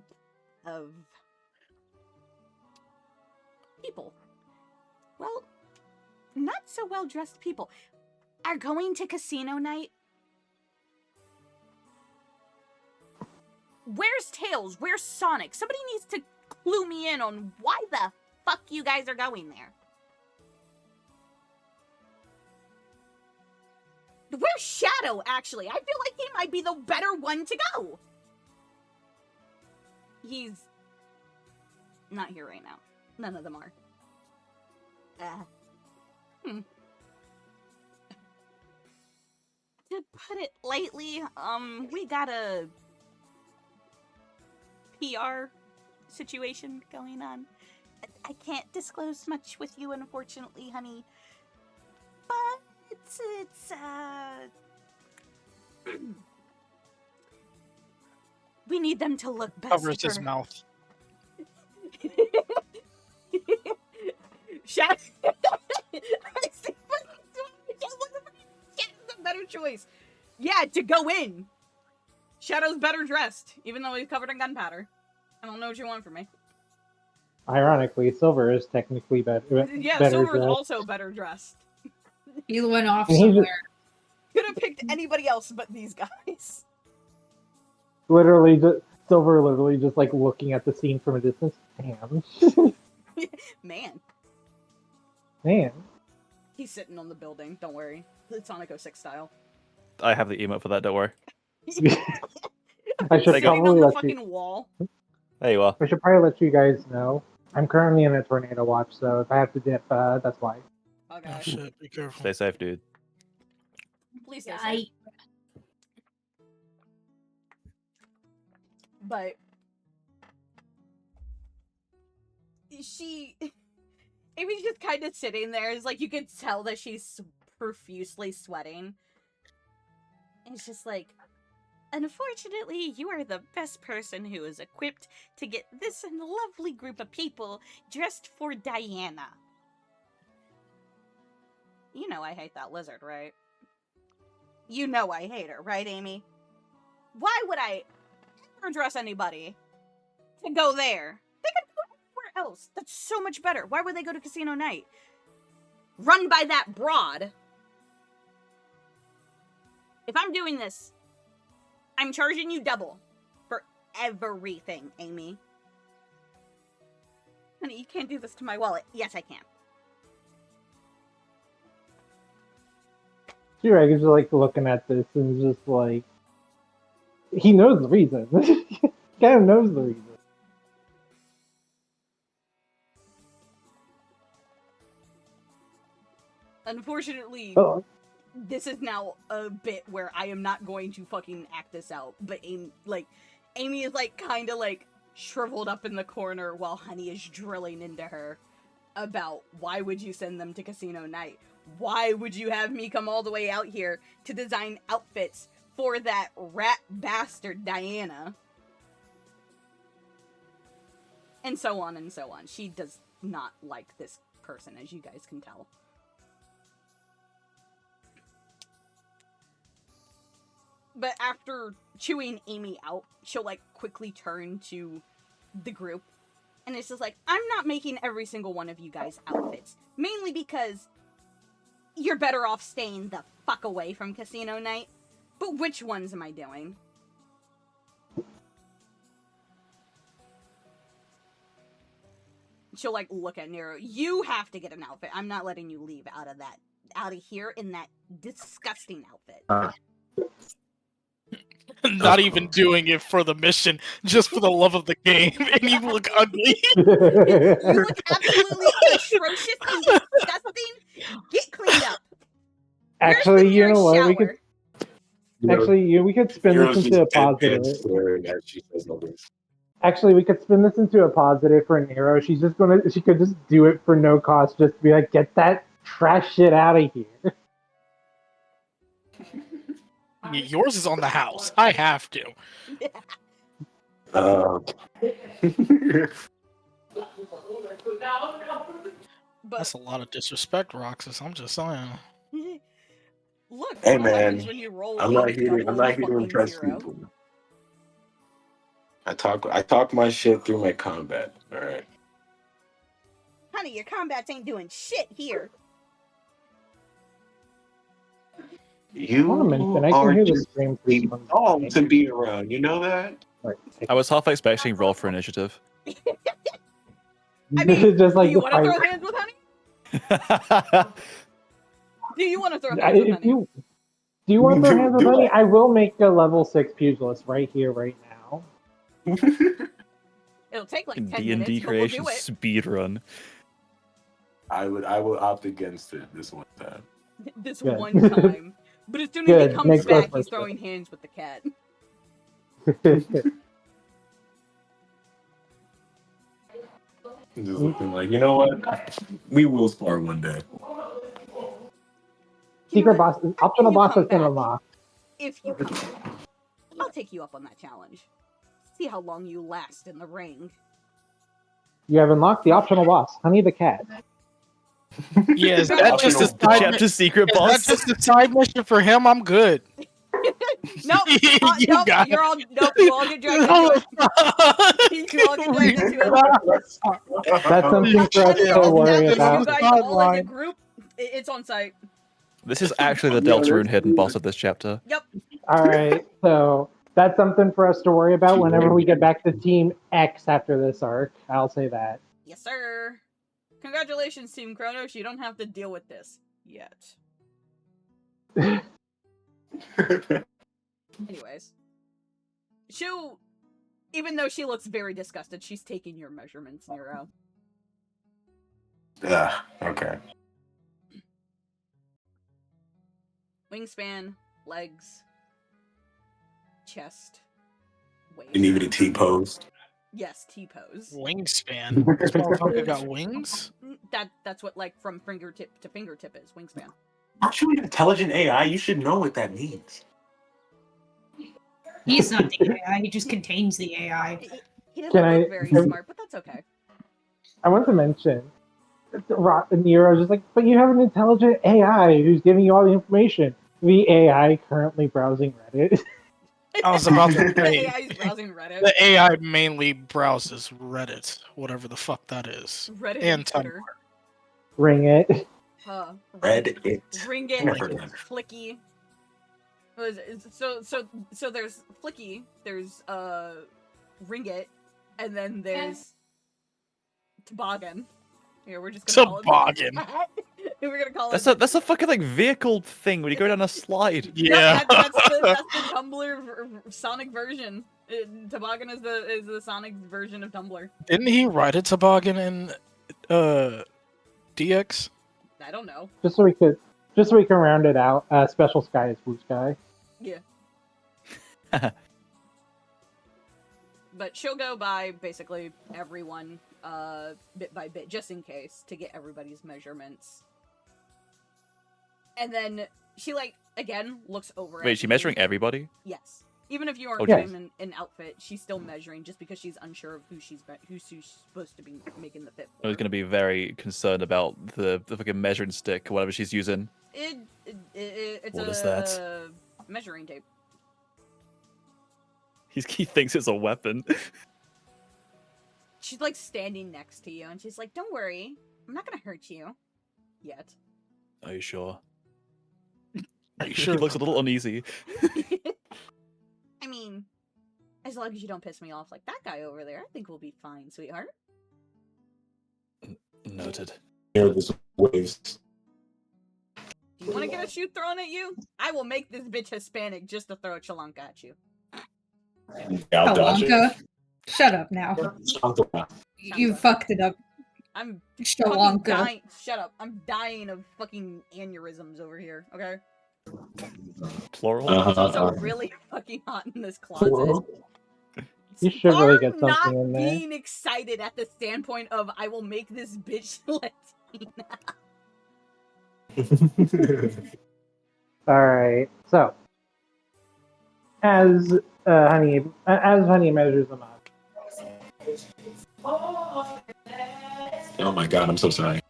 [SPEAKER 1] of people, well, not so well dressed people, are going to casino night? Where's Tails? Where's Sonic? Somebody needs to clue me in on why the fuck you guys are going there. Where's Shadow, actually? I feel like he might be the better one to go. He's not here right now. None of them are. To put it lightly, we got a PR situation going on. I can't disclose much with you, unfortunately, honey. But it's we need them to look best.
[SPEAKER 7] Covers his mouth.
[SPEAKER 1] Shadow. Shadow's a better choice. Yeah, to go in. Shadow's better dressed, even though he's covered in gunpowder. I don't know what you want from me.
[SPEAKER 2] Ironically, Silver is technically better.
[SPEAKER 1] Yeah,
[SPEAKER 2] better
[SPEAKER 1] Silver's
[SPEAKER 2] dressed.
[SPEAKER 1] also better dressed.
[SPEAKER 3] He went off
[SPEAKER 2] And he just-
[SPEAKER 3] somewhere.
[SPEAKER 1] Could have picked anybody else but these guys.
[SPEAKER 2] Literally, Silver literally just like looking at the scene from a distance. Damn.
[SPEAKER 1] Man.
[SPEAKER 2] Man.
[SPEAKER 1] He's sitting on the building, don't worry. It's Sonic 06 style.
[SPEAKER 6] I have the emote for that, don't worry.
[SPEAKER 2] I should
[SPEAKER 1] Sitting on
[SPEAKER 2] probably
[SPEAKER 1] the
[SPEAKER 2] let
[SPEAKER 1] fucking
[SPEAKER 2] you.
[SPEAKER 1] wall.
[SPEAKER 6] There you are.
[SPEAKER 2] I should probably let you guys know. I'm currently in a tornado watch, so if I have to dip, that's why.
[SPEAKER 1] Oh
[SPEAKER 7] Oh
[SPEAKER 1] gosh.
[SPEAKER 7] shit, be careful.
[SPEAKER 6] Stay safe, dude.
[SPEAKER 1] Please stay safe. But Amy's just kind of sitting there. It's like you could tell that she's profusely sweating. And it's just like, unfortunately, you are the best person who is equipped to get this lovely group of people dressed for Diana. You know I hate that lizard, right? You know I hate her, right, Amy? Why would I ever dress anybody to go there? They could go anywhere else. That's so much better. Why would they go to casino night? Run by that broad. If I'm doing this, I'm charging you double for everything, Amy. Honey, you can't do this to my wallet. Yes, I can.
[SPEAKER 2] G-Reg is just like looking at this and just like, he knows the reason. He kind of knows the reason.
[SPEAKER 1] Unfortunately,
[SPEAKER 2] Oh,
[SPEAKER 1] this is now a bit where I am not going to fucking act this out. But Amy is like kind of like shriveled up in the corner while Honey is drilling into her about why would you send them to casino night? Why would you have me come all the way out here to design outfits for that rat bastard Diana? And so on and so on. She does not like this person, as you guys can tell. But after chewing Amy out, she'll like quickly turn to the group. And it's just like, I'm not making every single one of you guys outfits. Mainly because you're better off staying the fuck away from casino night. But which ones am I doing? She'll like look at Nero. You have to get an outfit. I'm not letting you leave out of here in that disgusting outfit.
[SPEAKER 7] Not even doing it for the mission, just for the love of the game, and you look ugly.
[SPEAKER 1] You look absolutely atrocious and disgusting. Get cleaned up. Where's
[SPEAKER 2] actually,
[SPEAKER 1] the
[SPEAKER 2] you
[SPEAKER 1] nearest
[SPEAKER 2] know what?
[SPEAKER 1] shower?
[SPEAKER 2] We could spin this into a positive. Actually, we could spin this into a positive for Nero. She could just do it for no cost, just to be like, get that trash shit out of here.
[SPEAKER 7] Yours is on the house. I have to. That's a lot of disrespect, Roxas. I'm just saying.
[SPEAKER 1] Look,
[SPEAKER 4] Hey
[SPEAKER 1] what happens
[SPEAKER 4] man,
[SPEAKER 1] when you roll
[SPEAKER 4] I'm
[SPEAKER 1] a
[SPEAKER 4] not here. I'm
[SPEAKER 1] double
[SPEAKER 4] not here to
[SPEAKER 1] fucking
[SPEAKER 4] impress
[SPEAKER 1] zero?
[SPEAKER 4] people. I talk my shit through my combat. All right.
[SPEAKER 1] Honey, your combats ain't doing shit here.
[SPEAKER 2] I want to mention, I can hear the stream through from the
[SPEAKER 4] to be around. You know that?
[SPEAKER 6] I was half expecting roll for initiative.
[SPEAKER 1] I mean,
[SPEAKER 2] Just like
[SPEAKER 1] do you
[SPEAKER 2] the
[SPEAKER 1] want to
[SPEAKER 2] fight.
[SPEAKER 1] throw hands with Honey? Do you want to throw hands with
[SPEAKER 2] If
[SPEAKER 1] Honey?
[SPEAKER 2] you do you want to throw hands with Honey? I will make a level 6 pugilist right here, right now.
[SPEAKER 1] It'll take like 10
[SPEAKER 6] D&D
[SPEAKER 1] minutes, but we'll
[SPEAKER 6] creation
[SPEAKER 1] do it.
[SPEAKER 6] speed run.
[SPEAKER 4] I will opt against it this one time.
[SPEAKER 1] This
[SPEAKER 2] Good.
[SPEAKER 1] one time. But as soon as he
[SPEAKER 2] Good.
[SPEAKER 1] comes
[SPEAKER 2] Makes
[SPEAKER 1] back,
[SPEAKER 2] us
[SPEAKER 1] he's throwing hands with the cat.
[SPEAKER 4] Just looking like, you know what? We will spar one day.
[SPEAKER 2] Secret boss, optional boss has been unlocked.
[SPEAKER 1] If you come back, I'll take you up on that challenge. See how long you last in the ring.
[SPEAKER 2] You have unlocked the optional boss, Honey the cat.
[SPEAKER 7] Yeah, is that just a
[SPEAKER 6] The chapter secret boss?
[SPEAKER 7] That's just a side mission for him. I'm good.
[SPEAKER 1] Nope.
[SPEAKER 7] You
[SPEAKER 1] Nope.
[SPEAKER 7] got
[SPEAKER 1] You all get dragged into it. You all get dragged into it.
[SPEAKER 2] That's something for us to worry
[SPEAKER 1] If
[SPEAKER 2] about.
[SPEAKER 1] you guys all in a group, it's on site.
[SPEAKER 6] This is actually the Deltarune hidden boss of this chapter.
[SPEAKER 1] Yep.
[SPEAKER 2] All right, so that's something for us to worry about whenever we get back to Team X after this arc. I'll say that.
[SPEAKER 1] Yes, sir. Congratulations, Team Kronos. You don't have to deal with this yet. Anyways. Even though she looks very disgusted, she's taking your measurements, Nero.
[SPEAKER 4] Yeah, okay.
[SPEAKER 1] Wingspan, legs, chest, waist.
[SPEAKER 4] You need me to T-pose?
[SPEAKER 1] Yes, T-pose.
[SPEAKER 7] Wingspan? This motherfucker got wings?
[SPEAKER 1] That's what, like, from fingertip to fingertip is, wingspan.
[SPEAKER 4] Aren't you an intelligent AI? You should know what that means.
[SPEAKER 3] He's not the AI, he just contains the AI.
[SPEAKER 1] He doesn't look very smart, but that's okay.
[SPEAKER 2] I want to mention, Nero's just like, but you have an intelligent AI who's giving you all the information. The AI currently browsing Reddit.
[SPEAKER 7] I was about to say,
[SPEAKER 1] The AI is browsing Reddit.
[SPEAKER 7] the AI mainly browses Reddit, whatever the fuck that is.
[SPEAKER 1] Reddit
[SPEAKER 7] and
[SPEAKER 1] Twitter.
[SPEAKER 2] Ring it.
[SPEAKER 4] Reddit.
[SPEAKER 1] Ring
[SPEAKER 4] Never heard
[SPEAKER 1] it.
[SPEAKER 4] of that.
[SPEAKER 1] Flicky. So there's Flicky, there's Ring it, and then there's Toboggan. Here, we're just gonna
[SPEAKER 7] Toboggan.
[SPEAKER 1] Call it We're gonna call
[SPEAKER 6] That's
[SPEAKER 1] it.
[SPEAKER 6] That's a fucking like vehicle thing when you go down a slide.
[SPEAKER 7] Yeah.
[SPEAKER 1] No, that's the Tumblr Sonic version. Toboggan is the Sonic version of Tumblr.
[SPEAKER 7] Didn't he ride a toboggan in DX?
[SPEAKER 1] I don't know.
[SPEAKER 2] Just so we can round it out. Special Sky is Blue Sky.
[SPEAKER 1] Yeah. But she'll go by basically everyone, bit by bit, just in case, to get everybody's measurements. And then she, like, again, looks over
[SPEAKER 6] Wait, is she measuring everybody?
[SPEAKER 1] Yes. Even if you aren't
[SPEAKER 6] Okay.
[SPEAKER 1] in an outfit, she's still measuring just because she's unsure of who she's supposed to be making the fit
[SPEAKER 6] I
[SPEAKER 1] for.
[SPEAKER 6] was going to be very concerned about the fucking measuring stick or whatever she's using.
[SPEAKER 1] It's
[SPEAKER 6] What is that?
[SPEAKER 1] Measuring tape.
[SPEAKER 6] He thinks it's a weapon.
[SPEAKER 1] She's, like, standing next to you, and she's like, don't worry, I'm not gonna hurt you. Yet.
[SPEAKER 6] Are you sure?
[SPEAKER 7] Are you sure?
[SPEAKER 6] He looks a little uneasy.
[SPEAKER 1] I mean, as long as you don't piss me off like that guy over there, I think we'll be fine, sweetheart.
[SPEAKER 6] Noted.
[SPEAKER 4] Hear this waves.
[SPEAKER 1] Do you want to get a shoe thrown at you? I will make this bitch Hispanic just to throw a chalanka at you.
[SPEAKER 3] Chalanka? Shut up now. You fucked it up.
[SPEAKER 1] I'm
[SPEAKER 3] Chalanka.
[SPEAKER 1] dying. Shut up. I'm dying of fucking aneurysms over here, okay?
[SPEAKER 6] Plural?
[SPEAKER 1] It's also really fucking hot in this closet.
[SPEAKER 2] You should really get
[SPEAKER 1] Far
[SPEAKER 2] something
[SPEAKER 1] not
[SPEAKER 2] in there.
[SPEAKER 1] being excited at the standpoint of I will make this bitch Latina.
[SPEAKER 2] Alright, so as Honey measures them up.
[SPEAKER 4] Oh my god, I'm so sorry.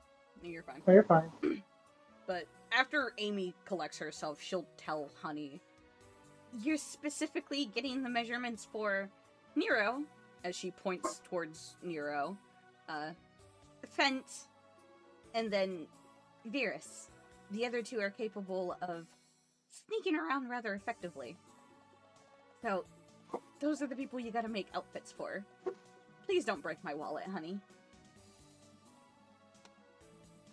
[SPEAKER 1] You're
[SPEAKER 2] No, you're fine.
[SPEAKER 1] But after Amy collects herself, she'll tell Honey, "You're specifically getting the measurements for Nero," as she points towards Nero, Fent, and then Virus. The other two are capable of sneaking around rather effectively. So, those are the people you gotta make outfits for. Please don't break my wallet, Honey.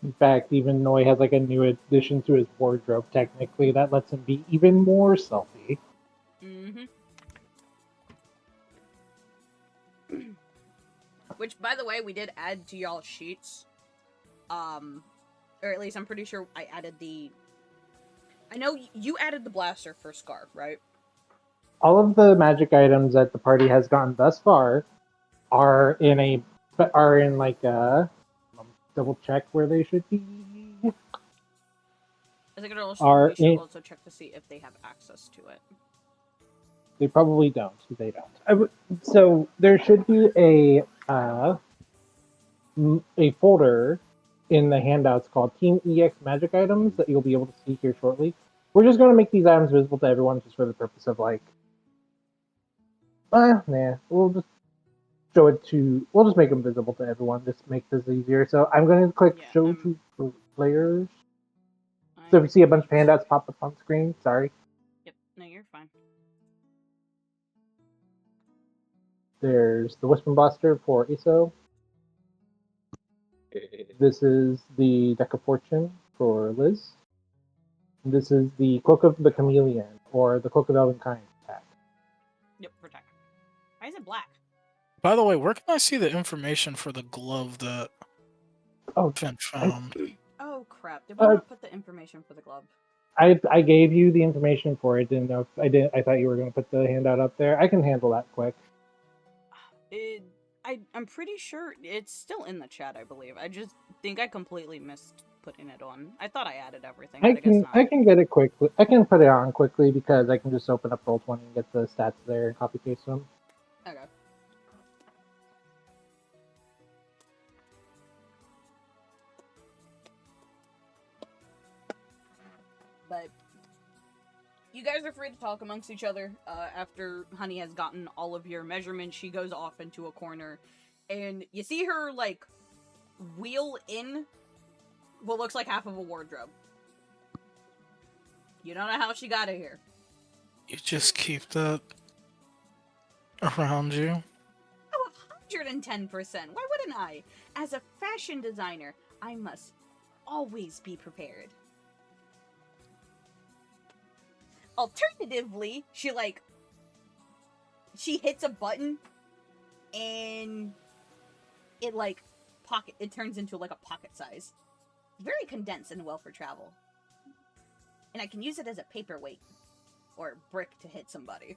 [SPEAKER 2] In fact, even Noi has like a new addition to his wardrobe. Technically, that lets him be even more stealthy.
[SPEAKER 1] Mm-hmm. Which, by the way, we did add to y'all's sheets. Or at least I'm pretty sure I added the... I know you added the blaster for Scarf, right?
[SPEAKER 2] All of the magic items that the party has gotten thus far are in like a double check where they should be.
[SPEAKER 1] I think we should also check to see if they have access to it.
[SPEAKER 2] They probably don't. They don't. So there should be a folder in the handouts called Team EX Magic Items that you'll be able to see here shortly. We're just going to make these items visible to everyone just for the purpose of like, we'll just show it to. We'll just make them visible to everyone. Just make this easier. So I'm going to click Show to Players. So if you see a bunch of handouts pop up on screen, sorry.
[SPEAKER 1] Yep. No, you're fine.
[SPEAKER 2] There's the Wisp and Blaster for ISO. This is the Deck of Fortune for Liz. This is the Cloak of the Chameleon, or the Cloak of Elvenkind attack.
[SPEAKER 1] Yep, protect. Why is it black?
[SPEAKER 7] By the way, where can I see the information for the glove that Fent found?
[SPEAKER 1] Oh crap! Did we not put the information for the glove?
[SPEAKER 2] I gave you the information for it. Didn't know if I did. I thought you were going to put the handout up there. I can handle that quick.
[SPEAKER 1] I'm pretty sure it's still in the chat. I believe. I just think I completely missed putting it on. I thought I added everything. But I guess not.
[SPEAKER 2] I can get it quickly. I can put it on quickly because I can just open up Roll20 and get the stats there and copy paste them.
[SPEAKER 1] Okay. But you guys are free to talk amongst each other. After Honey has gotten all of your measurements, she goes off into a corner, and you see her like wheel in what looks like half of a wardrobe. You don't know how she got it here.
[SPEAKER 7] You just keep that around you?
[SPEAKER 1] Oh, 110%. Why wouldn't I? As a fashion designer, I must always be prepared. Alternatively, she hits a button and it turns into like a pocket size. Very condensed and well for travel. And I can use it as a paperweight or brick to hit somebody.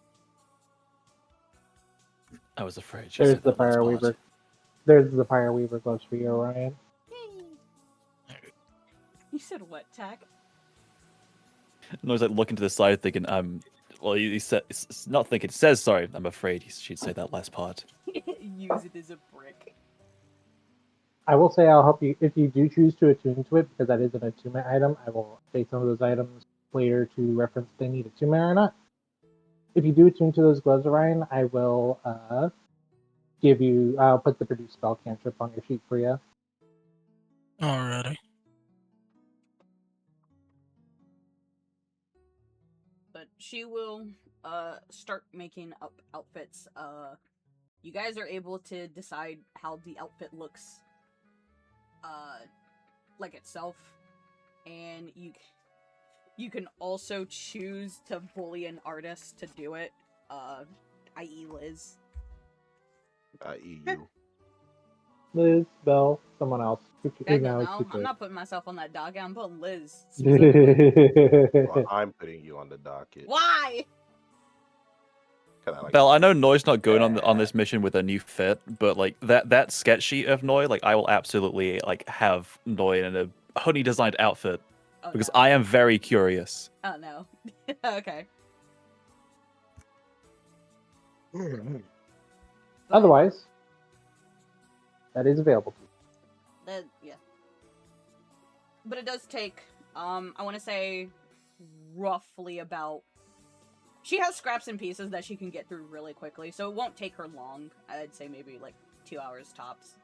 [SPEAKER 6] I was afraid.
[SPEAKER 2] There's the Fire Weaver. There's the Fire Weaver gloves for you, Orion.
[SPEAKER 1] Yay. You said what, Tack?
[SPEAKER 6] No, he's like looking to the side, thinking, well, he said, it's not thinking. It says, sorry. I'm afraid she'd say that last part.
[SPEAKER 1] Use it as a brick.
[SPEAKER 2] I will say I'll help you if you do choose to attune to it, because that is an attunement item. I will update some of those items later to reference if they need attunement or not. If you do attune to those gloves, Orion, I will I'll put the produce spell cantrip on your sheet for you.
[SPEAKER 7] Alrighty.
[SPEAKER 1] But she will start making up outfits. You guys are able to decide how the outfit looks like itself, and you can also choose to bully an artist to do it, i.e. Liz.
[SPEAKER 5] I.e. you.
[SPEAKER 2] Liz, Belle, someone else.
[SPEAKER 1] No, I'm not putting myself on that docket. I'm putting Liz.
[SPEAKER 5] Well, I'm putting you on the docket.
[SPEAKER 1] Why?
[SPEAKER 6] Belle, I know Noi's not going on this mission with a new fit, but like that sketch sheet of Noi, like I will absolutely like have Noi in a honey designed outfit because I am very curious.
[SPEAKER 1] Oh no. Okay.
[SPEAKER 2] Otherwise, that is available to you.
[SPEAKER 1] Yeah. But it does take, I want to say, roughly about... She has scraps and pieces that she can get through really quickly, so it won't take her long. I'd say maybe, like, 2 hours tops.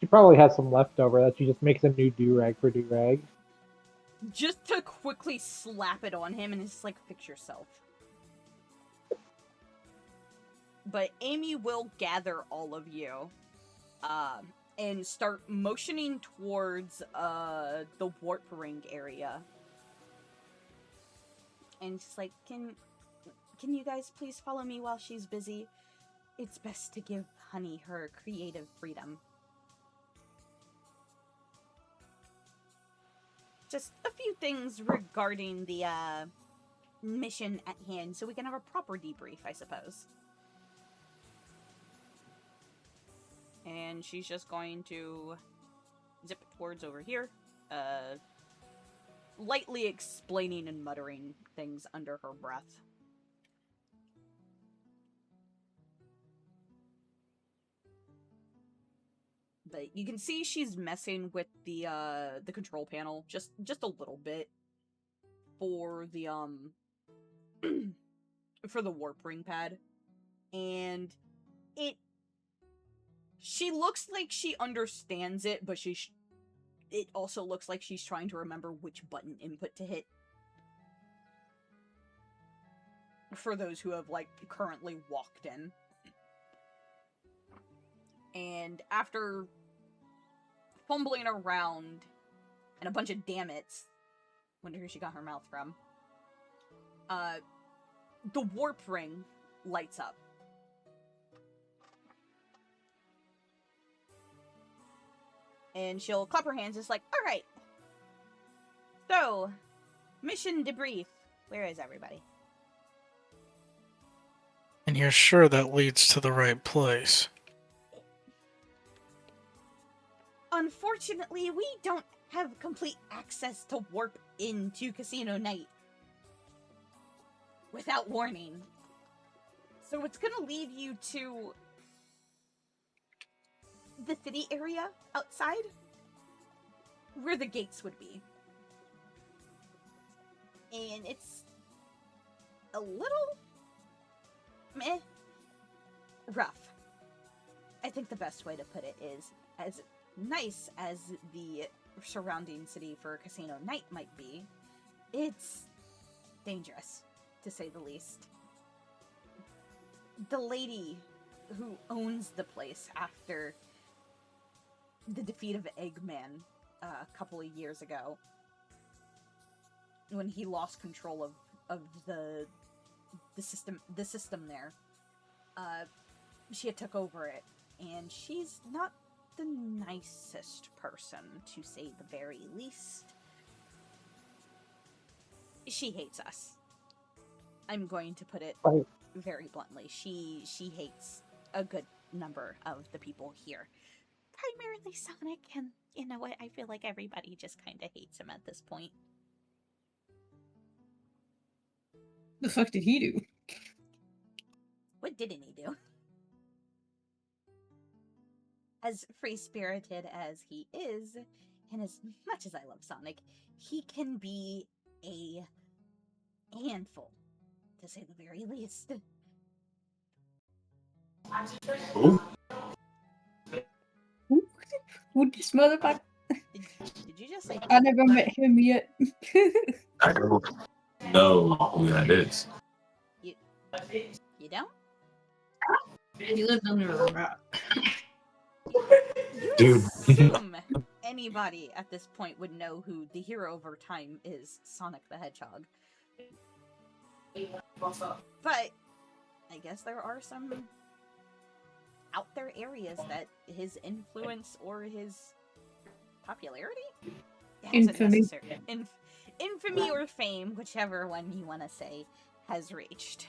[SPEAKER 2] She probably has some leftover that she just makes a new do-rag for do-rag.
[SPEAKER 1] Just to quickly slap it on him and it's like, fix yourself. But Amy will gather all of you, and start motioning towards, the warp ring area. And she's like, can you guys please follow me while she's busy? It's best to give Honey her creative freedom. Just a few things regarding the, mission at hand, so we can have a proper debrief, I suppose. And she's just going to zip towards over here, lightly explaining and muttering things under her breath. But you can see she's messing with the control panel just a little bit for the for the warp ring pad, and she looks like she understands it, but it also looks like she's trying to remember which button input to hit. For those who have, like, currently walked in. And after fumbling around and a bunch of dammits, wonder who she got her mouth from, the warp ring lights up. And she'll clap her hands, just like, alright. So, mission debrief. Where is everybody?
[SPEAKER 7] And you're sure that leads to the right place?
[SPEAKER 1] Unfortunately, we don't have complete access to warp into Casino Night without warning. So it's gonna lead you to the city area outside, where the gates would be. And it's a little meh, rough. I think the best way to put it is, as nice as the surrounding city for Casino Night might be, it's dangerous, to say the least. The lady who owns the place after the defeat of Eggman a couple of years ago, when he lost control of the system there, she had took over it, and she's not the nicest person, to say the very least. She hates us. I'm going to put it very bluntly. She hates a good number of the people here. Primarily Sonic, and you know what? I feel like everybody just kind of hates him at this point.
[SPEAKER 8] The fuck did he do?
[SPEAKER 1] What didn't he do? As free-spirited as he is, and as much as I love Sonic, he can be a handful, to say the very least.
[SPEAKER 4] Ooh.
[SPEAKER 8] Who this motherfucker?
[SPEAKER 1] Did you just say?
[SPEAKER 8] I never met him yet.
[SPEAKER 4] I don't know who that is.
[SPEAKER 1] You don't?
[SPEAKER 8] He lived under a rock.
[SPEAKER 1] You
[SPEAKER 4] Dude.
[SPEAKER 1] assume anybody at this point would know who the hero over time is, Sonic the Hedgehog. But I guess there are some out there areas that his influence or his popularity?
[SPEAKER 8] Infamy.
[SPEAKER 1] Infamy or fame, whichever one you want to say, has reached.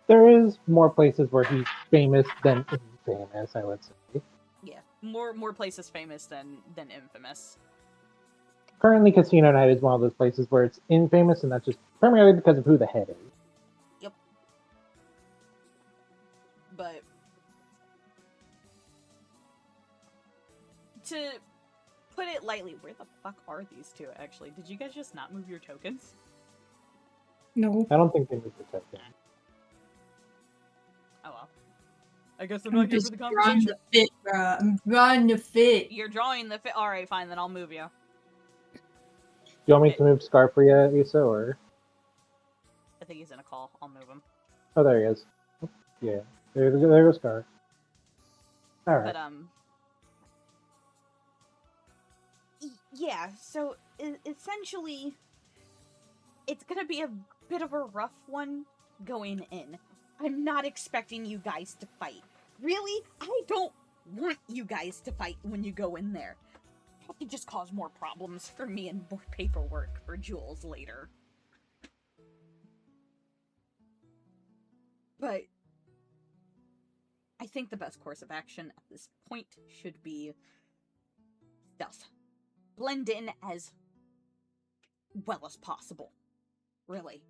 [SPEAKER 2] There is more places where he's famous than infamous, I would say.
[SPEAKER 1] Yeah, more places famous than infamous.
[SPEAKER 2] Currently, Casino Night is one of those places where it's infamous, and that's just primarily because of who the head is.
[SPEAKER 1] Yep. But put it lightly, where the fuck are these two, actually? Did you guys just not move your tokens?
[SPEAKER 8] No.
[SPEAKER 2] I don't think they need to check in.
[SPEAKER 1] Oh well. I guess I'm
[SPEAKER 8] I'm
[SPEAKER 1] not here for
[SPEAKER 8] just
[SPEAKER 1] the
[SPEAKER 8] drawing
[SPEAKER 1] conversation.
[SPEAKER 8] the fit, bruh. I'm drawing the fit.
[SPEAKER 1] You're drawing the fit. Alright, fine, then I'll move you.
[SPEAKER 2] Do you want me to move Scar for you, Issa, or?
[SPEAKER 1] I think he's in a call. I'll move him.
[SPEAKER 2] Oh, there he is. Yeah, there goes Scar. Alright.
[SPEAKER 1] But, yeah, so, essentially, it's gonna be a bit of a rough one going in. I'm not expecting you guys to fight. Really? I don't want you guys to fight when you go in there. That could just cause more problems for me and more paperwork for Jules later. But I think the best course of action at this point should be stealth. Blend in as well as possible. Really.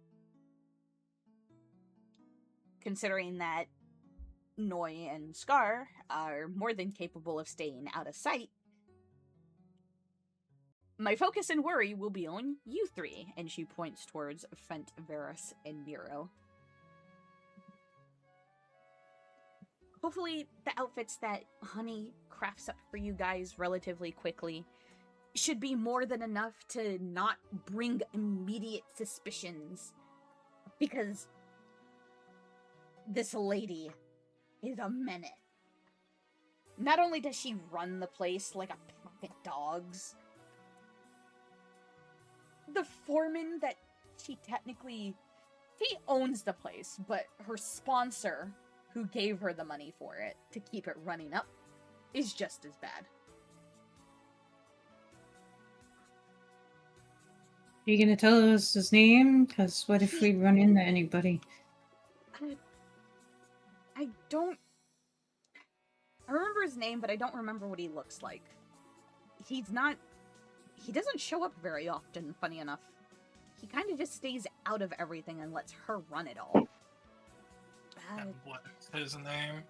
[SPEAKER 1] Considering that Noi and Scar are more than capable of staying out of sight, my focus and worry will be on you three, and she points towards Fent, Varus, and Nero. Hopefully, the outfits that Honey crafts up for you guys relatively quickly should be more than enough to not bring immediate suspicions, because this lady is a menace. Not only does she run the place like a pack of dogs, the foreman that she owns the place, but her sponsor, who gave her the money for it to keep it running up, is just as bad.
[SPEAKER 8] Are you gonna tell us his name? Because what if we run into anybody?
[SPEAKER 1] I remember his name, but I don't remember what he looks like. He doesn't show up very often, funny enough. He kind of just stays out of everything and lets her run it all.
[SPEAKER 7] And what's his name?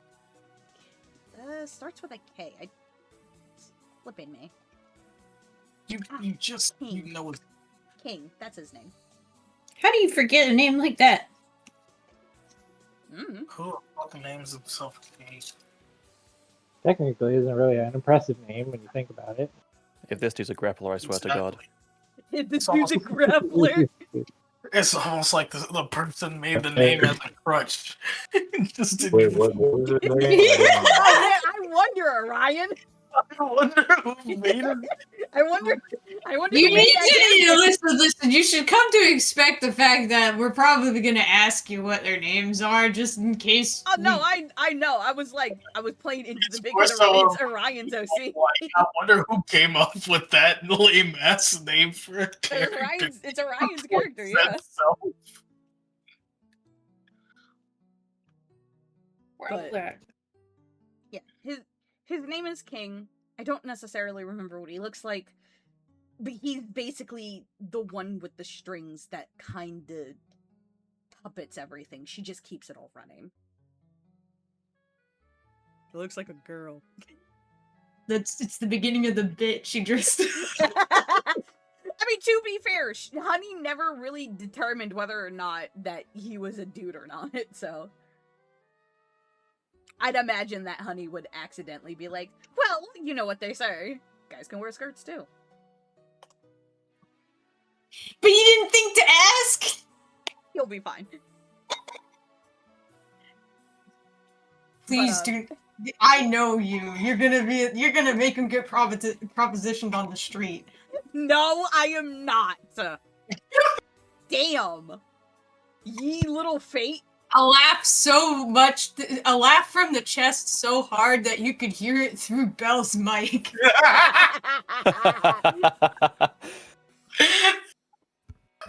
[SPEAKER 1] Starts with a K. It's flipping me.
[SPEAKER 7] You know his...
[SPEAKER 1] King, that's his name.
[SPEAKER 8] How do you forget a name like that?
[SPEAKER 1] Mm-hmm.
[SPEAKER 7] Who fucking names himself King?
[SPEAKER 2] Technically, isn't really an impressive name when you think about it.
[SPEAKER 6] If this dude's a grappler, I swear to God.
[SPEAKER 1] This dude's a grappler.
[SPEAKER 7] It's almost like the person made the name as a crutch. Just didn't
[SPEAKER 5] Wait, what was his name?
[SPEAKER 1] I wonder, Orion.
[SPEAKER 7] I wonder who made it.
[SPEAKER 1] I wonder
[SPEAKER 8] You
[SPEAKER 1] who made
[SPEAKER 8] need
[SPEAKER 1] that
[SPEAKER 8] to listen. You should come to expect the fact that we're probably gonna ask you what their names are, just in case.
[SPEAKER 1] Oh no, I know. I was playing into the big
[SPEAKER 7] It's
[SPEAKER 1] it's Orion's OC.
[SPEAKER 7] I wonder who came up with that lame ass name for a character.
[SPEAKER 1] It's Orion's character, yeah. But, yeah, his name is King. I don't necessarily remember what he looks like, but he's basically the one with the strings that kinda puppets everything. She just keeps it all running. He looks like a girl.
[SPEAKER 8] It's the beginning of the bit. She dressed.
[SPEAKER 1] I mean, to be fair, Honey never really determined whether or not that he was a dude or not, so I'd imagine that Honey would accidentally be like, well, you know what they say. Guys can wear skirts too.
[SPEAKER 8] But you didn't think to ask?
[SPEAKER 1] He'll be fine.
[SPEAKER 8] Please, dude. I know you. You're gonna make him get propositioned on the street.
[SPEAKER 1] No, I am not. Damn. Ye little fate.
[SPEAKER 8] A laugh from the chest so hard that you could hear it through Belle's mic.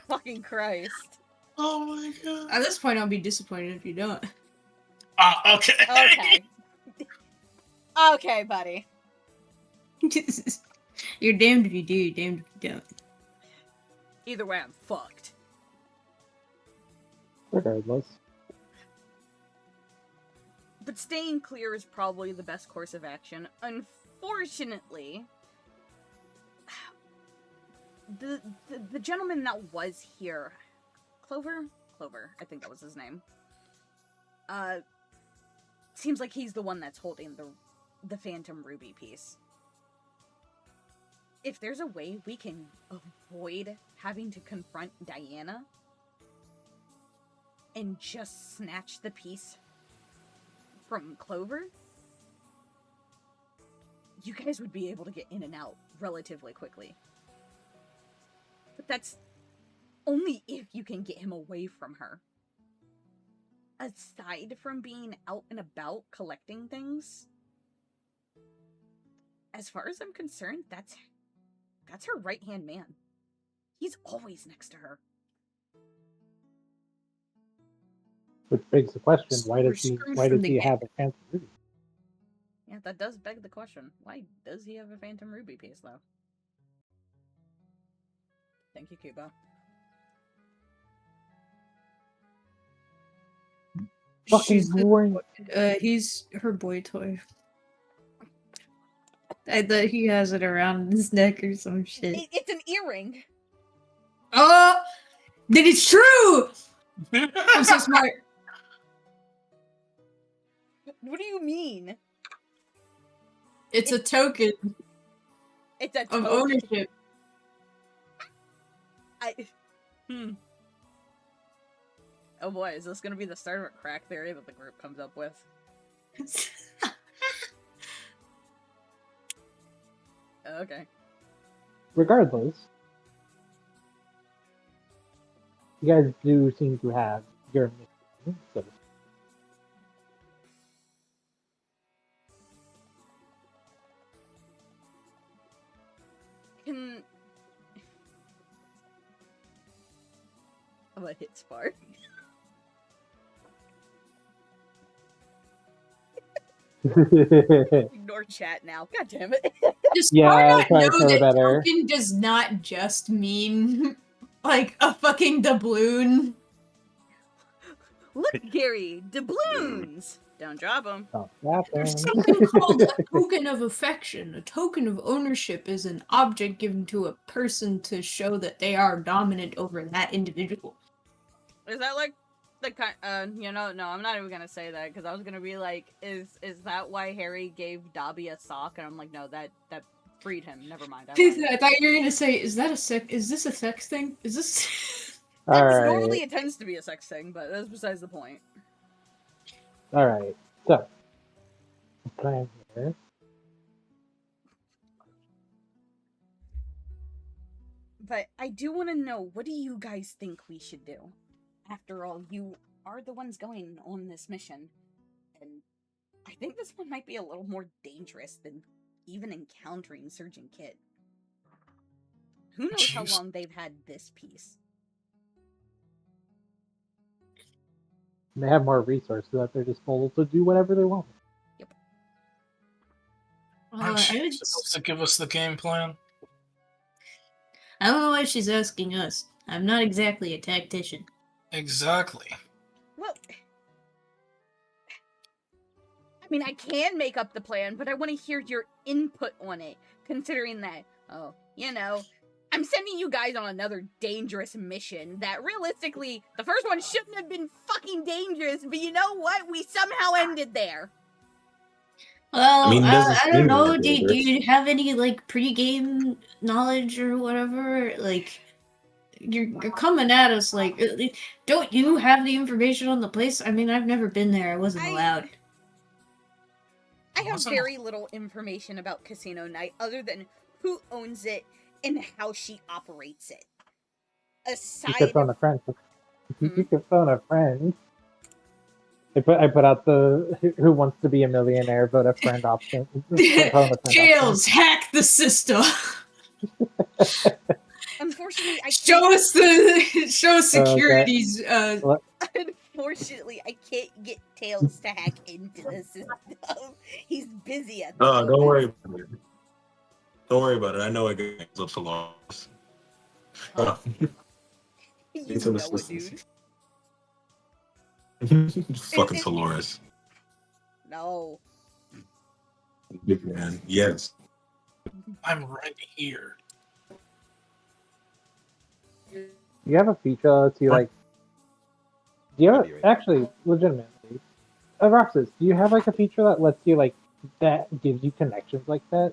[SPEAKER 1] Fucking Christ.
[SPEAKER 7] Oh my god.
[SPEAKER 8] At this point, I'll be disappointed if you don't.
[SPEAKER 7] Okay.
[SPEAKER 1] Okay. Okay, buddy.
[SPEAKER 8] You're damned if you do, you're damned if you don't.
[SPEAKER 1] Either way, I'm fucked.
[SPEAKER 2] Regardless.
[SPEAKER 1] But staying clear is probably the best course of action. Unfortunately, the gentleman that was here, Clover, I think that was his name. Seems like he's the one that's holding the Phantom Ruby piece. If there's a way we can avoid having to confront Diana and just snatch the piece from Clover, you guys would be able to get in and out relatively quickly. But that's only if you can get him away from her. Aside from being out and about collecting things, as far as I'm concerned, that's her right-hand man. He's always next to her.
[SPEAKER 2] Which begs the question: Why does he have a Phantom Ruby?
[SPEAKER 1] Yeah, that does beg the question. Why does he have a Phantom Ruby piece, though? Thank you, Cuba.
[SPEAKER 2] Fucking boring.
[SPEAKER 8] He's her boy toy. I thought he has it around his neck or some shit.
[SPEAKER 1] It's an earring.
[SPEAKER 8] Oh, then it's true. I'm so smart.
[SPEAKER 1] What do you mean?
[SPEAKER 8] It's a token.
[SPEAKER 1] It's a
[SPEAKER 8] of
[SPEAKER 1] token
[SPEAKER 8] ownership.
[SPEAKER 1] Oh boy, is this gonna be the start of a crack theory that the group comes up with? Okay.
[SPEAKER 2] Regardless, you guys do seem to have your mission, so
[SPEAKER 1] I'm gonna hit Spark. Ignore chat now. God damn it.
[SPEAKER 8] Does
[SPEAKER 2] yeah,
[SPEAKER 8] Spark not know that
[SPEAKER 2] better.
[SPEAKER 8] token does not just mean like a fucking doubloon?
[SPEAKER 1] Look, Gary, doubloons. Don't drop them.
[SPEAKER 8] There's something called a token of affection. A token of ownership is an object given to a person to show that they are dominant over that individual.
[SPEAKER 1] Is that like the kind? No, I'm not even gonna say that because I was gonna be like, is that why Harry gave Dobby a sock? And I'm like, no, that freed him. Never mind.
[SPEAKER 8] I thought you were gonna say, is this a sex thing? Is this?
[SPEAKER 1] Normally it tends to be a sex thing, but that's besides the point.
[SPEAKER 2] All right, so the plan here.
[SPEAKER 1] But I do want to know, what do you guys think we should do? After all, you are the ones going on this mission, and I think this one might be a little more dangerous than even encountering Surgeon Kit. Who knows how long they've had this piece?
[SPEAKER 2] They have more resources at their disposal to do whatever they want.
[SPEAKER 1] Yep.
[SPEAKER 7] Aren't she supposed to give us the game plan?
[SPEAKER 8] I don't know why she's asking us. I'm not exactly a tactician.
[SPEAKER 7] Exactly.
[SPEAKER 1] Well, I mean, I can make up the plan, but I want to hear your input on it, considering that, I'm sending you guys on another dangerous mission that realistically, the first one shouldn't have been fucking dangerous, but you know what? We somehow ended there.
[SPEAKER 8] Well, I don't know. Do you have any, like, pre-game knowledge or whatever? Like, you're coming at us, like, don't you have the information on the place? I mean, I've never been there. I wasn't allowed.
[SPEAKER 1] I have very little information about Casino Night other than who owns it and how she operates it.
[SPEAKER 2] You could phone a friend. You could phone a friend. I put out the who wants to be a millionaire, but a friend option.
[SPEAKER 8] Tails, hack the system.
[SPEAKER 1] Unfortunately, I
[SPEAKER 8] show securities.
[SPEAKER 1] Unfortunately, I can't get Tails to hack into the system. He's busy at the
[SPEAKER 4] moment. Don't worry about it. Don't worry about it. I know I get up to loss.
[SPEAKER 1] You know it, dude.
[SPEAKER 4] Fucking Dolores.
[SPEAKER 1] No.
[SPEAKER 4] Big man. Yes.
[SPEAKER 7] I'm right here.
[SPEAKER 2] you have a feature that lets you like? Do you have actually legitimately? Roxas, do you have like a feature that lets you like that gives you connections like that?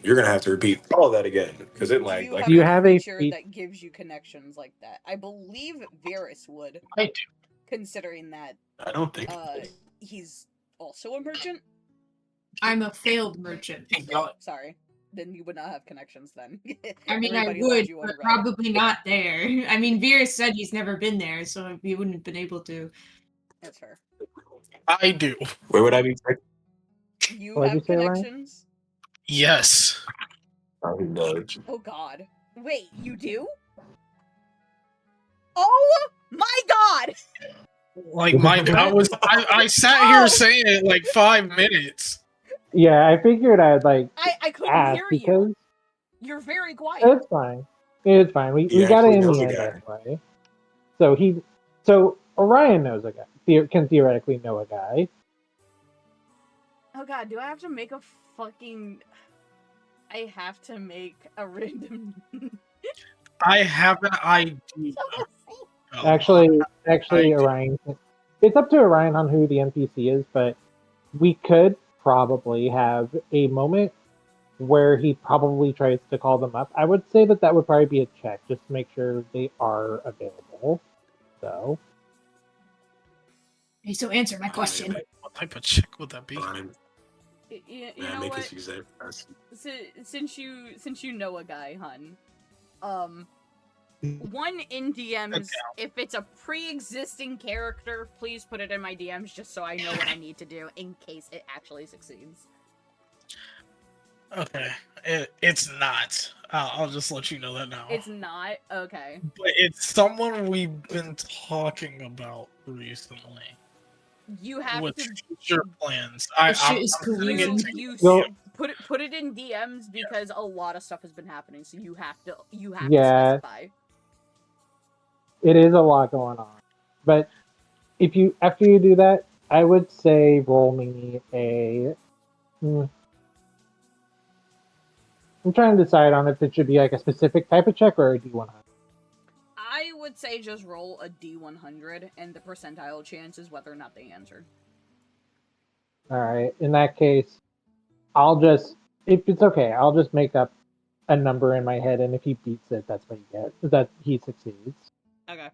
[SPEAKER 4] You're gonna have to repeat all that again because it lagged like.
[SPEAKER 2] Do you have a
[SPEAKER 1] feature that gives you connections like that? I believe Virus would.
[SPEAKER 7] I do.
[SPEAKER 1] Considering that
[SPEAKER 4] I don't think
[SPEAKER 1] he's also a merchant.
[SPEAKER 3] I'm a failed merchant.
[SPEAKER 1] Sorry. Then you would not have connections then.
[SPEAKER 3] I mean, I
[SPEAKER 1] Everybody
[SPEAKER 3] would,
[SPEAKER 1] loved you on
[SPEAKER 3] but
[SPEAKER 1] Red.
[SPEAKER 3] probably not there. I mean, Virus said he's never been there, so he wouldn't have been able to.
[SPEAKER 1] That's fair.
[SPEAKER 7] I do.
[SPEAKER 4] Where would I be?
[SPEAKER 1] You
[SPEAKER 2] What'd
[SPEAKER 1] have
[SPEAKER 2] you say, Ryan?
[SPEAKER 1] connections?
[SPEAKER 7] Yes.
[SPEAKER 1] Oh god. Wait, you do? Oh my god!
[SPEAKER 7] Like I sat here saying it like 5 minutes.
[SPEAKER 2] Yeah, I figured I'd like
[SPEAKER 1] I couldn't
[SPEAKER 2] ask
[SPEAKER 1] hear
[SPEAKER 2] because
[SPEAKER 1] you. You're very quiet.
[SPEAKER 2] it's fine. It's fine. We got it in the end anyway. So Orion knows a guy. Can theoretically know a guy.
[SPEAKER 1] Oh god, do I have to make a fucking... I have to make a random...
[SPEAKER 7] I have an idea.
[SPEAKER 2] Actually, Orion. It's up to Orion on who the NPC is, but we could probably have a moment where he probably tries to call them up. I would say that would probably be a check, just to make sure they are available. So.
[SPEAKER 3] Hey, so answer my question.
[SPEAKER 7] What type of check would that be?
[SPEAKER 1] You know what? Since you know a guy, hun, one in DMs, if it's a pre-existing character, please put it in my DMs just so I know what I need to do in case it actually succeeds.
[SPEAKER 7] Okay, it's not. I'll just let you know that now.
[SPEAKER 1] It's not? Okay.
[SPEAKER 7] But it's someone we've been talking about recently.
[SPEAKER 1] You have
[SPEAKER 7] with
[SPEAKER 1] to
[SPEAKER 7] future plans.
[SPEAKER 1] I'm put it in DMs because a lot of stuff has been happening, so you have to specify.
[SPEAKER 2] It is a lot going on. But after you do that, I would say roll me a I'm trying to decide on if it should be like a specific type of check or a D100.
[SPEAKER 1] I would say just roll a D100, and the percentile chance is whether or not they answer.
[SPEAKER 2] Alright, in that case, if it's okay, I'll just make up a number in my head, and if he beats it, that's what you get. That he succeeds.
[SPEAKER 1] Okay.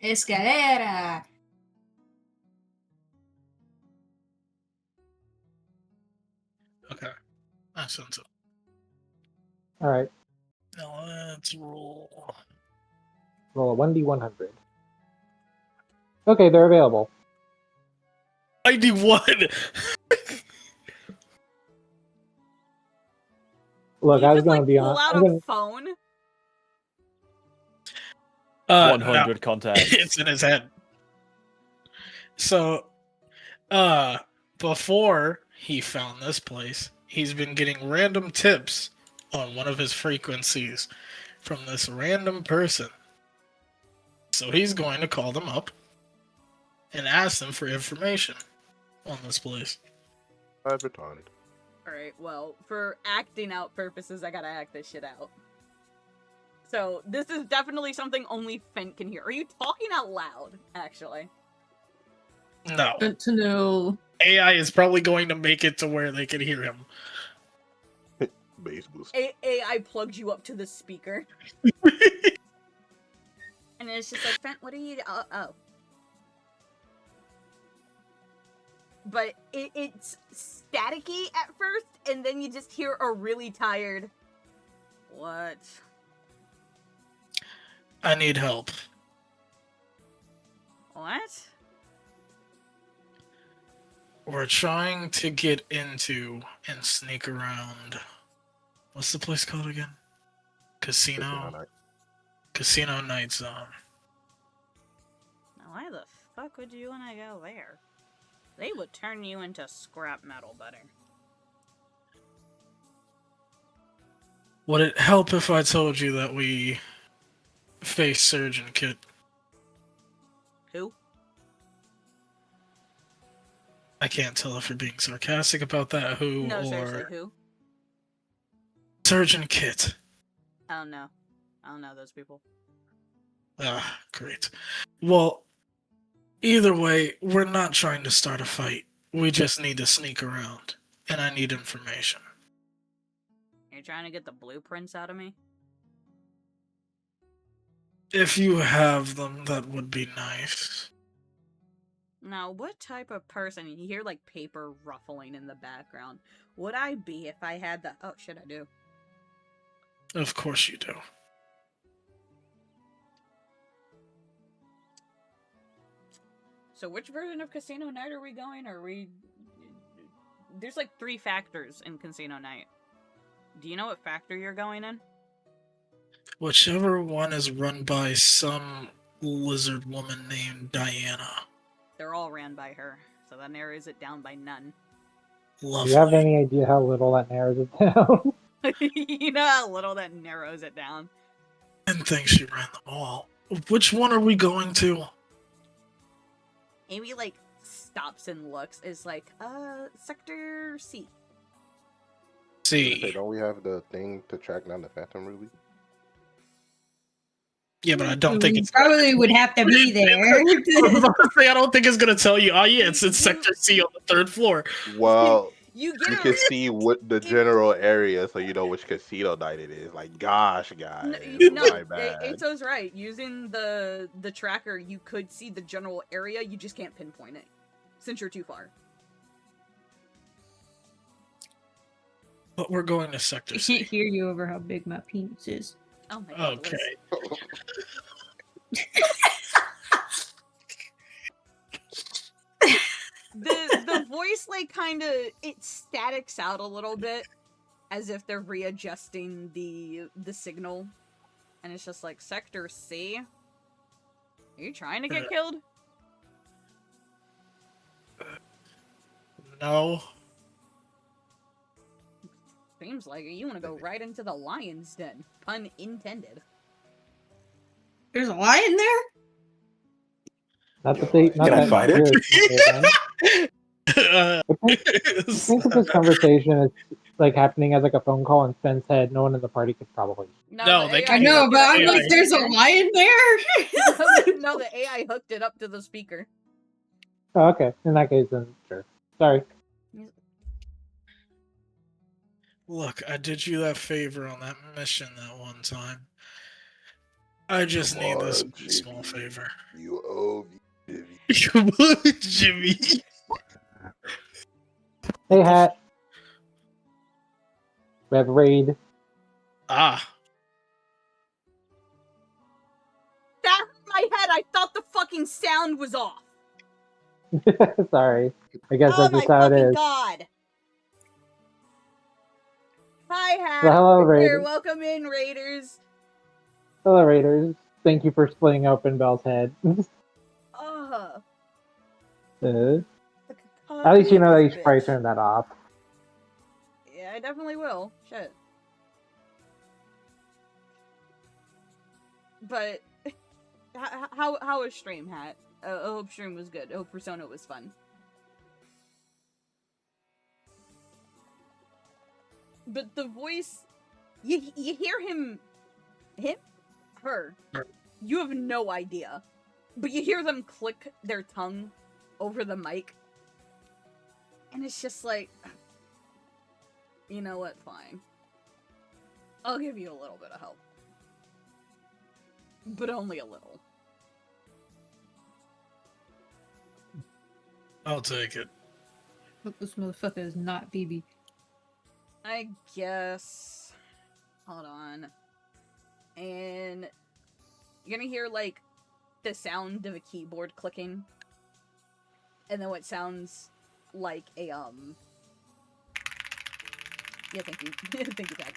[SPEAKER 3] Escalera!
[SPEAKER 7] Okay. That sounds good.
[SPEAKER 2] Alright.
[SPEAKER 7] Now let's roll.
[SPEAKER 2] Roll a 1D100. Okay, they're available.
[SPEAKER 7] ID1!
[SPEAKER 2] Look, I was going to be on.
[SPEAKER 1] Pull out a phone?
[SPEAKER 6] 100 contacts.
[SPEAKER 7] It's in his head. So, before he found this place, he's been getting random tips on one of his frequencies from this random person. So he's going to call them up and ask them for information on this place.
[SPEAKER 1] Alright, well, for acting out purposes, I gotta act this shit out. So, this is definitely something only Fent can hear. Are you talking out loud, actually?
[SPEAKER 7] No.
[SPEAKER 3] Good to know.
[SPEAKER 7] AI is probably going to make it to where they can hear him.
[SPEAKER 5] Bass boost.
[SPEAKER 1] AI plugged you up to the speaker. And it's just like, Fent, what are you... oh. But it's staticky at first, and then you just hear a really tired... What?
[SPEAKER 7] I need help.
[SPEAKER 1] What?
[SPEAKER 7] We're trying to get into and sneak around. What's the place called again? Casino Night Zone.
[SPEAKER 1] Now, why the fuck would you want to go there? They would turn you into scrap metal better.
[SPEAKER 7] Would it help if I told you that we face Surgeon Kit?
[SPEAKER 1] Who?
[SPEAKER 7] I can't tell if you're being sarcastic about that, who,
[SPEAKER 1] No,
[SPEAKER 7] or
[SPEAKER 1] seriously, who?
[SPEAKER 7] Surgeon Kit.
[SPEAKER 1] I don't know. I don't know those people.
[SPEAKER 7] Ah, great. Well, either way, we're not trying to start a fight. We just need to sneak around, and I need information.
[SPEAKER 1] You're trying to get the blueprints out of me?
[SPEAKER 7] If you have them, that would be nice.
[SPEAKER 1] Now, what type of person, you hear like paper ruffling in the background, would I be if I had the, oh shit, I do.
[SPEAKER 7] Of course you do.
[SPEAKER 1] So which version of Casino Night are we going? There's like 3 factors in Casino Night. Do you know what factor you're going in?
[SPEAKER 7] Whichever one is run by some lizard woman named Diana.
[SPEAKER 1] They're all ran by her, so that narrows it down by none.
[SPEAKER 2] Do
[SPEAKER 7] Lovely.
[SPEAKER 2] you have any idea how little that narrows it down?
[SPEAKER 1] You know how little that narrows it down.
[SPEAKER 7] I didn't think she ran them all. Which one are we going to?
[SPEAKER 1] Amy, like, stops and looks, is like, Sector C.
[SPEAKER 7] See.
[SPEAKER 5] Don't we have the thing to track down the Phantom Ruby?
[SPEAKER 7] Yeah, but I don't think it's
[SPEAKER 8] probably would have to be there.
[SPEAKER 7] I was about to say, I don't think it's gonna tell you. Oh yeah, it's in Sector C on the 3rd floor.
[SPEAKER 5] Well,
[SPEAKER 1] You
[SPEAKER 5] you can see what the general area, so you know which casino night it is. Like, gosh, guys, my bad.
[SPEAKER 1] Aito's right. Using the tracker, you could see the general area, you just can't pinpoint it, since you're too far.
[SPEAKER 7] But we're going to Sector
[SPEAKER 8] I
[SPEAKER 7] C.
[SPEAKER 8] can't hear you over how big my penis is.
[SPEAKER 1] Oh my god.
[SPEAKER 7] Okay.
[SPEAKER 1] The voice, like, kind of, it statics out a little bit, as if they're readjusting the signal. And it's just like, Sector C? Are you trying to get killed?
[SPEAKER 7] No.
[SPEAKER 1] Seems like it. You want to go right into the lion's den. Pun intended.
[SPEAKER 8] There's a lion there?
[SPEAKER 2] Not that they. Not
[SPEAKER 4] Can I
[SPEAKER 2] that
[SPEAKER 4] fight it?
[SPEAKER 2] I think if this conversation is like happening as like a phone call in Sven's head, no one in the party could probably.
[SPEAKER 7] No,
[SPEAKER 1] the
[SPEAKER 7] they
[SPEAKER 1] AI
[SPEAKER 8] I know,
[SPEAKER 1] hooked
[SPEAKER 8] but
[SPEAKER 1] it up
[SPEAKER 8] I'm
[SPEAKER 1] to the
[SPEAKER 8] like, there's a
[SPEAKER 1] speaker.
[SPEAKER 8] lion there?
[SPEAKER 1] No, the AI hooked it up to the speaker.
[SPEAKER 2] Oh, okay. In that case, then sure. Sorry.
[SPEAKER 7] Look, I did you that favor on that mission that one time. I just need this
[SPEAKER 5] Come on,
[SPEAKER 7] small
[SPEAKER 5] Jimmy.
[SPEAKER 7] favor.
[SPEAKER 5] You owe me,
[SPEAKER 7] Jimmy.
[SPEAKER 2] Hey, Hat. We have a raid.
[SPEAKER 7] Ah.
[SPEAKER 1] That hurt my head. I thought the fucking sound was off.
[SPEAKER 2] Sorry. I guess
[SPEAKER 1] Oh
[SPEAKER 2] that's
[SPEAKER 1] my
[SPEAKER 2] just how it
[SPEAKER 1] fucking
[SPEAKER 2] is.
[SPEAKER 1] god. Hi, Hat.
[SPEAKER 2] Well, hello,
[SPEAKER 1] Here,
[SPEAKER 2] Raiders.
[SPEAKER 1] welcome in, Raiders.
[SPEAKER 2] Hello, Raiders. Thank you for splitting open Belle's head. At least you know that you should probably turn that off.
[SPEAKER 1] Yeah, I definitely will. Shit. But how was stream, Hat? I hope stream was good. I hope Persona was fun. But the voice, you hear him, her. You have no idea, but you hear them click their tongue over the mic, and it's just like, you know what? Fine, I'll give you a little bit of help, but only a little.
[SPEAKER 7] I'll take it.
[SPEAKER 8] Look, this motherfucker is not BB.
[SPEAKER 1] I guess. Hold on. And you're gonna hear, like, the sound of a keyboard clicking. And then what sounds like a, Yeah, thank you. Thank you, Pat.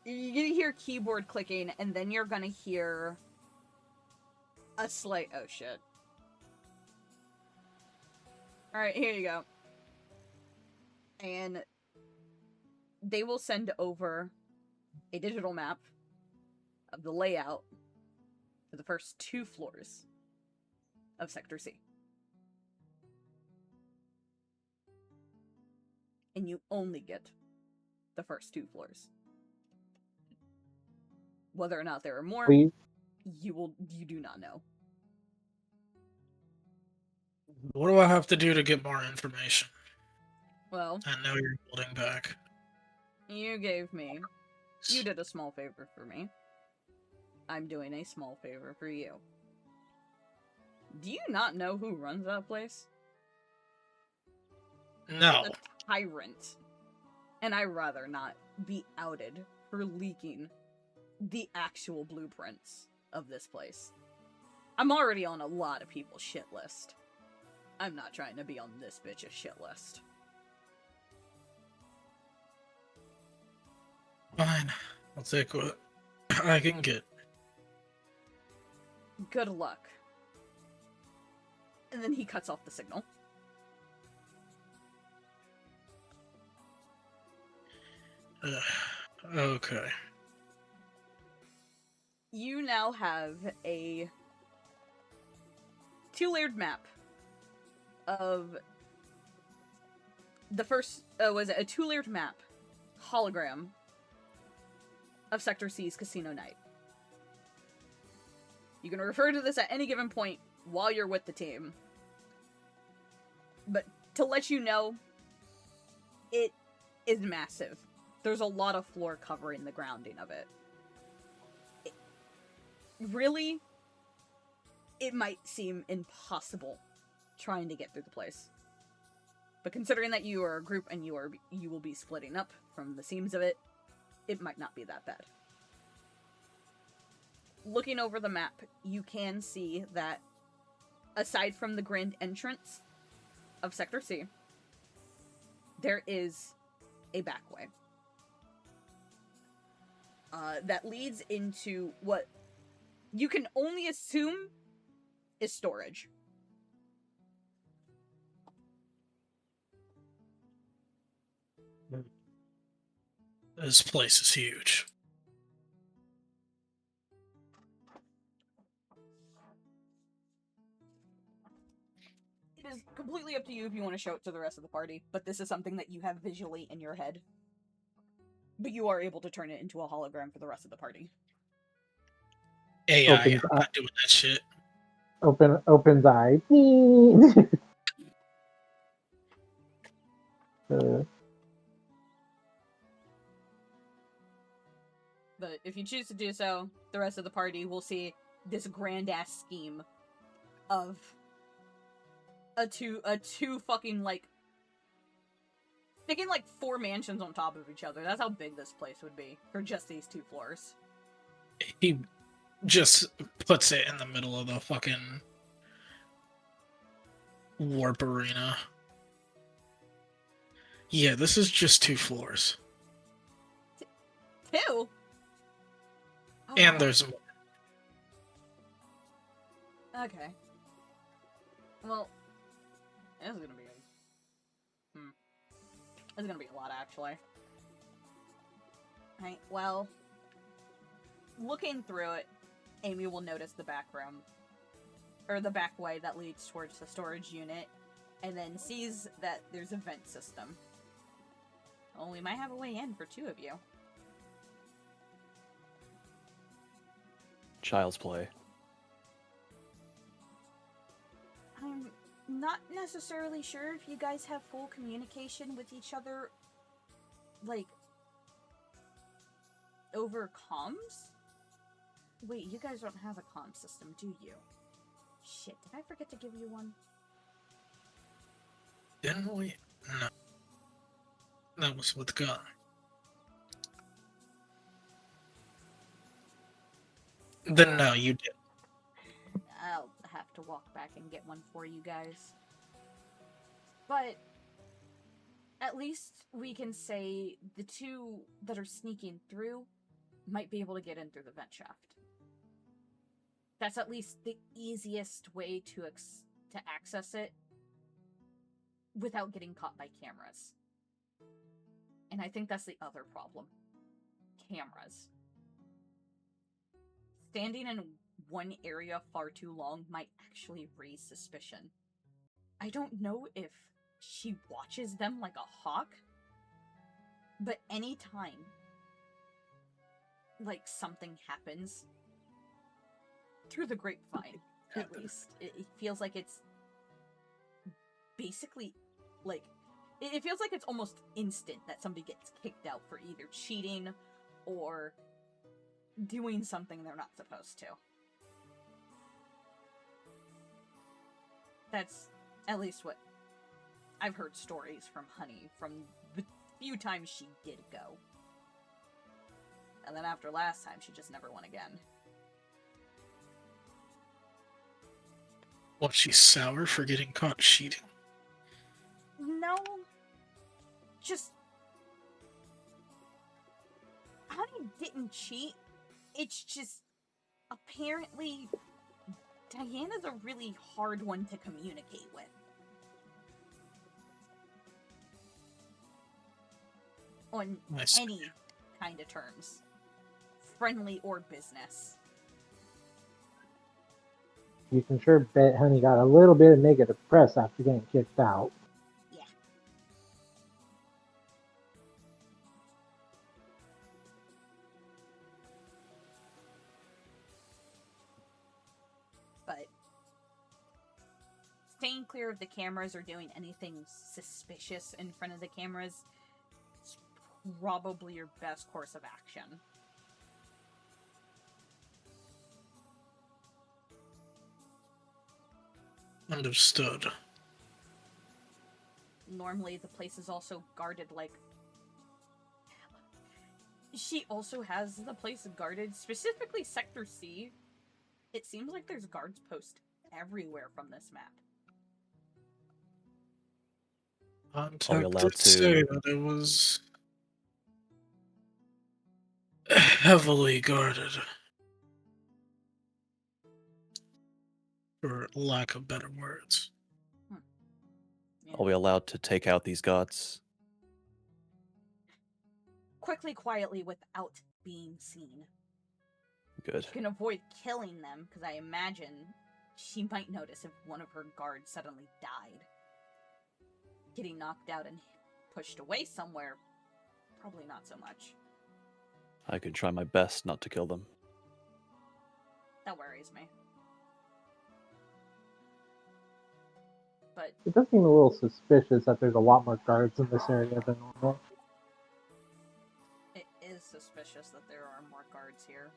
[SPEAKER 1] You're gonna hear keyboard clicking, and then you're gonna hear a slight... Oh, shit. Alright, here you go. And they will send over a digital map of the layout for the first 2 floors of Sector C. and you only get the first 2 floors. Whether or not there are more,
[SPEAKER 2] Please.
[SPEAKER 1] you do not know.
[SPEAKER 7] What do I have to do to get more information?
[SPEAKER 1] Well,
[SPEAKER 7] I know you're holding back.
[SPEAKER 1] you did a small favor for me. I'm doing a small favor for you. Do you not know who runs that place?
[SPEAKER 7] No.
[SPEAKER 1] The tyrant. And I'd rather not be outed for leaking the actual blueprints of this place. I'm already on a lot of people's shit list. I'm not trying to be on this bitch's shit list.
[SPEAKER 7] Fine. I'll take what I can get.
[SPEAKER 1] Good luck. And then he cuts off the signal.
[SPEAKER 7] Okay.
[SPEAKER 1] You now have a 2-layered map of the first, was it a 2-layered map hologram of Sector C's Casino Night. You can refer to this at any given point while you're with the team. But to let you know, it is massive. There's a lot of floor covering the grounding of it. Really, it might seem impossible trying to get through the place. But considering that you are a group and you will be splitting up from the seams of it, it might not be that bad. Looking over the map, you can see that aside from the grand entrance of Sector C, there is a back way. That leads into what you can only assume is storage.
[SPEAKER 7] This place is huge.
[SPEAKER 1] It is completely up to you if you want to show it to the rest of the party, but this is something that you have visually in your head. But you are able to turn it into a hologram for the rest of the party.
[SPEAKER 7] AI, I'm not doing that shit.
[SPEAKER 2] Opens eye.
[SPEAKER 1] But if you choose to do so, the rest of the party will see this grand-ass scheme of a two fucking, like, thinking like 4 mansions on top of each other. That's how big this place would be for just these 2 floors.
[SPEAKER 7] He just puts it in the middle of the fucking warp arena. Yeah, this is just 2 floors.
[SPEAKER 1] 2? Oh,
[SPEAKER 7] and
[SPEAKER 1] wow.
[SPEAKER 7] there's more.
[SPEAKER 1] Okay. Well, this is gonna be This is gonna be a lot, actually. Right, well, looking through it, Amy will notice the back room, or the back way that leads towards the storage unit, and then sees that there's a vent system. Well, we might have a way in for 2 of you.
[SPEAKER 6] Child's play.
[SPEAKER 1] I'm not necessarily sure if you guys have full communication with each other, like, over comms? Wait, you guys don't have a comm system, do you? Shit, did I forget to give you one?
[SPEAKER 7] Didn't we? No. That was with gun. Then no, you did.
[SPEAKER 1] I'll have to walk back and get one for you guys. But at least we can say the 2 that are sneaking through might be able to get in through the vent shaft. That's at least the easiest way to access it without getting caught by cameras. And I think that's the other problem. Cameras. Standing in one area far too long might actually raise suspicion. I don't know if she watches them like a hawk, But anytime, like, something happens, through the grapevine, at least, it feels like it's basically, like, it feels like it's almost instant that somebody gets kicked out for either cheating or doing something they're not supposed to. That's at least what I've heard stories from Honey from the few times she did go. And then after last time, she just never went again.
[SPEAKER 7] What, she's sour for getting caught cheating?
[SPEAKER 1] No. Just... Honey didn't cheat. It's just... Apparently... Diana's a really hard one to communicate with. On any kind of terms. Friendly or business.
[SPEAKER 2] You can sure bet Honey got a little bit of negative press after getting kicked out.
[SPEAKER 1] Yeah. But staying clear of the cameras or doing anything suspicious in front of the cameras is probably your best course of action.
[SPEAKER 7] Understood.
[SPEAKER 1] Normally, the place is also guarded like... She also has the place guarded, specifically Sector C. It seems like there's guards posted everywhere from this map.
[SPEAKER 6] Are we allowed to
[SPEAKER 7] say that it was heavily guarded, for lack of better words?
[SPEAKER 1] Yeah.
[SPEAKER 6] Are we allowed to take out these guards?
[SPEAKER 1] Quickly, quietly, without being seen.
[SPEAKER 6] Good.
[SPEAKER 1] You can avoid killing them, because I imagine she might notice if one of her guards suddenly died. Getting knocked out and pushed away somewhere, probably not so much.
[SPEAKER 6] I could try my best not to kill them.
[SPEAKER 1] That worries me. But
[SPEAKER 2] It does seem a little suspicious that there's a lot more guards in this area than normal.
[SPEAKER 1] it is suspicious that there are more guards here.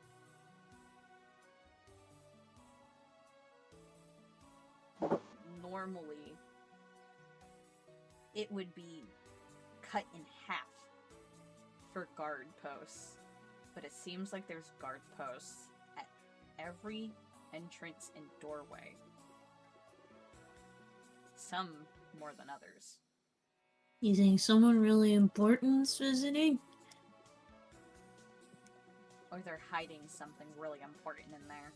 [SPEAKER 1] Normally, it would be cut in half for guard posts, but it seems like there's guard posts at every entrance and doorway. Some more than others.
[SPEAKER 8] You think someone really important's visiting?
[SPEAKER 1] Or they're hiding something really important in there.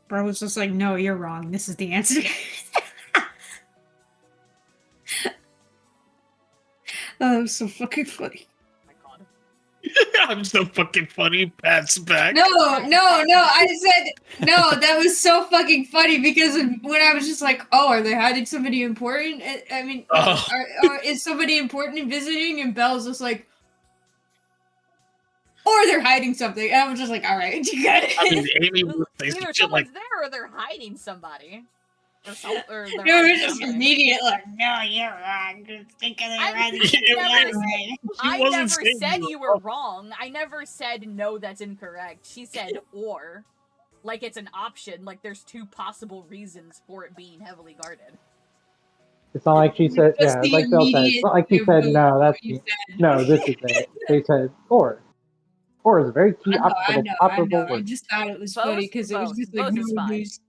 [SPEAKER 9] Bro was just like, no, you're wrong. This is the answer. Oh, that was so fucking funny.
[SPEAKER 1] Oh my god.
[SPEAKER 7] I'm so fucking funny. Pat's back.
[SPEAKER 9] No, I said, no, that was so fucking funny because when I was just like, oh, are they hiding somebody important? I mean, is somebody important visiting? And Belle's just like, or they're hiding something. And I was just like, all right, you got it.
[SPEAKER 7] I mean, Amy would say
[SPEAKER 1] Either
[SPEAKER 7] some shit
[SPEAKER 1] someone's
[SPEAKER 7] like,
[SPEAKER 1] there or they're hiding somebody. Or they're
[SPEAKER 9] No,
[SPEAKER 1] hiding
[SPEAKER 9] it's just
[SPEAKER 1] something.
[SPEAKER 9] immediate, like, no, you're wrong. Just think of
[SPEAKER 1] I
[SPEAKER 7] wasn't
[SPEAKER 1] never
[SPEAKER 7] saying
[SPEAKER 1] said
[SPEAKER 7] you
[SPEAKER 1] you
[SPEAKER 7] were
[SPEAKER 1] were wrong. I never said no, that's incorrect. She said or. Like it's an option. Like there's two possible reasons for it being heavily guarded.
[SPEAKER 2] It's not like she said,
[SPEAKER 9] Just
[SPEAKER 2] yeah,
[SPEAKER 9] the
[SPEAKER 2] like Bill said, it's not like she said,
[SPEAKER 9] immediate
[SPEAKER 2] no, that's
[SPEAKER 9] you
[SPEAKER 2] me.
[SPEAKER 9] said.
[SPEAKER 2] No, this is it. They said, or. Or is a very key
[SPEAKER 9] I know.
[SPEAKER 2] operable
[SPEAKER 9] I
[SPEAKER 2] word.
[SPEAKER 9] just thought it was
[SPEAKER 1] Both-
[SPEAKER 9] funny because it was
[SPEAKER 1] both-
[SPEAKER 9] just like,
[SPEAKER 1] both is
[SPEAKER 9] no
[SPEAKER 1] fine.
[SPEAKER 9] news.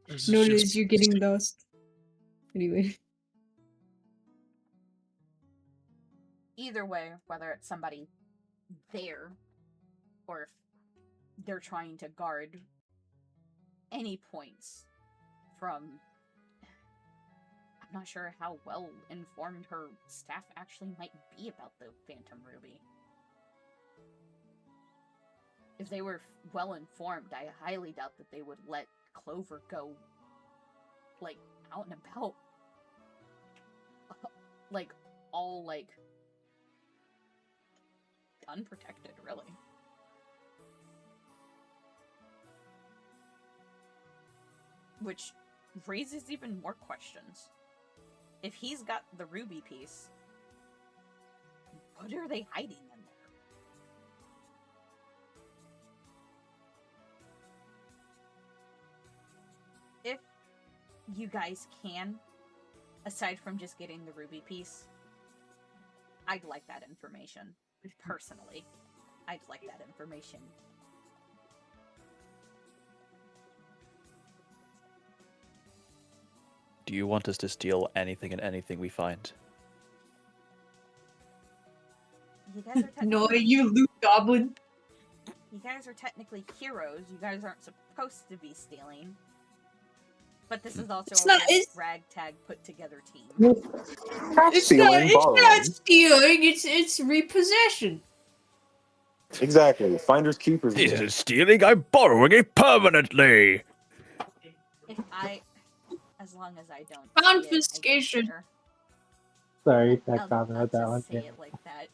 [SPEAKER 7] this is
[SPEAKER 9] No
[SPEAKER 7] just-
[SPEAKER 9] news, you're getting lost. Anyway.
[SPEAKER 1] Either way, whether it's somebody there or if they're trying to guard any points from... I'm not sure how well informed her staff actually might be about the Phantom Ruby. If they were well informed, I highly doubt that they would let Clover go, like, out and about. like, all, like, unprotected, really. Which raises even more questions. If he's got the ruby piece, what are they hiding in there? If you guys can, aside from just getting the ruby piece, I'd like that information. Personally, I'd like that information.
[SPEAKER 6] Do you want us to steal anything and anything we find?
[SPEAKER 1] You guys are
[SPEAKER 9] No,
[SPEAKER 1] technically...
[SPEAKER 9] you loot goblin.
[SPEAKER 1] You guys are technically heroes. You guys aren't supposed to be stealing. But this is also
[SPEAKER 9] It's
[SPEAKER 1] a
[SPEAKER 9] not-
[SPEAKER 1] really
[SPEAKER 9] it's-
[SPEAKER 1] ragtag put together team.
[SPEAKER 9] It's not stealing, it's repossession.
[SPEAKER 4] Exactly. Finders keepers.
[SPEAKER 6] This is stealing. I'm borrowing it permanently.
[SPEAKER 1] As long as I don't
[SPEAKER 9] Confiscation.
[SPEAKER 2] Sorry,
[SPEAKER 1] I'll
[SPEAKER 2] that comment with that
[SPEAKER 1] just
[SPEAKER 2] one.
[SPEAKER 1] say it like that.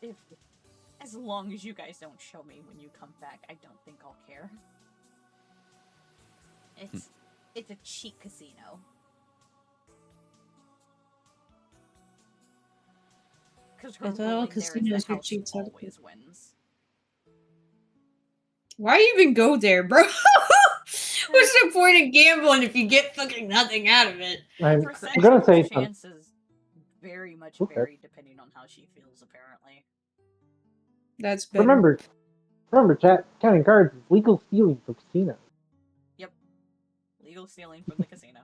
[SPEAKER 1] As long as you guys don't show me when you come back, I don't think I'll care. It's a cheap casino. Because her ruling there is the house always wins.
[SPEAKER 9] Why even go there, bro? What's the point of gambling if you get fucking nothing out of it?
[SPEAKER 2] I'm gonna say something.
[SPEAKER 1] Chances very much vary depending on how she feels, apparently.
[SPEAKER 9] That's better.
[SPEAKER 2] Remember, chat, counting cards is legal stealing from casinos.
[SPEAKER 1] Yep. Legal stealing from the casino.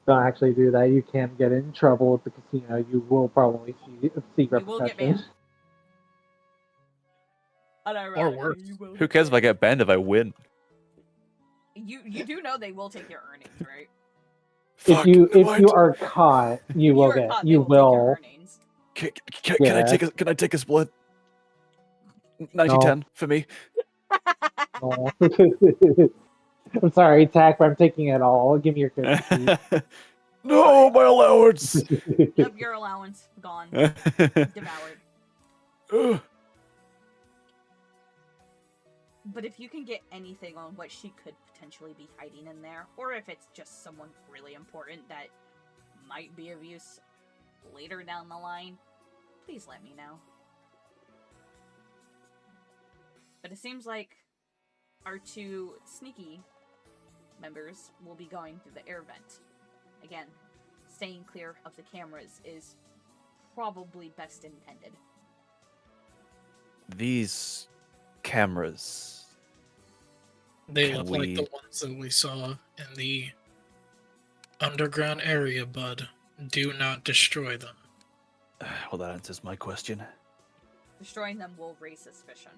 [SPEAKER 2] Don't actually do that. You can get in trouble with the casino. You will probably see repercussions.
[SPEAKER 7] Or worse.
[SPEAKER 6] Who cares if I get banned if I win?
[SPEAKER 1] You do know they will take your earnings, right?
[SPEAKER 2] If you are caught, you will get. You will.
[SPEAKER 6] Can I take a split? 90-10 for me.
[SPEAKER 2] No. I'm sorry, Tack, but I'm taking it all. Give me your 50.
[SPEAKER 6] No, my allowance.
[SPEAKER 1] Yep, your allowance gone, devoured. But if you can get anything on what she could potentially be hiding in there, or if it's just someone really important that might be of use later down the line, please let me know. But it seems like our two sneaky members will be going through the air vent. Again, staying clear of the cameras is probably best intended.
[SPEAKER 6] These cameras.
[SPEAKER 7] They look like the ones that we saw in the underground area, bud. Do not destroy them.
[SPEAKER 6] Well, that answers my question.
[SPEAKER 1] Destroying them will raise suspicion.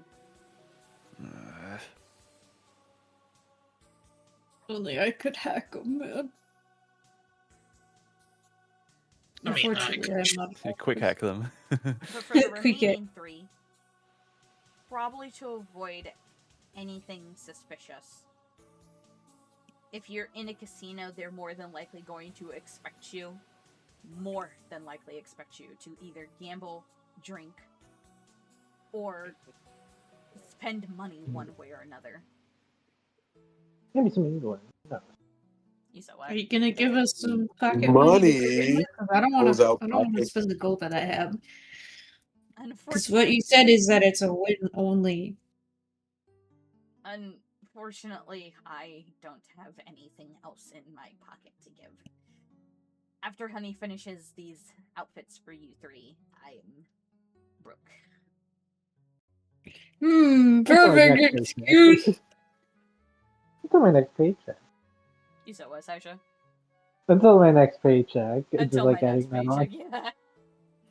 [SPEAKER 9] Only I could hack them, man.
[SPEAKER 7] I mean,
[SPEAKER 6] quick hack them.
[SPEAKER 1] But for the remaining three, probably to avoid anything suspicious. If you're in a casino, they're more than likely going to expect you to either gamble, drink, or spend money one way or another.
[SPEAKER 2] Give me some England. No.
[SPEAKER 1] You said what?
[SPEAKER 9] Are you gonna give us some pocket
[SPEAKER 4] money?
[SPEAKER 9] Because I don't want to spend the gold that I have. Because what you said is that it's a win only.
[SPEAKER 1] Unfortunately, I don't have anything else in my pocket to give. After Honey finishes these outfits for you three, I'm broke.
[SPEAKER 9] Perfect excuse.
[SPEAKER 2] Until my next paycheck.
[SPEAKER 1] You said what, Sasha?
[SPEAKER 2] Until my next paycheck.
[SPEAKER 1] Until
[SPEAKER 2] just
[SPEAKER 1] my
[SPEAKER 2] like
[SPEAKER 1] next paycheck,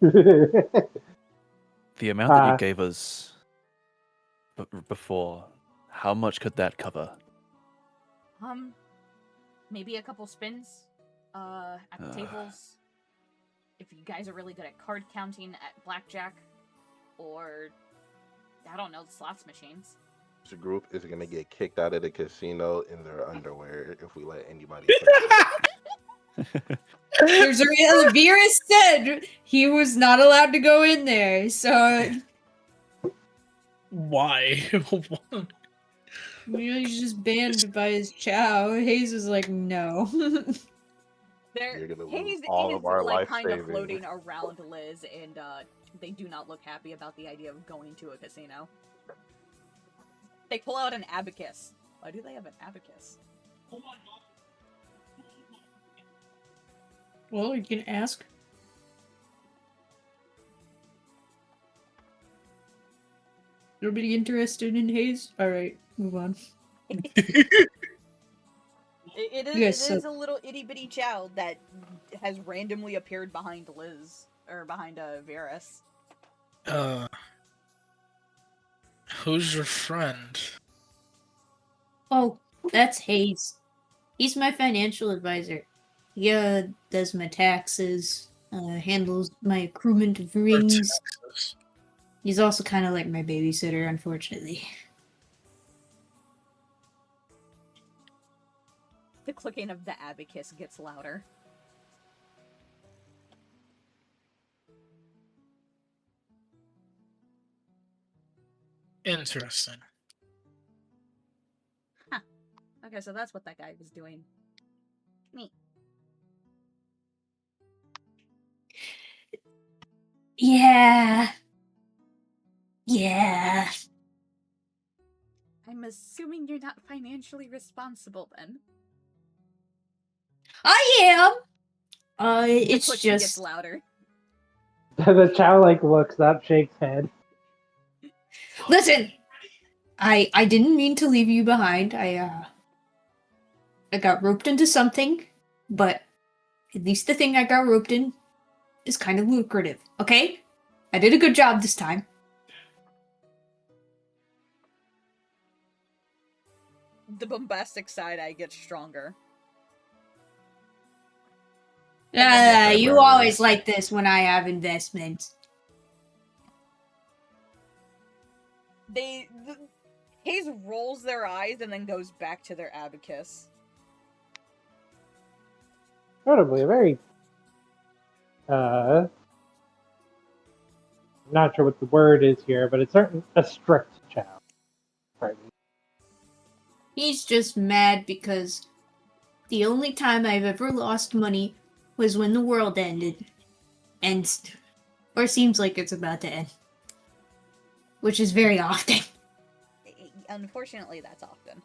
[SPEAKER 1] yeah.
[SPEAKER 6] The amount that you gave us before, how much could that cover?
[SPEAKER 1] Maybe a couple spins at the tables. If you guys are really good at card counting at blackjack, or I don't know, the slots machines.
[SPEAKER 5] This group is gonna get kicked out of the casino in their underwear if we let anybody.
[SPEAKER 9] There's a real. Virus said he was not allowed to go in there, so
[SPEAKER 7] Why?
[SPEAKER 9] he's just banned by his chow. Hayes is like, no.
[SPEAKER 5] You're gonna lose
[SPEAKER 1] Hayes
[SPEAKER 5] all
[SPEAKER 1] is
[SPEAKER 5] of our
[SPEAKER 1] like
[SPEAKER 5] life
[SPEAKER 1] kind of
[SPEAKER 5] savings.
[SPEAKER 1] floating around Liz, and they do not look happy about the idea of going to a casino. They pull out an abacus. Why do they have an abacus?
[SPEAKER 9] Well, you can ask. Nobody interested in Hayes? Alright, move on.
[SPEAKER 1] It
[SPEAKER 9] Yes,
[SPEAKER 1] is a little itty bitty child that has randomly appeared behind Liz, or behind Varys.
[SPEAKER 7] Who's your friend?
[SPEAKER 8] Oh, that's Hayes. He's my financial advisor. He does my taxes, handles my accruement of rings.
[SPEAKER 7] Texas.
[SPEAKER 8] He's also kind of like my babysitter, unfortunately.
[SPEAKER 1] The clicking of the abacus gets louder.
[SPEAKER 7] Interesting.
[SPEAKER 1] Huh. Okay, so that's what that guy was doing. Neat.
[SPEAKER 8] Yeah. Yeah.
[SPEAKER 1] I'm assuming you're not financially responsible then.
[SPEAKER 8] I am.
[SPEAKER 1] The
[SPEAKER 8] It's
[SPEAKER 1] clicking gets
[SPEAKER 8] just
[SPEAKER 1] louder.
[SPEAKER 2] The chow like looks up, shakes head.
[SPEAKER 8] listen. I didn't mean to leave you behind. I got roped into something, but at least the thing I got roped in is kind of lucrative. Okay, I did a good job this time.
[SPEAKER 1] The bombastic side eye gets stronger.
[SPEAKER 8] You always like this when I have investments.
[SPEAKER 1] Hayes rolls their eyes and then goes back to their abacus.
[SPEAKER 2] Notably, a very not sure what the word is here, but it's certain a strict chow. Right.
[SPEAKER 8] He's just mad because the only time I've ever lost money was when the world ended. Or seems like it's about to end. Which is very often.
[SPEAKER 1] Unfortunately, that's often.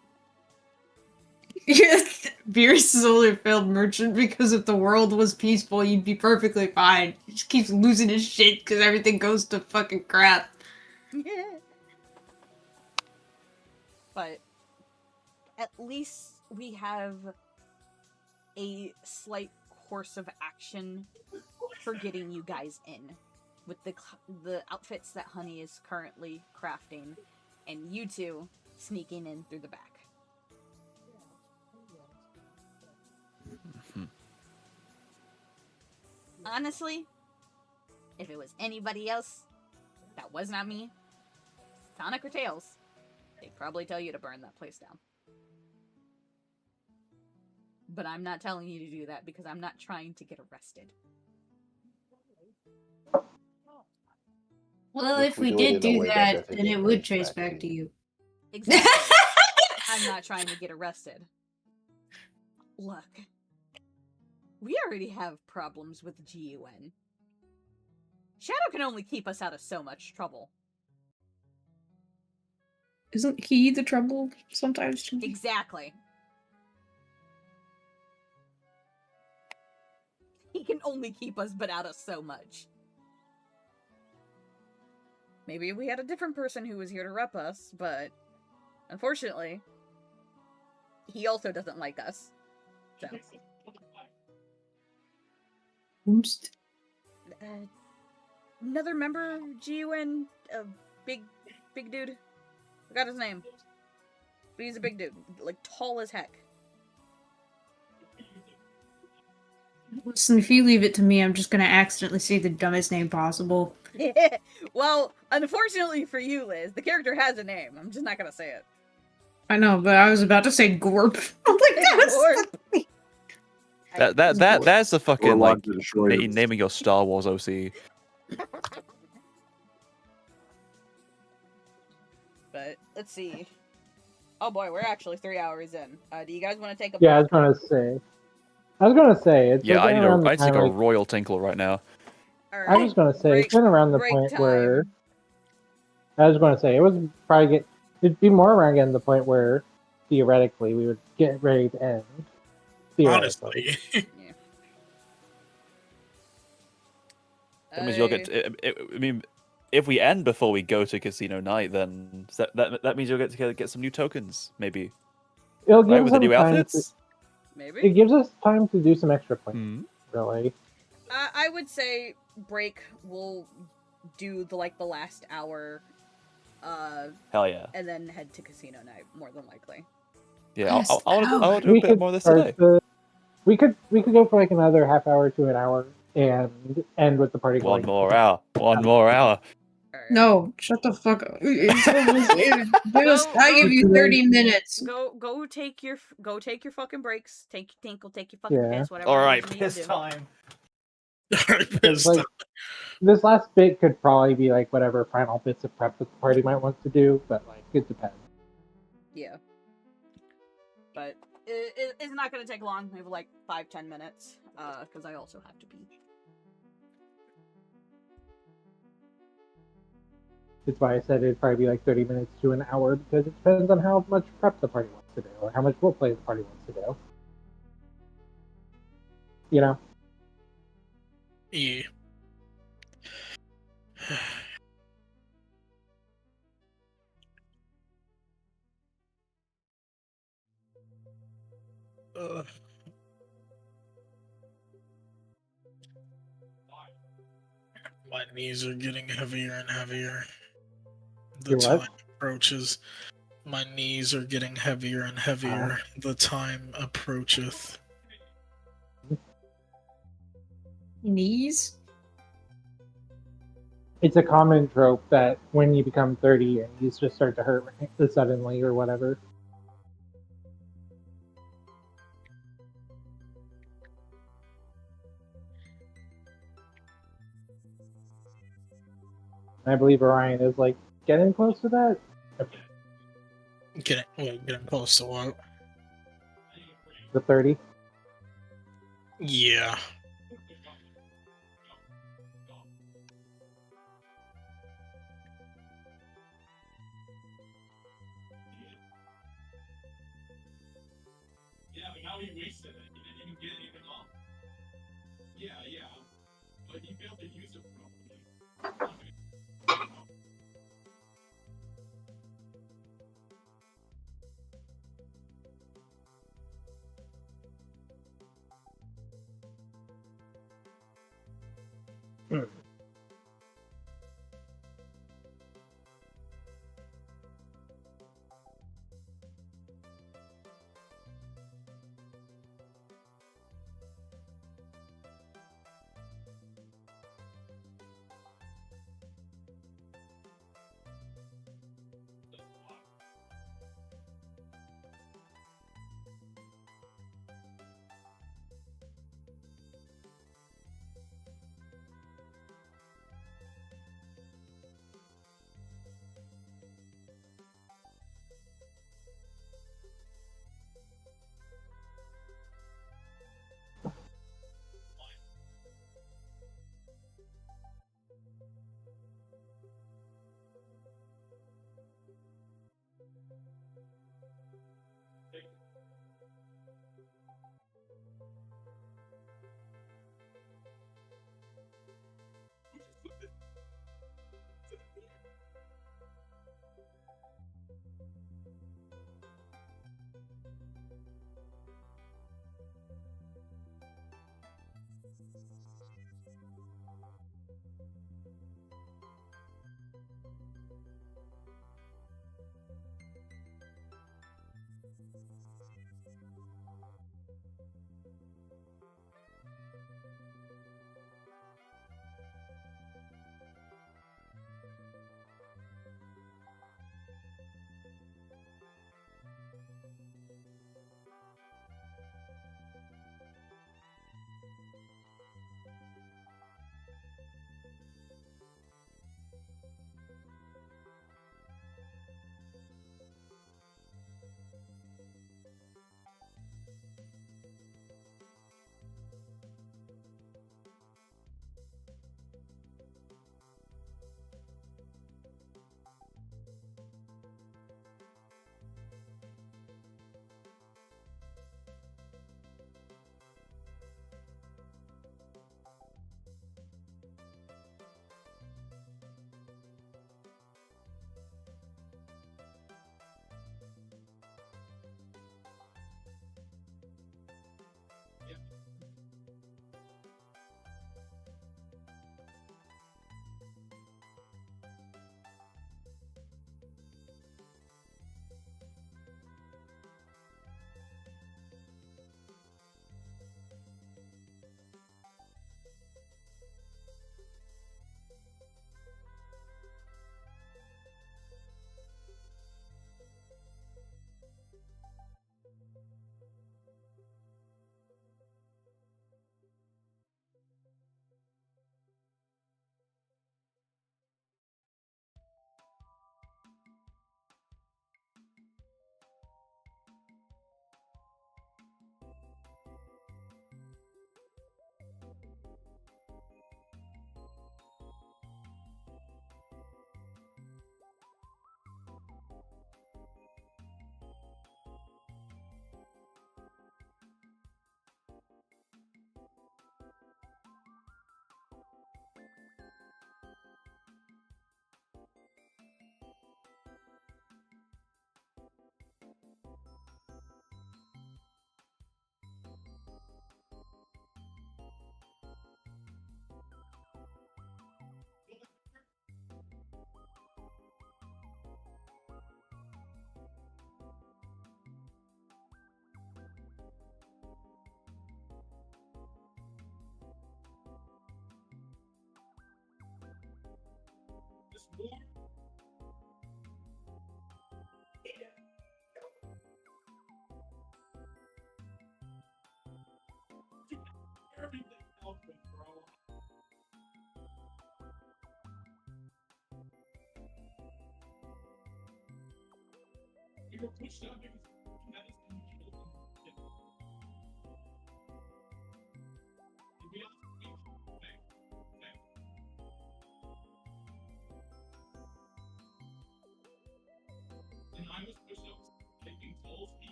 [SPEAKER 9] Yes, Beerus is only a failed merchant because if the world was peaceful, you'd be perfectly fine. He just keeps losing his shit because everything goes to fucking crap.
[SPEAKER 1] But at least we have a slight course of action for getting you guys in. With the outfits that Honey is currently crafting, and you two sneaking in through the back. Honestly, if it was anybody else that was not me, Sonic or Tails, they'd probably tell you to burn that place down. But I'm not telling you to do that because I'm not trying to get arrested.
[SPEAKER 8] Well, if we did do that, then it would trace back to you.
[SPEAKER 1] Exactly. I'm not trying to get arrested. Look, we already have problems with GUN. Shadow can only keep us out of so much trouble.
[SPEAKER 9] Isn't he the trouble sometimes?
[SPEAKER 1] Exactly. He can only keep us but out of so much. Maybe we had a different person who was here to rep us, but unfortunately, he also doesn't like us. So.
[SPEAKER 9] Oops.
[SPEAKER 1] Another member of GUN, a big dude. I forgot his name. But he's a big dude, like tall as heck.
[SPEAKER 9] Listen, if you leave it to me, I'm just gonna accidentally say the dumbest name possible.
[SPEAKER 1] Well, unfortunately for you, Liz, the character has a name. I'm just not gonna say it.
[SPEAKER 9] I know, but I was about to say Gorp. I'm like,
[SPEAKER 6] That's a fucking
[SPEAKER 10] Or
[SPEAKER 6] like
[SPEAKER 10] want to destroy this.
[SPEAKER 6] naming your Star Wars OC.
[SPEAKER 1] But let's see. Oh boy, we're actually 3 hours in. Do you guys want to take a?
[SPEAKER 2] Yeah, I was gonna say it's
[SPEAKER 6] Yeah,
[SPEAKER 2] like around the
[SPEAKER 6] I take
[SPEAKER 2] time,
[SPEAKER 6] a
[SPEAKER 2] like,
[SPEAKER 6] royal tinkle right now.
[SPEAKER 1] All right.
[SPEAKER 2] I was gonna say it's been around the point where I was gonna say it was probably it'd be more around getting the point where theoretically we would get ready to end. Theoretically.
[SPEAKER 7] Honestly.
[SPEAKER 1] Yeah.
[SPEAKER 6] That means you'll get. I mean, if we end before we go to Casino Night, then that means you'll get to get some new tokens, maybe.
[SPEAKER 2] It'll
[SPEAKER 6] right,
[SPEAKER 2] give
[SPEAKER 6] with the
[SPEAKER 2] some
[SPEAKER 6] new
[SPEAKER 2] time
[SPEAKER 6] outfits.
[SPEAKER 1] Maybe
[SPEAKER 2] it gives us time to do some extra planning. Really.
[SPEAKER 1] I would say break will do the last hour.
[SPEAKER 6] Hell yeah.
[SPEAKER 1] And then head to Casino Night, more than likely.
[SPEAKER 6] Yeah, I'll do a bit more of this today.
[SPEAKER 2] We could go for like another half hour to an hour and end with the party.
[SPEAKER 6] One more hour.
[SPEAKER 9] No, shut the fuck up. I give you 30 minutes.
[SPEAKER 1] Go take your fucking breaks. Take your fucking piss, whatever.
[SPEAKER 6] All right,
[SPEAKER 1] you need
[SPEAKER 6] piss
[SPEAKER 1] to do.
[SPEAKER 6] time.
[SPEAKER 2] Like, this last bit could probably be like whatever final bits of prep that the party might want to do, but like it depends.
[SPEAKER 1] Yeah. But it's not going to take long. We have like 5-10 minutes. Because I also have to pee.
[SPEAKER 2] That's why I said it'd probably be like 30 minutes to an hour, because it depends on how much prep the party wants to do, or how much roleplay the party wants to do. You know?
[SPEAKER 7] Yeah. My knees are getting heavier and heavier. The time approaches. My knees are getting heavier and heavier. The time approacheth.
[SPEAKER 9] Knees?
[SPEAKER 2] It's a common trope that when you become 30, your knees just start to hurt suddenly or whatever. I believe Orion is like getting close to that.
[SPEAKER 7] Getting close to what?
[SPEAKER 2] The 30.
[SPEAKER 7] Yeah.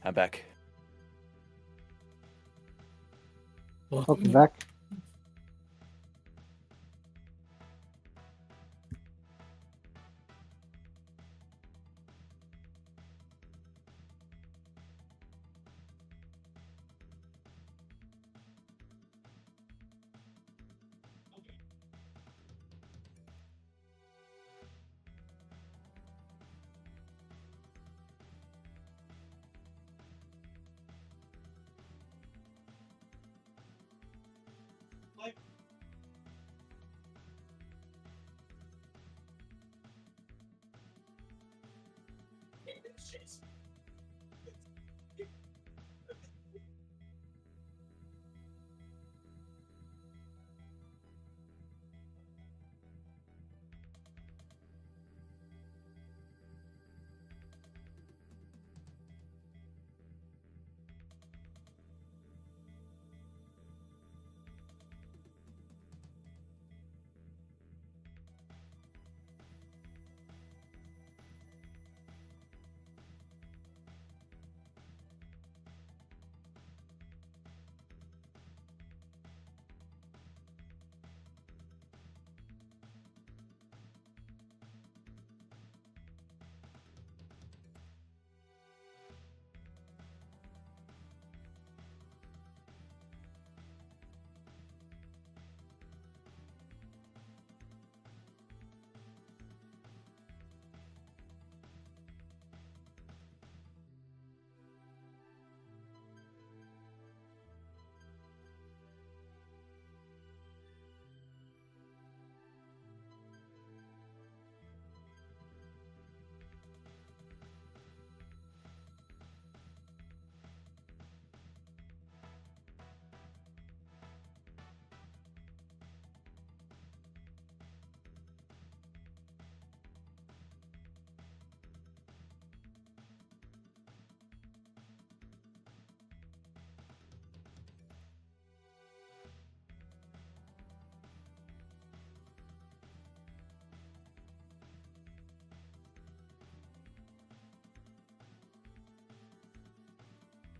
[SPEAKER 6] I'm back.
[SPEAKER 2] Welcome back.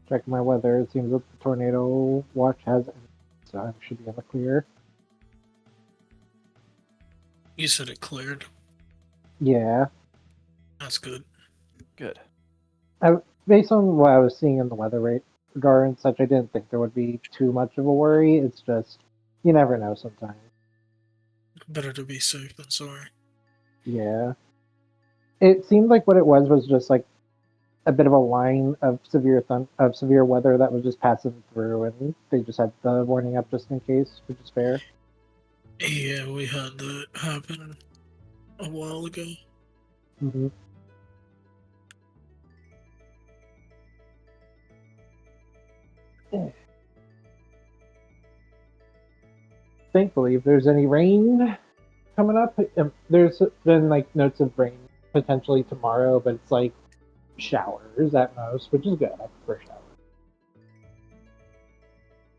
[SPEAKER 2] Check my weather. It seems that the tornado watch has ended, so I should be in the clear.
[SPEAKER 7] You said it cleared.
[SPEAKER 2] Yeah.
[SPEAKER 7] That's good.
[SPEAKER 6] Good.
[SPEAKER 2] Based on what I was seeing in the weather radar and such, I didn't think there would be too much of a worry. It's just You never know sometimes.
[SPEAKER 7] Better to be safe than sorry.
[SPEAKER 2] Yeah. It seemed like what it was just like a bit of a line of severe weather that was just passing through, and they just had the warning up just in case, which is fair.
[SPEAKER 7] Yeah, we had that happen a while ago.
[SPEAKER 2] Mm-hmm. Thankfully, if there's any rain coming up, there's been like notes of rain potentially tomorrow, but it's like showers at most, which is good. I prefer showers.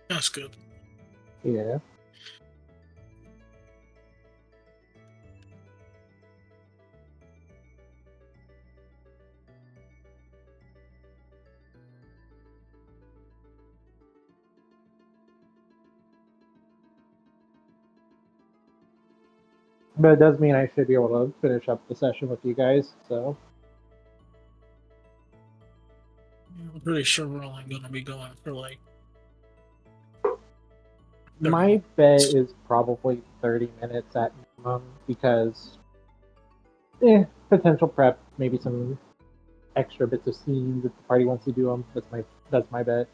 [SPEAKER 7] That's good.
[SPEAKER 2] Yeah. But it does mean I should be able to finish up the session with you guys, so.
[SPEAKER 7] I'm pretty sure we're only going to be going for like.
[SPEAKER 2] My bet is probably 30 minutes at minimum because potential prep, maybe some extra bits of scenes if the party wants to do them. That's my bet.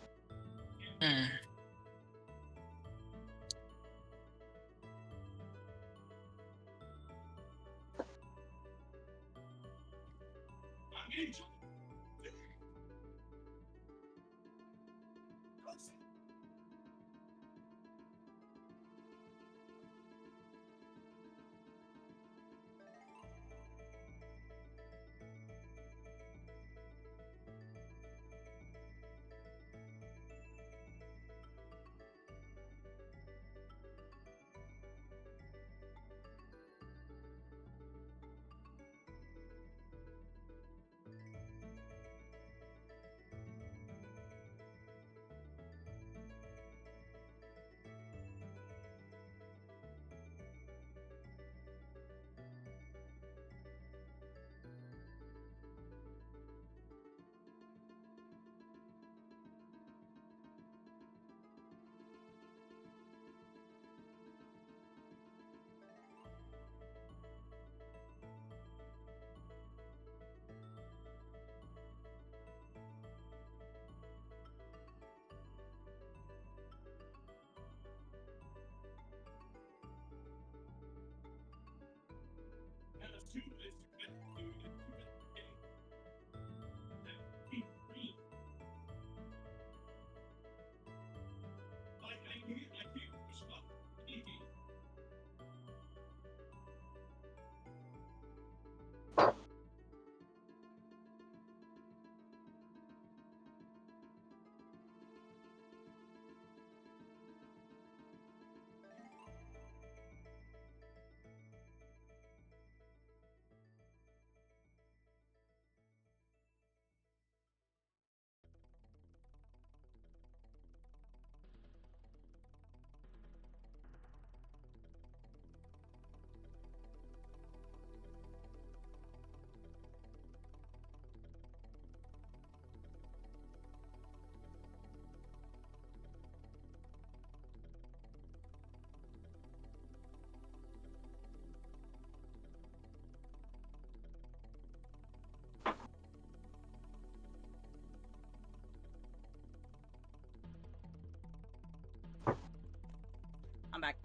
[SPEAKER 1] I'm back.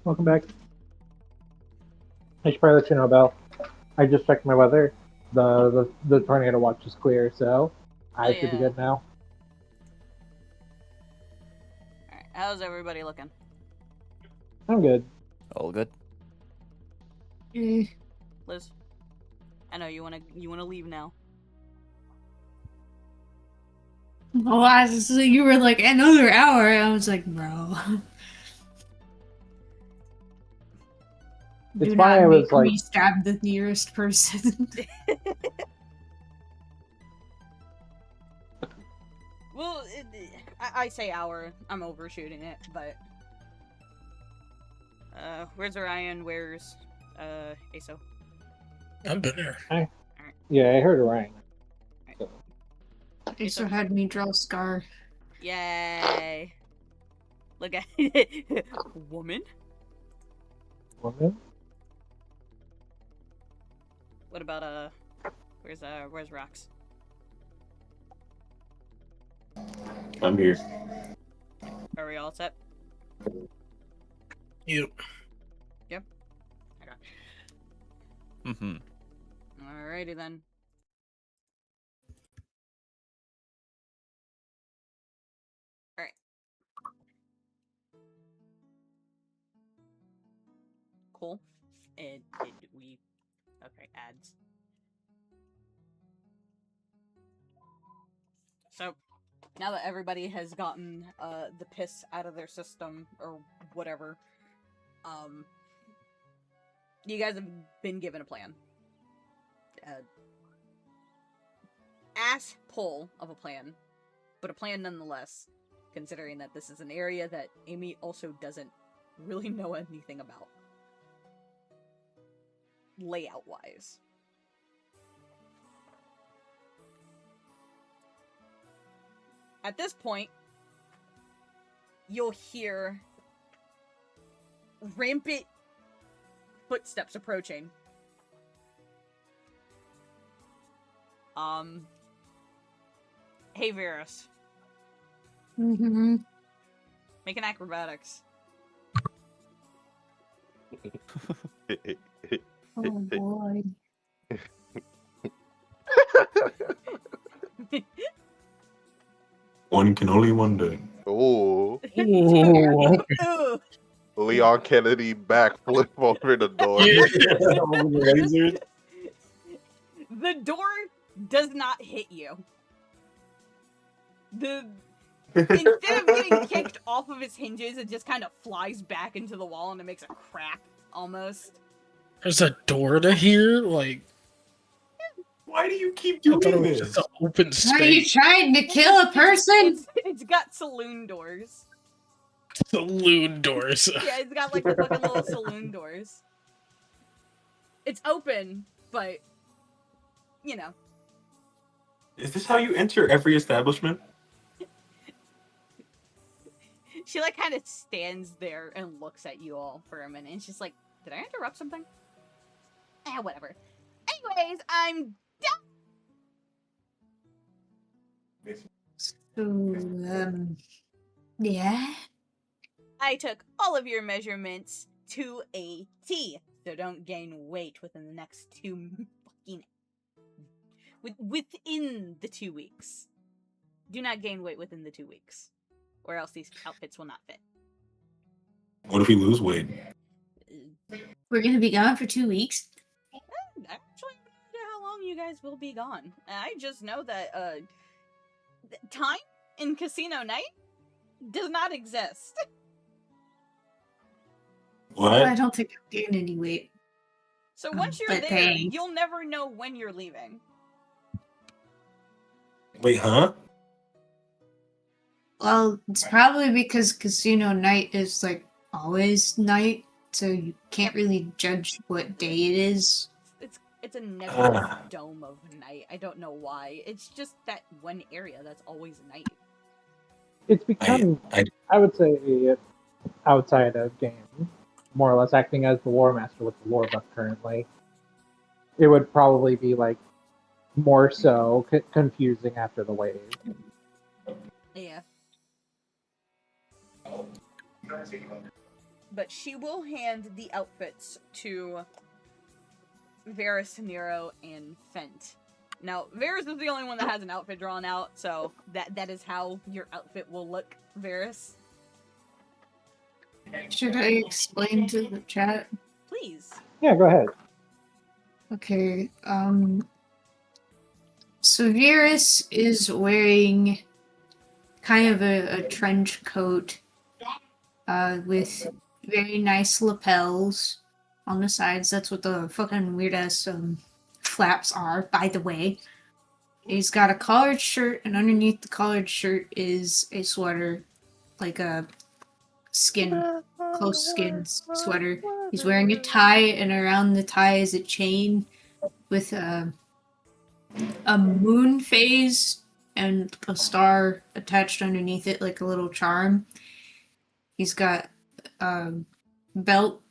[SPEAKER 2] Welcome back. I should probably let you know, Belle. I just checked my weather. The tornado watch is clear, so I should be good now.
[SPEAKER 1] Alright, how's everybody looking?
[SPEAKER 2] I'm good.
[SPEAKER 6] All good.
[SPEAKER 1] Liz? I know you wanna leave now.
[SPEAKER 9] Oh, you were like another hour. I was like, bro.
[SPEAKER 2] It's
[SPEAKER 9] Do
[SPEAKER 2] why
[SPEAKER 9] not
[SPEAKER 2] I was
[SPEAKER 9] make
[SPEAKER 2] like,
[SPEAKER 9] me stab the nearest person.
[SPEAKER 1] Well, I say hour. I'm overshooting it, but where's Orion? Where's Aso?
[SPEAKER 7] I've been here.
[SPEAKER 2] Yeah, I heard Orion. So.
[SPEAKER 9] Aso had me draw Scar.
[SPEAKER 1] Yay! Look at woman.
[SPEAKER 2] Woman?
[SPEAKER 1] What about where's Rox?
[SPEAKER 4] I'm here.
[SPEAKER 1] Are we all set?
[SPEAKER 7] Yep.
[SPEAKER 1] Yep. Okay.
[SPEAKER 6] Mm-hmm.
[SPEAKER 1] Alrighty then. Alright. Cool. And we okay, ads. So now that everybody has gotten the piss out of their system or whatever, you guys have been given a plan. Ass pull of a plan, but a plan nonetheless, considering that this is an area that Amy also doesn't really know anything about. Layout-wise. At this point, you'll hear rampant footsteps approaching. Hey, Varus.
[SPEAKER 8] Mm-hmm.
[SPEAKER 1] Make an acrobatics.
[SPEAKER 8] Oh boy.
[SPEAKER 4] One can only wonder.
[SPEAKER 5] Ooh.
[SPEAKER 1] Ooh.
[SPEAKER 5] Leon Kennedy backflip over the door.
[SPEAKER 1] The door does not hit you. Instead of getting kicked off of its hinges, it just kind of flies back into the wall and it makes a crack, almost.
[SPEAKER 7] There's a door to here? Like,
[SPEAKER 4] Why do you keep
[SPEAKER 7] I thought it
[SPEAKER 4] doing
[SPEAKER 7] was
[SPEAKER 4] this?
[SPEAKER 7] just an open
[SPEAKER 9] Are you
[SPEAKER 7] space.
[SPEAKER 9] trying to kill a person?
[SPEAKER 1] It's got saloon doors.
[SPEAKER 7] Saloon doors.
[SPEAKER 1] Yeah, it's got like the fucking little saloon doors. It's open, but you know.
[SPEAKER 4] Is this how you enter every establishment?
[SPEAKER 1] She like kind of stands there and looks at you all for a minute, and she's like, "Did I interrupt something?" Whatever. Anyways, I'm
[SPEAKER 8] So, yeah.
[SPEAKER 1] I took all of your measurements to a T, so don't gain weight within the next within the 2 weeks. Do not gain weight within the 2 weeks, or else these outfits will not fit.
[SPEAKER 4] What if we lose weight?
[SPEAKER 8] We're gonna be gone for 2 weeks.
[SPEAKER 1] Actually, I don't know how long you guys will be gone. I just know that time in Casino Night does not exist.
[SPEAKER 4] What?
[SPEAKER 8] I don't think I'm gaining any weight.
[SPEAKER 1] So once you're
[SPEAKER 8] But
[SPEAKER 1] there,
[SPEAKER 8] thanks.
[SPEAKER 1] you'll never know when you're leaving.
[SPEAKER 4] Wait, huh?
[SPEAKER 8] Well, it's probably because Casino Night is like always night, so you can't really judge what day it is.
[SPEAKER 1] It's a nebulous dome of night. I don't know why. It's just that one area that's always night.
[SPEAKER 2] It's become, I would say, outside of game, more or less acting as the lore master with the lore buff currently. It would probably be like more so confusing after the wave.
[SPEAKER 1] Yeah. But she will hand the outfits to Varus, Nero, and Fent. Now, Varus is the only one that has an outfit drawn out, so that is how your outfit will look, Varus.
[SPEAKER 8] Should I explain to the chat?
[SPEAKER 1] Please.
[SPEAKER 2] Yeah, go ahead.
[SPEAKER 8] Okay, so Virus is wearing kind of a trench coat with very nice lapels on the sides. That's what the fucking weird-ass flaps are, by the way. He's got a collared shirt, and underneath the collared shirt is a sweater, like a close skin sweater. He's wearing a tie, and around the tie is a chain with a moon phase and a star attached underneath it, like a little charm. He's got belt.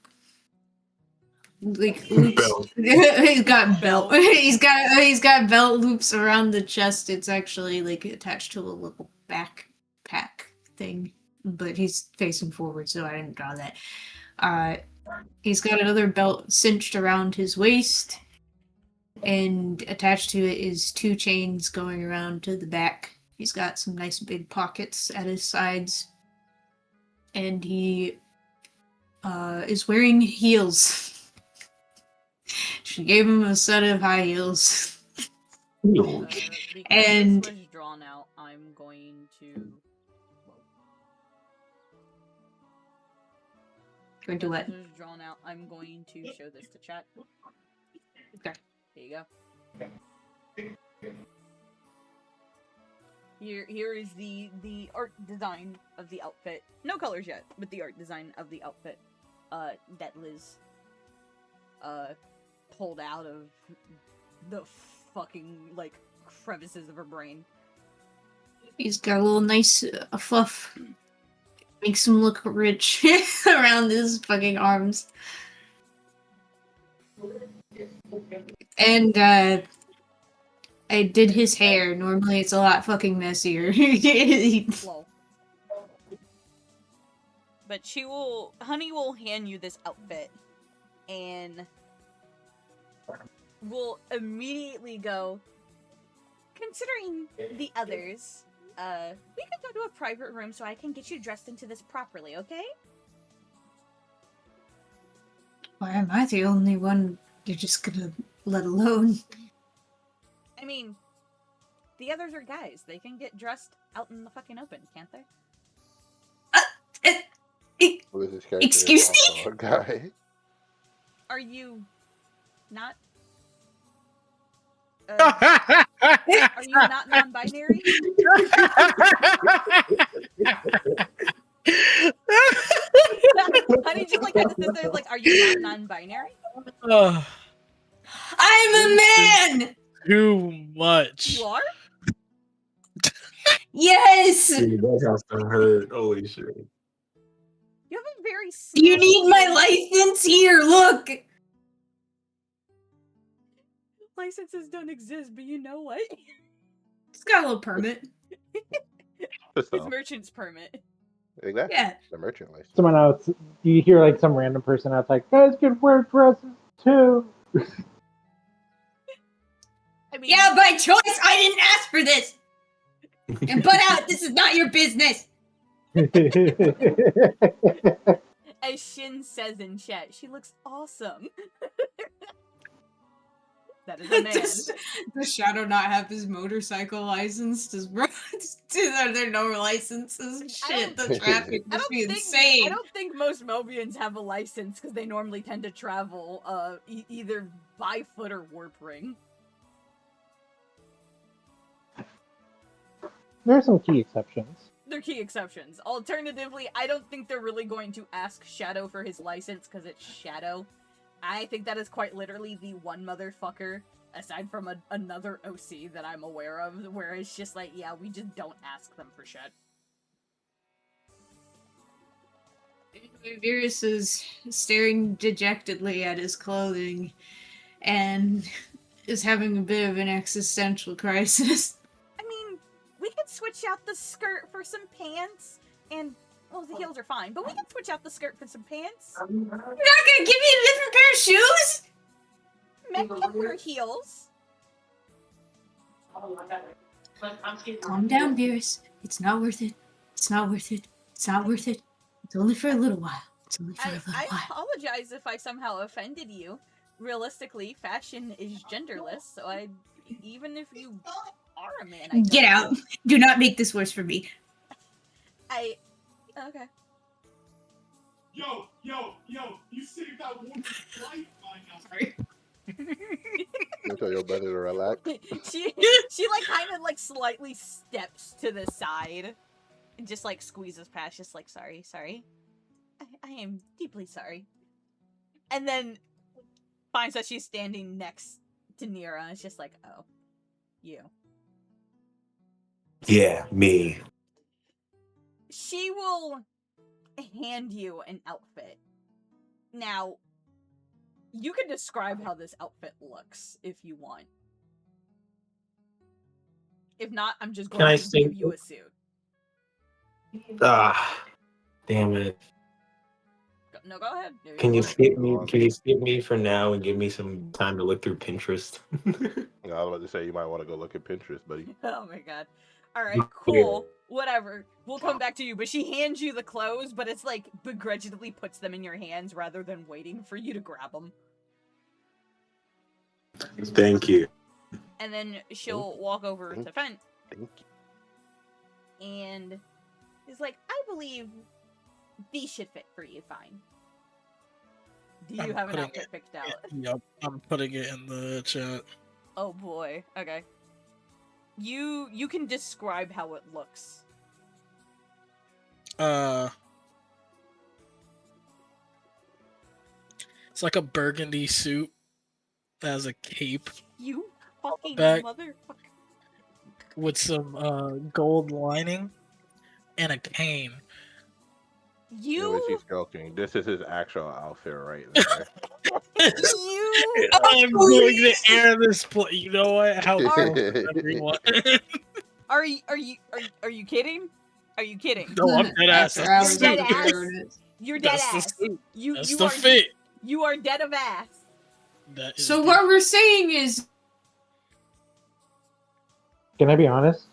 [SPEAKER 8] Like loops.
[SPEAKER 4] Belt.
[SPEAKER 8] He's got belt. He's got belt loops around the chest. It's actually like attached to a little backpack thing, but he's facing forward, so I didn't draw that. He's got another belt cinched around his waist, and attached to it is 2 chains going around to the back. He's got some nice big pockets at his sides, and he is wearing heels. She gave him a set of high heels.
[SPEAKER 1] And this was drawn out, I'm going to.
[SPEAKER 8] Going to what?
[SPEAKER 1] This was drawn out. I'm going to show this to chat.
[SPEAKER 8] Okay.
[SPEAKER 1] There you go. Here is the art design of the outfit. No colors yet, but the art design of the outfit. That Liz pulled out of the fucking, like, crevices of her brain.
[SPEAKER 8] He's got a little nice fluff. Makes him look rich around his fucking arms. And, I did his hair. Normally it's a lot fucking messier.
[SPEAKER 1] Lol. But Honey will hand you this outfit, and will immediately go, considering the others, we could go to a private room so I can get you dressed into this properly, okay?
[SPEAKER 8] Why am I the only one you're just gonna let alone?
[SPEAKER 1] I mean, the others are guys. They can get dressed out in the fucking open, can't they?
[SPEAKER 8] Excuse me?
[SPEAKER 5] A guy.
[SPEAKER 1] Are you not? Are you not non-binary? Honey just like had to sit there like, are you not non-binary?
[SPEAKER 8] I'm a man!
[SPEAKER 7] Too much.
[SPEAKER 1] You are?
[SPEAKER 8] Yes!
[SPEAKER 4] Dude, that has to hurt. Holy shit.
[SPEAKER 1] You have a very
[SPEAKER 8] You need my license here, look!
[SPEAKER 1] Licenses don't exist, but you know what?
[SPEAKER 8] It's got a little permit.
[SPEAKER 1] His merchant's permit.
[SPEAKER 5] Exactly.
[SPEAKER 8] Yeah.
[SPEAKER 5] The merchant license.
[SPEAKER 2] Someone else, you hear like some random person outside, guys can wear dresses too.
[SPEAKER 1] I mean,
[SPEAKER 8] Yeah, by choice, I didn't ask for this! And butt out, this is not your business!
[SPEAKER 1] as Shin says in chat, she looks awesome. That is a man.
[SPEAKER 9] Does Shadow not have his motorcycle license? Does are there no licenses? Shit, the traffic must be insane.
[SPEAKER 1] I don't think most Mobians have a license because they normally tend to travel either by foot or warp ring.
[SPEAKER 2] There are some key exceptions.
[SPEAKER 1] They're key exceptions. Alternatively, I don't think they're really going to ask Shadow for his license because it's Shadow. I think that is quite literally the one motherfucker, aside from another OC that I'm aware of, where it's just like, yeah, we just don't ask them for shit.
[SPEAKER 8] Virus is staring dejectedly at his clothing and is having a bit of an existential crisis.
[SPEAKER 1] I mean, we could switch out the skirt for some pants, and, well, the heels are fine, but we can switch out the skirt for some pants.
[SPEAKER 8] You're not gonna give me a different pair of shoes?
[SPEAKER 1] Men can wear heels.
[SPEAKER 8] Calm down, Virus. It's not worth it. It's not worth it. It's not worth it. It's only for a little while. It's only for a little
[SPEAKER 1] I
[SPEAKER 8] while.
[SPEAKER 1] apologize if I somehow offended you. Realistically, fashion is genderless, so even if you are a man, I
[SPEAKER 8] Get out. Do not make this worse for me.
[SPEAKER 1] Okay.
[SPEAKER 10] Yo, you saved that woman's life, sorry.
[SPEAKER 5] You tell your brother to relax.
[SPEAKER 1] she like kind of like slightly steps to the side and just like squeezes past, just like sorry. I am deeply sorry. And then finds that she's standing next to Nira and it's just like, oh, you.
[SPEAKER 4] Yeah, me.
[SPEAKER 1] She will hand you an outfit. Now, you can describe how this outfit looks if you want. If not, I'm just going to give you a suit.
[SPEAKER 11] Ah, damn it.
[SPEAKER 1] No, go ahead.
[SPEAKER 11] Can you skip me? Can you skip me for now and give me some time to look through Pinterest?
[SPEAKER 5] I was about to say you might want to go look at Pinterest, buddy.
[SPEAKER 1] Oh my god. Alright, cool. Whatever. We'll come back to you. But she hands you the clothes, but it's like begrudgingly puts them in your hands rather than waiting for you to grab them.
[SPEAKER 11] Thank you.
[SPEAKER 1] And then she'll walk over to Fent.
[SPEAKER 5] Thank
[SPEAKER 1] you. And is like, I believe these should fit for you fine. Do you have an outfit picked out?
[SPEAKER 7] Yep, I'm putting it in the chat.
[SPEAKER 1] Oh boy. Okay. You can describe how it looks.
[SPEAKER 7] It's like a burgundy suit that has a cape.
[SPEAKER 1] You fucking
[SPEAKER 7] back
[SPEAKER 1] motherfucker.
[SPEAKER 7] with some gold lining and a cane.
[SPEAKER 5] Yeah, she's joking. This is his actual outfit right there.
[SPEAKER 7] I'm going to air this play. You know what? How everyone.
[SPEAKER 1] Are you kidding? Are you kidding?
[SPEAKER 7] No, I'm dead ass.
[SPEAKER 1] You're dead ass. You're dead
[SPEAKER 7] That's
[SPEAKER 1] ass.
[SPEAKER 7] That's
[SPEAKER 1] you
[SPEAKER 7] the
[SPEAKER 1] are,
[SPEAKER 7] fit.
[SPEAKER 1] You are dead of ass.
[SPEAKER 9] So what we're saying is,
[SPEAKER 2] Can I be honest?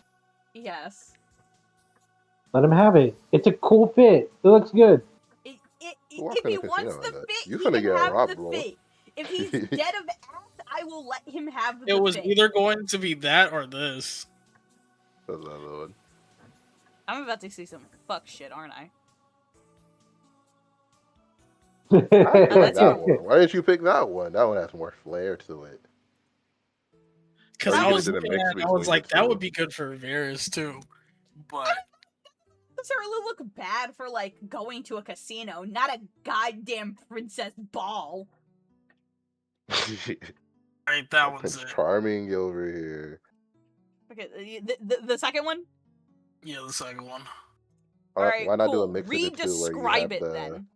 [SPEAKER 1] Yes.
[SPEAKER 2] Let him have it. It's a cool fit. It looks good.
[SPEAKER 1] If he wants the fit,
[SPEAKER 5] You
[SPEAKER 1] he
[SPEAKER 5] finna
[SPEAKER 1] can
[SPEAKER 5] get
[SPEAKER 1] have
[SPEAKER 5] robbed,
[SPEAKER 1] the
[SPEAKER 5] bro.
[SPEAKER 1] fit. If he's dead of ass, I will let him have the fit.
[SPEAKER 7] It was either going to be that or this.
[SPEAKER 1] I'm about to see some fuck shit, aren't I?
[SPEAKER 5] I like that one. Why did you pick that one? That one has more flair to it.
[SPEAKER 7] Because
[SPEAKER 5] Or
[SPEAKER 7] I
[SPEAKER 5] you
[SPEAKER 7] was
[SPEAKER 5] did a
[SPEAKER 7] looking
[SPEAKER 5] mix
[SPEAKER 7] at it, I was
[SPEAKER 5] between
[SPEAKER 7] like,
[SPEAKER 5] the
[SPEAKER 7] that
[SPEAKER 5] two.
[SPEAKER 7] would be good for Varys too. But
[SPEAKER 1] Doesn't really look bad for like going to a casino, not a goddamn princess ball.
[SPEAKER 7] Right, that one's
[SPEAKER 5] Prince
[SPEAKER 7] it.
[SPEAKER 5] Charming over here.
[SPEAKER 1] Okay, the second one.
[SPEAKER 7] Yeah, the second one.
[SPEAKER 1] Alright,
[SPEAKER 5] Why not do a
[SPEAKER 1] cool.
[SPEAKER 5] mix of the two where you
[SPEAKER 1] Re-describe
[SPEAKER 5] have
[SPEAKER 1] it
[SPEAKER 5] the...
[SPEAKER 1] then.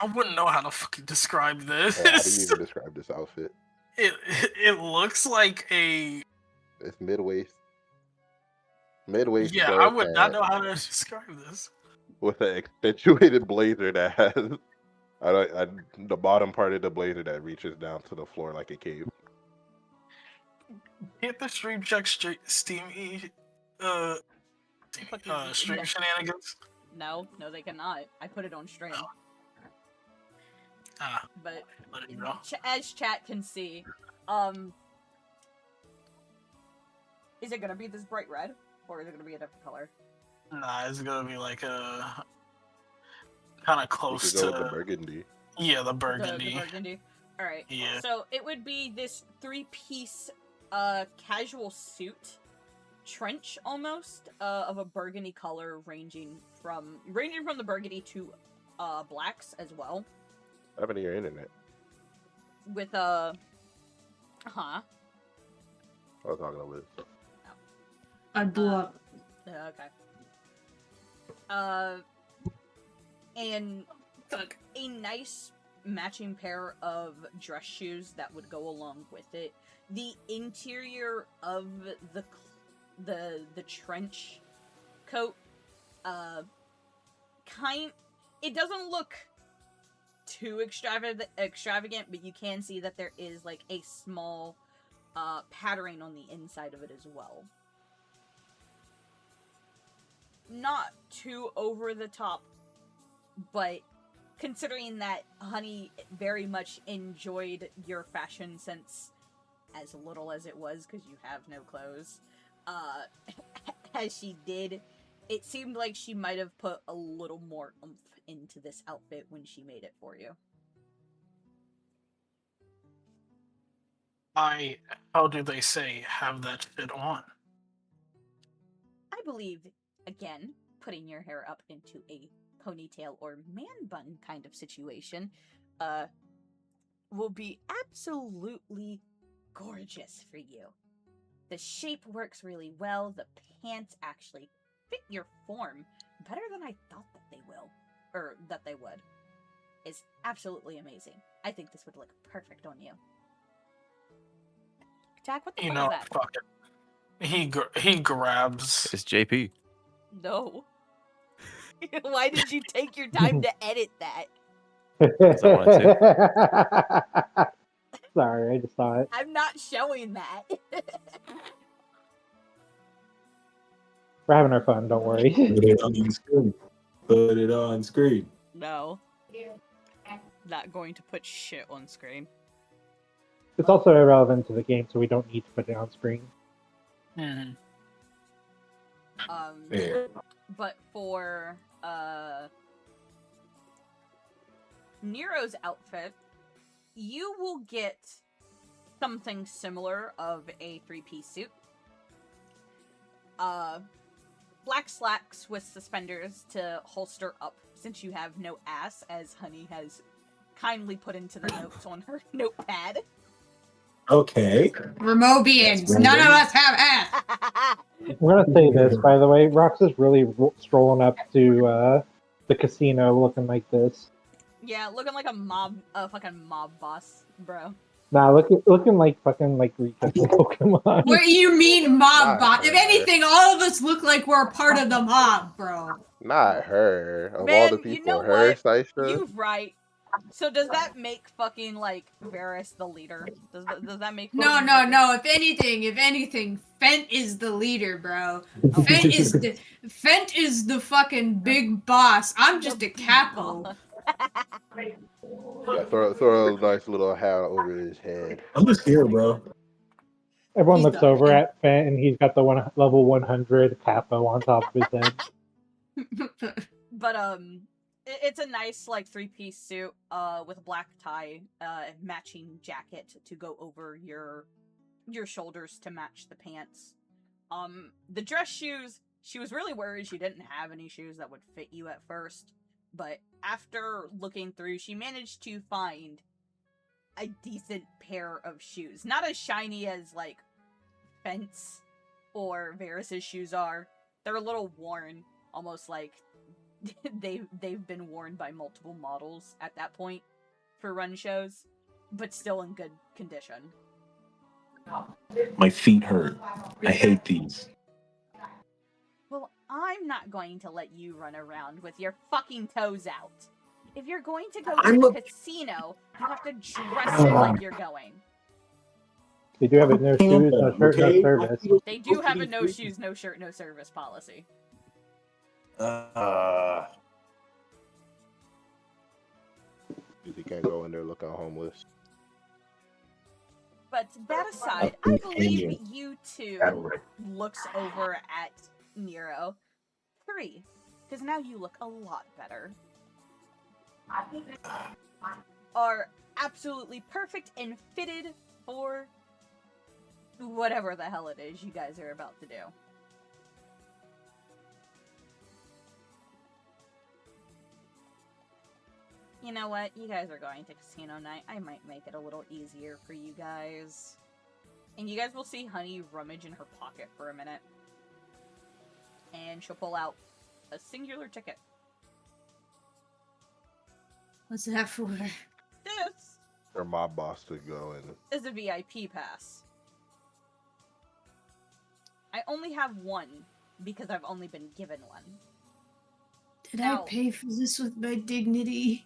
[SPEAKER 7] I wouldn't know how to fucking describe this.
[SPEAKER 5] How do you even describe this outfit?
[SPEAKER 7] It looks like a...
[SPEAKER 5] It's mid-waist. Mid-waist
[SPEAKER 7] Yeah, I
[SPEAKER 5] square
[SPEAKER 7] would not
[SPEAKER 5] pant
[SPEAKER 7] know how to describe this.
[SPEAKER 5] with an accentuated blazer that has the bottom part of the blazer that reaches down to the floor like a cape.
[SPEAKER 7] Hit the stream check stream stream shenanigans.
[SPEAKER 1] No, they cannot. I put it on stream. But as chat can see, is it gonna be this bright red, or is it gonna be a different color?
[SPEAKER 7] Nah, it's gonna be like a kind of close
[SPEAKER 5] You could go
[SPEAKER 7] to
[SPEAKER 5] with the burgundy.
[SPEAKER 7] Yeah, the burgundy.
[SPEAKER 1] The burgundy. All right.
[SPEAKER 7] Yeah.
[SPEAKER 1] So it would be this 3-piece, casual suit, trench almost, of a burgundy color, ranging from the burgundy to, blacks as well.
[SPEAKER 5] What happened to your internet?
[SPEAKER 1] With
[SPEAKER 5] I was talking to Liz.
[SPEAKER 9] I blew up.
[SPEAKER 1] Okay. And a nice matching pair of dress shoes that would go along with it. The interior of the trench coat, it doesn't look too extravagant, but you can see that there is like a small patterning on the inside of it as well. Not too over the top, but considering that Honey very much enjoyed your fashion sense, as little as it was because you have no clothes, as she did, it seemed like she might have put a little more oomph into this outfit when she made it for you.
[SPEAKER 7] How do they say, have that fit on?
[SPEAKER 1] I believe, again, putting your hair up into a ponytail or man bun kind of situation, will be absolutely gorgeous for you. The shape works really well, the pants actually fit your form better than I thought that they will, or that they would, is absolutely amazing. I think this would look perfect on you. Jack, what the fuck is that?
[SPEAKER 7] Fuck it. He grabs.
[SPEAKER 6] It's JP.
[SPEAKER 1] No. Why did you take your time to edit that?
[SPEAKER 6] I wanted
[SPEAKER 2] Sorry, I just saw it.
[SPEAKER 1] I'm not showing that.
[SPEAKER 2] We're having our fun, don't worry.
[SPEAKER 4] Put it on screen. Put it on screen.
[SPEAKER 1] No. Not going to put shit on screen.
[SPEAKER 2] It's also irrelevant to the game, so we don't need to put it on screen.
[SPEAKER 4] Fair.
[SPEAKER 1] But for Nero's outfit, you will get something similar of a 3-piece suit. Black slacks with suspenders to holster up since you have no ass, as Honey has kindly put into the notes on her notepad.
[SPEAKER 11] Okay.
[SPEAKER 9] We're Mobians. None of us have ass.
[SPEAKER 2] I'm gonna say this, by the way. Rox is really strolling up to the casino looking like this.
[SPEAKER 1] Yeah, looking like a fucking mob boss, bro.
[SPEAKER 2] Nah, looking like fucking like Rika from Pokemon.
[SPEAKER 9] What do you mean mob
[SPEAKER 5] Not
[SPEAKER 9] bot? If
[SPEAKER 5] her.
[SPEAKER 9] anything, all of us look like we're a part of the mob, bro.
[SPEAKER 5] Not her. Of all
[SPEAKER 1] Man,
[SPEAKER 5] the people,
[SPEAKER 1] you know
[SPEAKER 5] her,
[SPEAKER 1] what?
[SPEAKER 5] Sisha?
[SPEAKER 1] You're right. So does that make fucking like Varys the leader? Does that make
[SPEAKER 9] No. If anything, Fent is the leader, bro. Fent is the fucking big boss. I'm just a capo.
[SPEAKER 5] Yeah, throw a nice little hat over his head.
[SPEAKER 4] I'm just here, bro.
[SPEAKER 2] Everyone
[SPEAKER 9] He's
[SPEAKER 2] looks
[SPEAKER 9] the-
[SPEAKER 2] over at Fent, and he's got the level 100 capo on top of his head.
[SPEAKER 1] But it's a nice like 3-piece suit with a black tie, matching jacket to go over your shoulders to match the pants. The dress shoes, she was really worried she didn't have any shoes that would fit you at first, but after looking through, she managed to find a decent pair of shoes. Not as shiny as like Fence or Varys' shoes are. They're a little worn, almost like they've been worn by multiple models at that point for run shows, but still in good condition.
[SPEAKER 11] My feet hurt. I hate these.
[SPEAKER 1] Well, I'm not going to let you run around with your fucking toes out. If you're going to go to the casino, you have to dress like you're going.
[SPEAKER 2] They do have a no shoes, no shirt, no service.
[SPEAKER 1] They do have a no shoes, no shirt, no service policy.
[SPEAKER 5] You can't go in there looking homeless.
[SPEAKER 1] But that aside, I believe you two looks over at Nero. 3, because now you look a lot better. Are absolutely perfect and fitted for whatever the hell it is you guys are about to do. You know what? You guys are going to casino night. I might make it a little easier for you guys. And you guys will see Honey rummage in her pocket for a minute. And she'll pull out a singular ticket.
[SPEAKER 9] What's that for?
[SPEAKER 1] This
[SPEAKER 5] Her mob boss to go in.
[SPEAKER 1] is a VIP pass. I only have one because I've only been given one.
[SPEAKER 9] Did
[SPEAKER 1] Now-
[SPEAKER 9] I pay for this with my dignity?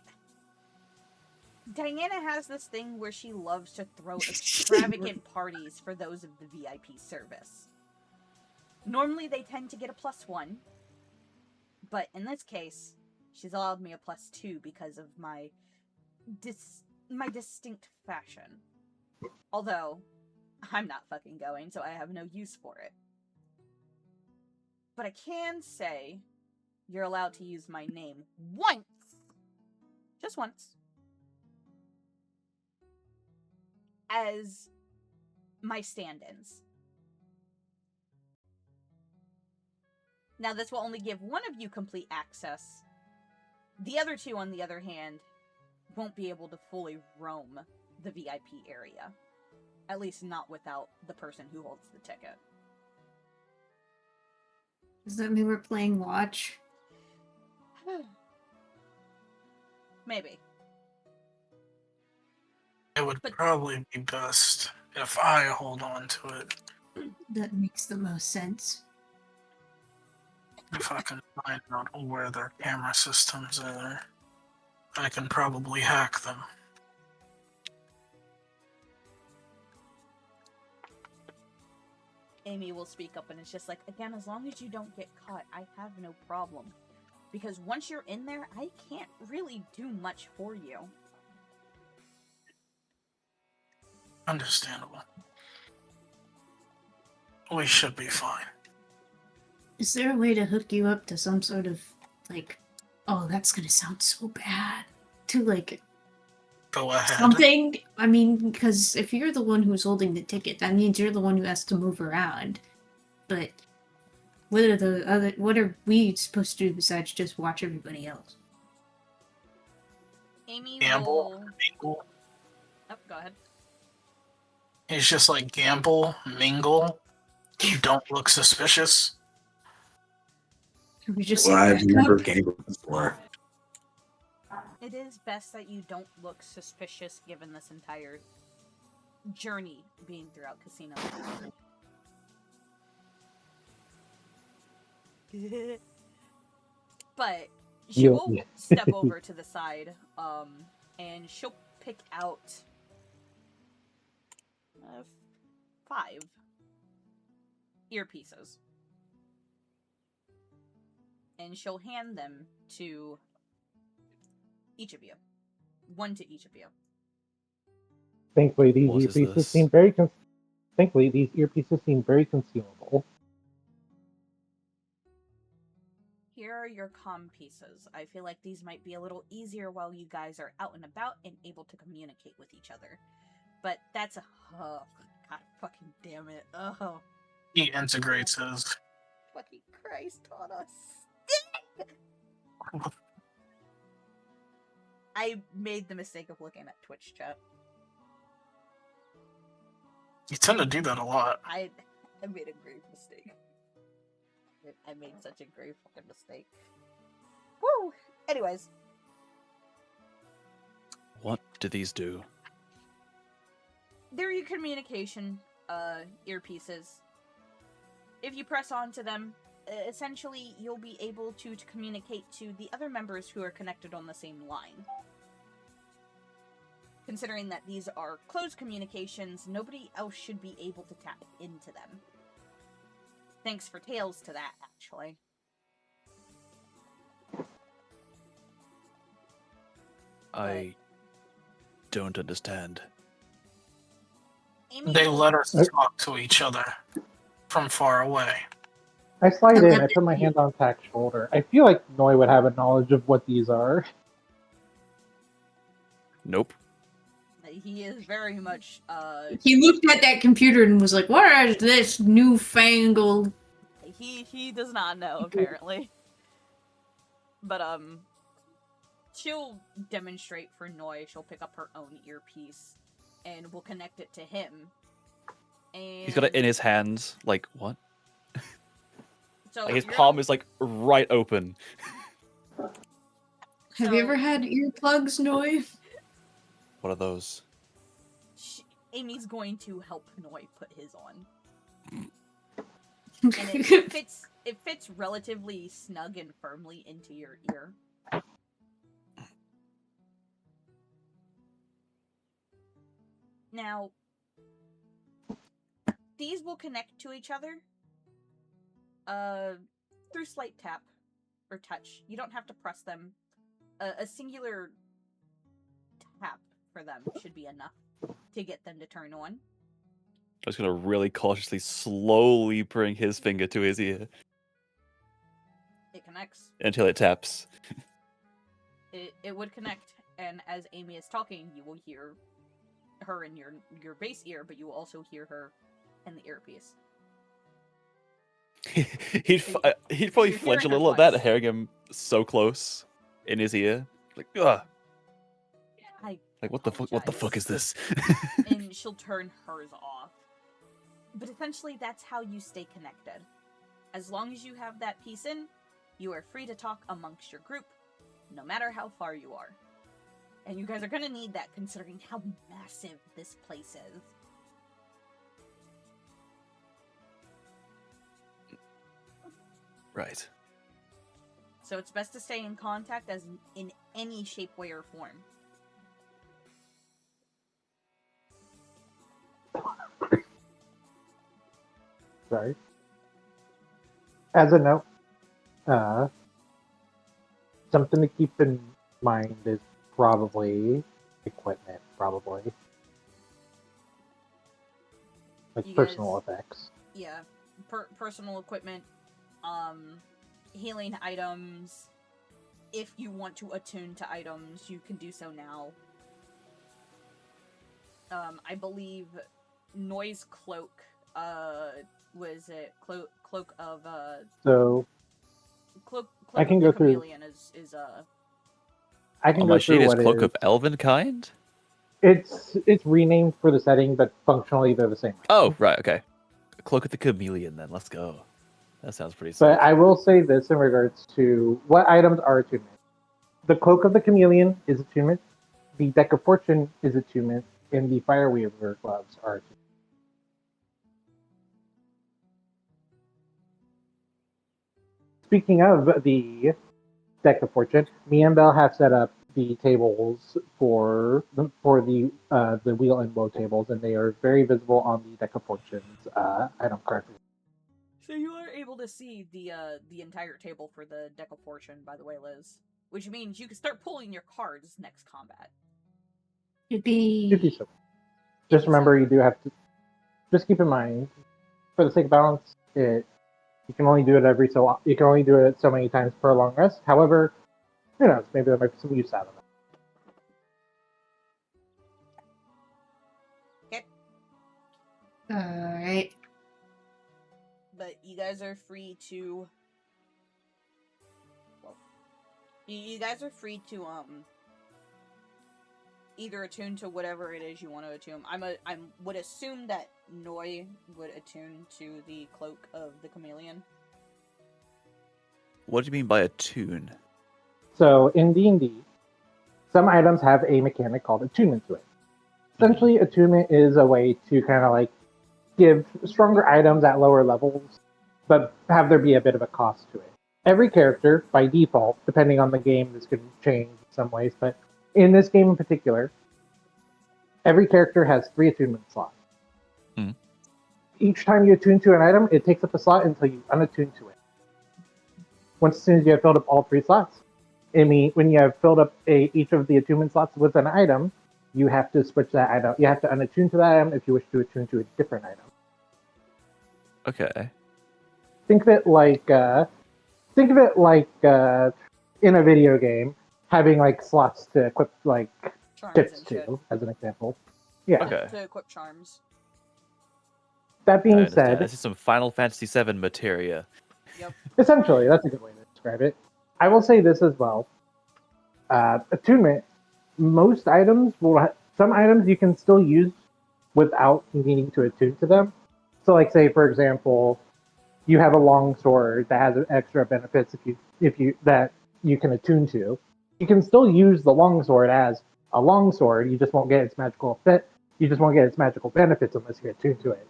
[SPEAKER 1] Diana has this thing where she loves to throw extravagant parties for those of the VIP service. Normally they tend to get a +1, but in this case, she's allowed me a +2 because of my distinct fashion. Although, I'm not fucking going, so I have no use for it. But I can say, you're allowed to use my name once! Just once. As my stand-ins. Now, this will only give one of you complete access. The other two, on the other hand, won't be able to fully roam the VIP area. At least not without the person who holds the ticket.
[SPEAKER 9] Does that mean we're playing watch?
[SPEAKER 1] Maybe.
[SPEAKER 7] It would probably be best if I hold on to it.
[SPEAKER 8] That makes the most sense.
[SPEAKER 7] If I can find out where their camera systems are, I can probably hack them.
[SPEAKER 1] Amy will speak up, and it's just like, again, as long as you don't get caught, I have no problem. Because once you're in there, I can't really do much for you.
[SPEAKER 7] Understandable. We should be fine.
[SPEAKER 8] Is there a way to hook you up to some sort of, like, oh, that's gonna sound so bad, to, like,
[SPEAKER 7] Go ahead.
[SPEAKER 8] something? I mean, because if you're the one who's holding the ticket, that means you're the one who has to move around. But what are we supposed to do besides just watch everybody else?
[SPEAKER 1] Amy
[SPEAKER 7] Gamble,
[SPEAKER 1] will...
[SPEAKER 7] mingle.
[SPEAKER 1] Oh, go ahead.
[SPEAKER 7] It's just like gamble, mingle. You don't look suspicious.
[SPEAKER 8] We just
[SPEAKER 4] Well, I've
[SPEAKER 8] back
[SPEAKER 4] never
[SPEAKER 8] up?
[SPEAKER 4] gambled before.
[SPEAKER 1] It is best that you don't look suspicious given this entire journey being throughout Casino. But she will step over to the side, and she'll pick out 5 earpieces. And she'll hand them to each of you. 1 to each of you.
[SPEAKER 2] Thankfully, these
[SPEAKER 6] What is
[SPEAKER 2] earpieces
[SPEAKER 6] this?
[SPEAKER 2] seem very concealable.
[SPEAKER 1] Here are your comm pieces. I feel like these might be a little easier while you guys are out and about and able to communicate with each other. But that's a... Oh, God fucking damn it. Oh.
[SPEAKER 7] He integrates his.
[SPEAKER 1] Fucking Christ on us. I made the mistake of looking at Twitch chat.
[SPEAKER 7] You tend to do that a lot.
[SPEAKER 1] I made a grave mistake. I made such a grave fucking mistake. Woo! Anyways.
[SPEAKER 6] What do these do?
[SPEAKER 1] They're your communication earpieces. If you press onto them, essentially you'll be able to communicate to the other members who are connected on the same line. Considering that these are closed communications, nobody else should be able to tap into them. Thanks for Tails to that, actually.
[SPEAKER 6] I don't understand.
[SPEAKER 1] Amy
[SPEAKER 7] They
[SPEAKER 1] will...
[SPEAKER 7] let us talk to each other from far away.
[SPEAKER 2] I slide in. I put my hand on Tak's shoulder. I feel like Noi would have a knowledge of what these are.
[SPEAKER 6] Nope.
[SPEAKER 1] He is very much,
[SPEAKER 8] He looked at that computer and was like, what is this newfangled...
[SPEAKER 1] He does not know, apparently. But, she'll demonstrate for Noi. She'll pick up her own earpiece, and we'll connect it to him. And...
[SPEAKER 6] He's got it in his hands. Like, what?
[SPEAKER 1] So
[SPEAKER 6] like his palm is, like, right open.
[SPEAKER 8] Have you ever had earplugs, Noi?
[SPEAKER 6] What are those?
[SPEAKER 1] Amy's going to help Noi put his on. And it fits relatively snug and firmly into your ear. Now, these will connect to each other through slight tap or touch. You don't have to press them. A singular tap for them should be enough to get them to turn on.
[SPEAKER 6] I'm just gonna really cautiously, slowly bring his finger to his ear.
[SPEAKER 1] It connects.
[SPEAKER 6] Until it taps.
[SPEAKER 1] It would connect, and as Amy is talking, you will hear her in your base ear, but you will also hear her in the earpiece.
[SPEAKER 6] he'd probably flinch a little at that, hearing him so close in his ear. Like, ugh. Like, what the fuck? What the fuck is this?
[SPEAKER 1] And she'll turn hers off. But essentially, that's how you stay connected. As long as you have that piece in, you are free to talk amongst your group no matter how far you are. And you guys are gonna need that considering how massive this place is.
[SPEAKER 6] Right.
[SPEAKER 1] So it's best to stay in contact as in any shape, way, or form.
[SPEAKER 2] Sorry. As a note, something to keep in mind is probably equipment, probably. Like
[SPEAKER 1] You
[SPEAKER 2] personal
[SPEAKER 1] guys-
[SPEAKER 2] effects.
[SPEAKER 1] Yeah, personal equipment, healing items. If you want to attune to items, you can do so now. I believe Noise Cloak, was it cloak of
[SPEAKER 2] So
[SPEAKER 1] cloak
[SPEAKER 2] I can
[SPEAKER 1] of
[SPEAKER 2] go
[SPEAKER 1] the
[SPEAKER 2] through.
[SPEAKER 1] chameleon is
[SPEAKER 2] I can
[SPEAKER 6] On
[SPEAKER 2] go
[SPEAKER 6] my
[SPEAKER 2] through
[SPEAKER 6] sheet is
[SPEAKER 2] what
[SPEAKER 6] Cloak
[SPEAKER 2] is.
[SPEAKER 6] of Elven kind?
[SPEAKER 2] It's renamed for the setting, but functionally they're the same.
[SPEAKER 6] Oh, right, okay. Cloak of the Chameleon, then. Let's go. That sounds pretty sweet.
[SPEAKER 2] But I will say this in regards to what items are attunement. The Cloak of the Chameleon is attunement. The Deck of Fortune is attunement, and the Fireweaver gloves are attunement. Speaking of the Deck of Fortune, me and Belle have set up the tables for the wheel and woe tables, and they are very visible on the Deck of Fortune's item card.
[SPEAKER 1] So you are able to see the entire table for the Deck of Fortune, by the way, Liz. Which means you can start pulling your cards next combat.
[SPEAKER 2] If you so. Just remember, you do have to. Just keep in mind, for the sake of balance, you can only do it you can only do it so many times per long rest. However, who knows? Maybe there might be some use out of it.
[SPEAKER 1] Okay.
[SPEAKER 8] Alright.
[SPEAKER 1] But you guys are free to. Well, you guys are free to either attune to whatever it is you want to attune. I would assume that Noi would attune to the Cloak of the Chameleon.
[SPEAKER 6] What do you mean by attune?
[SPEAKER 2] So in D&D, some items have a mechanic called attunement to it. Essentially, attunement is a way to kind of like give stronger items at lower levels, but have there be a bit of a cost to it. Every character, by default, depending on the game, this could change in some ways, but in this game in particular, every character has 3 attunement slots.
[SPEAKER 6] Hmm.
[SPEAKER 2] Each time you attune to an item, it takes up a slot until you unattune to it. As soon as you have filled up all 3 slots, when you have filled up each of the attunement slots with an item, you have to switch that item. You have to unattune to that item if you wish to attune to a different item.
[SPEAKER 6] Okay.
[SPEAKER 2] Think of it like in a video game, having like slots to equip like
[SPEAKER 1] Charms
[SPEAKER 2] tips
[SPEAKER 1] and shit.
[SPEAKER 2] to, as an example. Yeah.
[SPEAKER 6] Okay.
[SPEAKER 1] To equip charms.
[SPEAKER 2] That
[SPEAKER 6] I
[SPEAKER 2] being
[SPEAKER 6] understand.
[SPEAKER 2] said,
[SPEAKER 6] This is some Final Fantasy VII materia.
[SPEAKER 1] Yep.
[SPEAKER 2] essentially, that's a good way to describe it. I will say this as well. Attunement. Most items some items you can still use without needing to attune to them. So, like, say for example, you have a long sword that has extra benefits that you can attune to. You can still use the long sword as a long sword. You just won't get its magical fit. You just won't get its magical benefits unless you attune to it.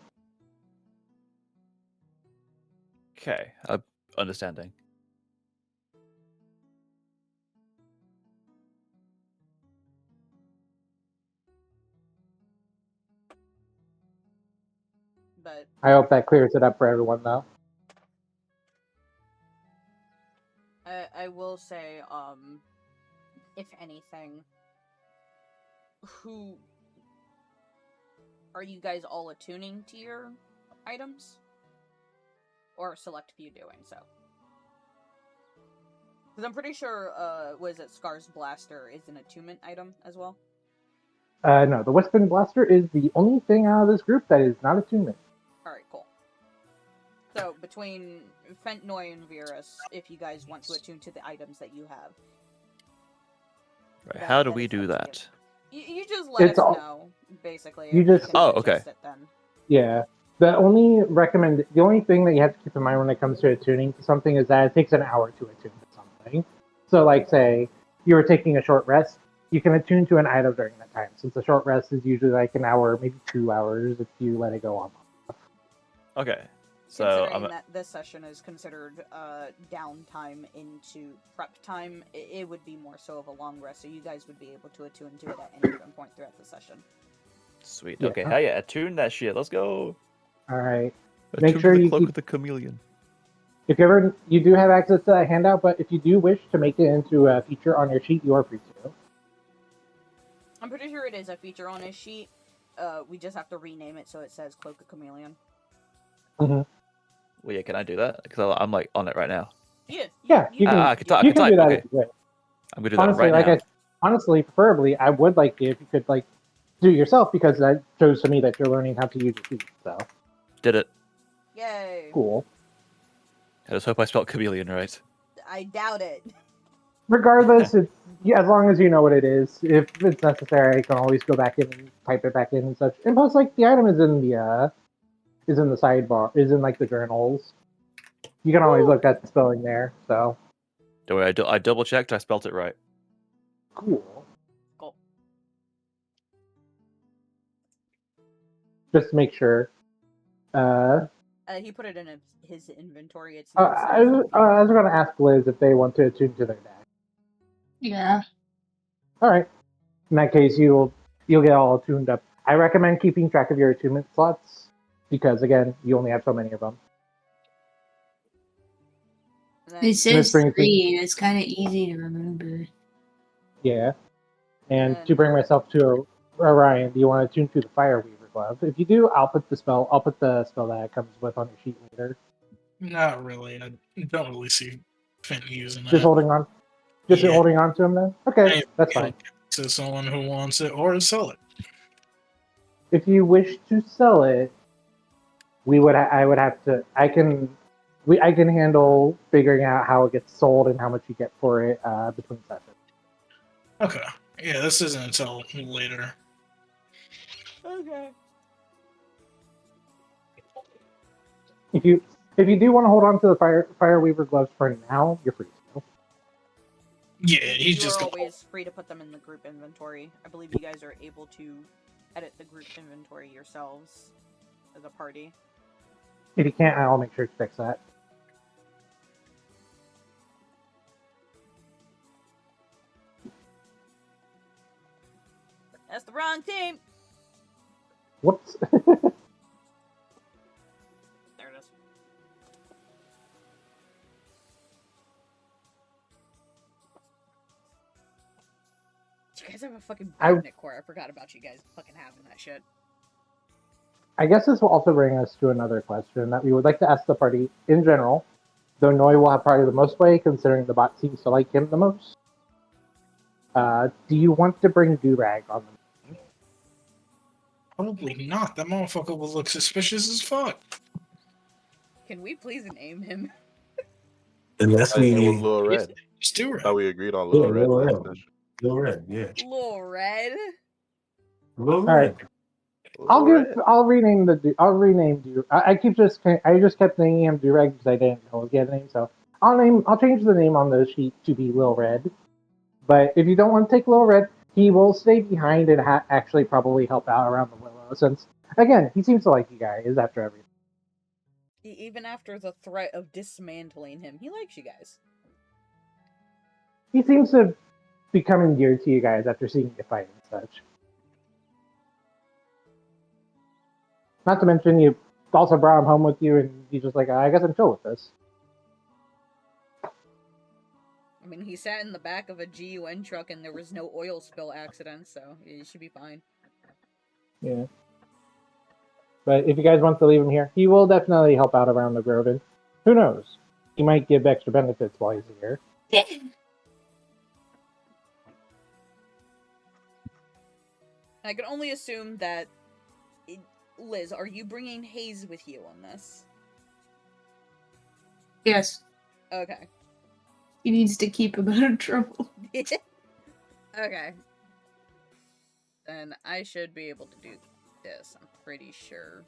[SPEAKER 6] Okay, understanding.
[SPEAKER 1] But
[SPEAKER 2] I hope that clears it up for everyone, though.
[SPEAKER 1] I will say, if anything, who are you guys all attuning to your items? Or select few doing so? Because I'm pretty sure, was it Scar's Blaster is an attunement item as well?
[SPEAKER 2] No, the Western Blaster is the only thing out of this group that is not attunement.
[SPEAKER 1] Alright, cool. So, between Fentnoy and Virus, if you guys want to attune to the items that you have.
[SPEAKER 6] Right, how do we do that?
[SPEAKER 1] You just let us know, basically.
[SPEAKER 2] You just...
[SPEAKER 6] Oh, okay.
[SPEAKER 1] It then.
[SPEAKER 2] Yeah. The only thing that you have to keep in mind when it comes to attuning to something is that it takes an hour to attune to something. So, like, say, you were taking a short rest, you can attune to an item during that time. Since a short rest is usually like an hour, maybe 2 hours if you let it go on.
[SPEAKER 6] Okay. So
[SPEAKER 1] Considering that this session is considered downtime into prep time, it would be more so of a long rest, so you guys would be able to attune to it at any given point throughout the session.
[SPEAKER 6] Sweet.
[SPEAKER 2] Yeah.
[SPEAKER 6] Okay, hell yeah, attune that shit. Let's go.
[SPEAKER 2] All right.
[SPEAKER 6] Attune
[SPEAKER 2] Make sure
[SPEAKER 6] the
[SPEAKER 2] you
[SPEAKER 6] cloak
[SPEAKER 2] keep.
[SPEAKER 6] with the chameleon.
[SPEAKER 2] If you do have access to that handout, but if you do wish to make it into a feature on your sheet, you are free to.
[SPEAKER 1] I'm pretty sure it is a feature on his sheet. We just have to rename it so it says Cloak of Chameleon.
[SPEAKER 2] Mm-hmm.
[SPEAKER 6] Well, yeah, can I do that? Because I'm like on it right now.
[SPEAKER 1] Yeah.
[SPEAKER 2] You can.
[SPEAKER 6] I can type.
[SPEAKER 2] You can do that.
[SPEAKER 6] Okay.
[SPEAKER 2] If you wish.
[SPEAKER 6] I'm gonna do that
[SPEAKER 2] Honestly,
[SPEAKER 6] right now.
[SPEAKER 2] honestly, preferably, I would like it if you could like do it yourself because that shows to me that you're learning how to use your feet. So
[SPEAKER 6] Did it.
[SPEAKER 1] Yay.
[SPEAKER 2] cool.
[SPEAKER 6] I just hope I spelled chameleon right.
[SPEAKER 1] I doubt it.
[SPEAKER 2] Regardless, it's as long as you know what it is. If it's necessary, you can always go back in and type it back in and such. And plus, like the item is in the sidebar, is in like the journals. You can always look at the spelling there. So
[SPEAKER 6] Don't worry, I double checked. I spelt it right.
[SPEAKER 2] cool.
[SPEAKER 1] Cool.
[SPEAKER 2] Just to make sure.
[SPEAKER 1] He put it in his inventory. It's
[SPEAKER 2] I was going to ask Liz if they want to attune to their deck.
[SPEAKER 8] Yeah.
[SPEAKER 2] All right. In that case, you'll get all tuned up. I recommend keeping track of your attunement slots because again, you only have so many of them.
[SPEAKER 8] It says 3. It's kind of easy to remember.
[SPEAKER 2] Yeah. And to bring myself to Orion, do you want to tune to the Fireweaver glove? If you do, I'll put the spell that it comes with on your sheet later.
[SPEAKER 7] Not really. I don't really see Finn using that.
[SPEAKER 2] Just holding on to him then? Okay, that's fine.
[SPEAKER 7] To someone who wants it or sell it.
[SPEAKER 2] If you wish to sell it, I can handle figuring out how it gets sold and how much you get for it between sessions.
[SPEAKER 7] Okay. Yeah, this isn't until later.
[SPEAKER 1] Okay.
[SPEAKER 2] If you do want to hold on to the Fireweaver gloves for now, you're free to.
[SPEAKER 7] Yeah, he's just
[SPEAKER 1] always free to put them in the group inventory. I believe you guys are able to edit the group inventory yourselves as a party.
[SPEAKER 2] If you can't, I'll make sure to fix that.
[SPEAKER 1] That's the wrong team.
[SPEAKER 2] Whoops.
[SPEAKER 1] There it is. Do you guys have a fucking magnet core? I forgot about you guys fucking having that shit.
[SPEAKER 2] I guess this will also bring us to another question that we would like to ask the party in general, though Noi will have probably the most way considering the bot seems to like him the most. Do you want to bring Durag on the meeting?
[SPEAKER 7] Probably not. That motherfucker will look suspicious as fuck.
[SPEAKER 1] Can we please name him?
[SPEAKER 11] Unless
[SPEAKER 5] I think it was Lil Red.
[SPEAKER 7] Stu Red.
[SPEAKER 5] Thought we agreed on Lil Red last session.
[SPEAKER 11] Lil Red, yeah.
[SPEAKER 1] Lil Red?
[SPEAKER 11] Lil
[SPEAKER 2] All right.
[SPEAKER 11] Red.
[SPEAKER 2] I'll rename Durag. I just kept naming him Durag because I didn't know his name, so I'll change the name on the sheet to be Lil Red. But if you don't want to take Lil Red, he will stay behind and actually probably help out around the Willow, since again he seems to like you guys after everything.
[SPEAKER 1] Even after the threat of dismantling him, he likes you guys.
[SPEAKER 2] He seems to become endeared to you guys after seeing you fight and such. Not to mention, you also brought him home with you, and he's just like, I guess I'm chill with this.
[SPEAKER 1] I mean, he sat in the back of a GUN truck and there was no oil spill accident, so he should be fine.
[SPEAKER 2] Yeah. But if you guys want to leave him here, he will definitely help out around the grove, and who knows? He might give extra benefits while he's here.
[SPEAKER 1] I can only assume that... Liz, are you bringing Hayes with you on this?
[SPEAKER 8] Yes.
[SPEAKER 1] Okay.
[SPEAKER 8] He needs to keep him out of trouble.
[SPEAKER 1] Okay. Then I should be able to do this, I'm pretty sure.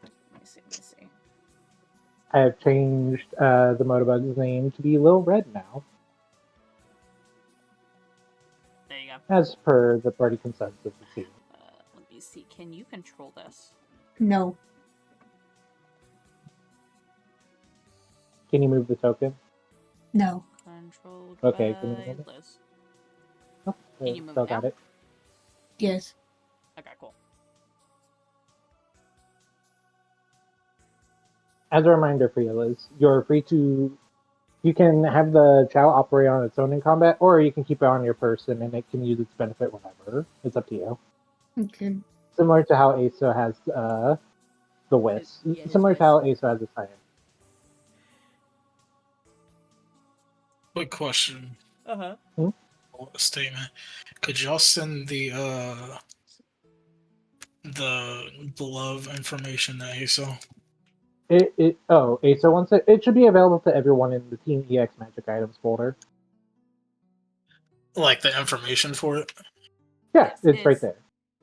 [SPEAKER 1] Let me see.
[SPEAKER 2] I have changed the Motobug's name to be Lil Red now. as per the party consensus of the team.
[SPEAKER 1] Let me see. Can you control this?
[SPEAKER 8] No.
[SPEAKER 2] Can you move the token?
[SPEAKER 8] No.
[SPEAKER 1] Controlled
[SPEAKER 2] Okay,
[SPEAKER 1] by
[SPEAKER 2] can you move it?
[SPEAKER 1] Liz.
[SPEAKER 2] Oh,
[SPEAKER 1] Can you move
[SPEAKER 2] still
[SPEAKER 1] it now?
[SPEAKER 2] got it.
[SPEAKER 8] Yes.
[SPEAKER 1] Okay, cool.
[SPEAKER 2] As a reminder for you, Liz, you're free to. You can have the Chow operate on its own in combat, or you can keep it on your person and it can use its benefit whenever. It's up to you.
[SPEAKER 8] Okay.
[SPEAKER 2] Similar to how ASO has the Whisk.
[SPEAKER 1] Yeah, his
[SPEAKER 2] Similar to
[SPEAKER 1] Whisk.
[SPEAKER 2] how ASO has the Science.
[SPEAKER 7] Quick question.
[SPEAKER 1] Uh-huh.
[SPEAKER 7] Statement. Could y'all send the glove information to ASO?
[SPEAKER 2] ASO wants it. It should be available to everyone in the Team EX Magic Items folder.
[SPEAKER 7] Like the information for it?
[SPEAKER 2] Yeah,
[SPEAKER 1] Yes,
[SPEAKER 2] it's right there.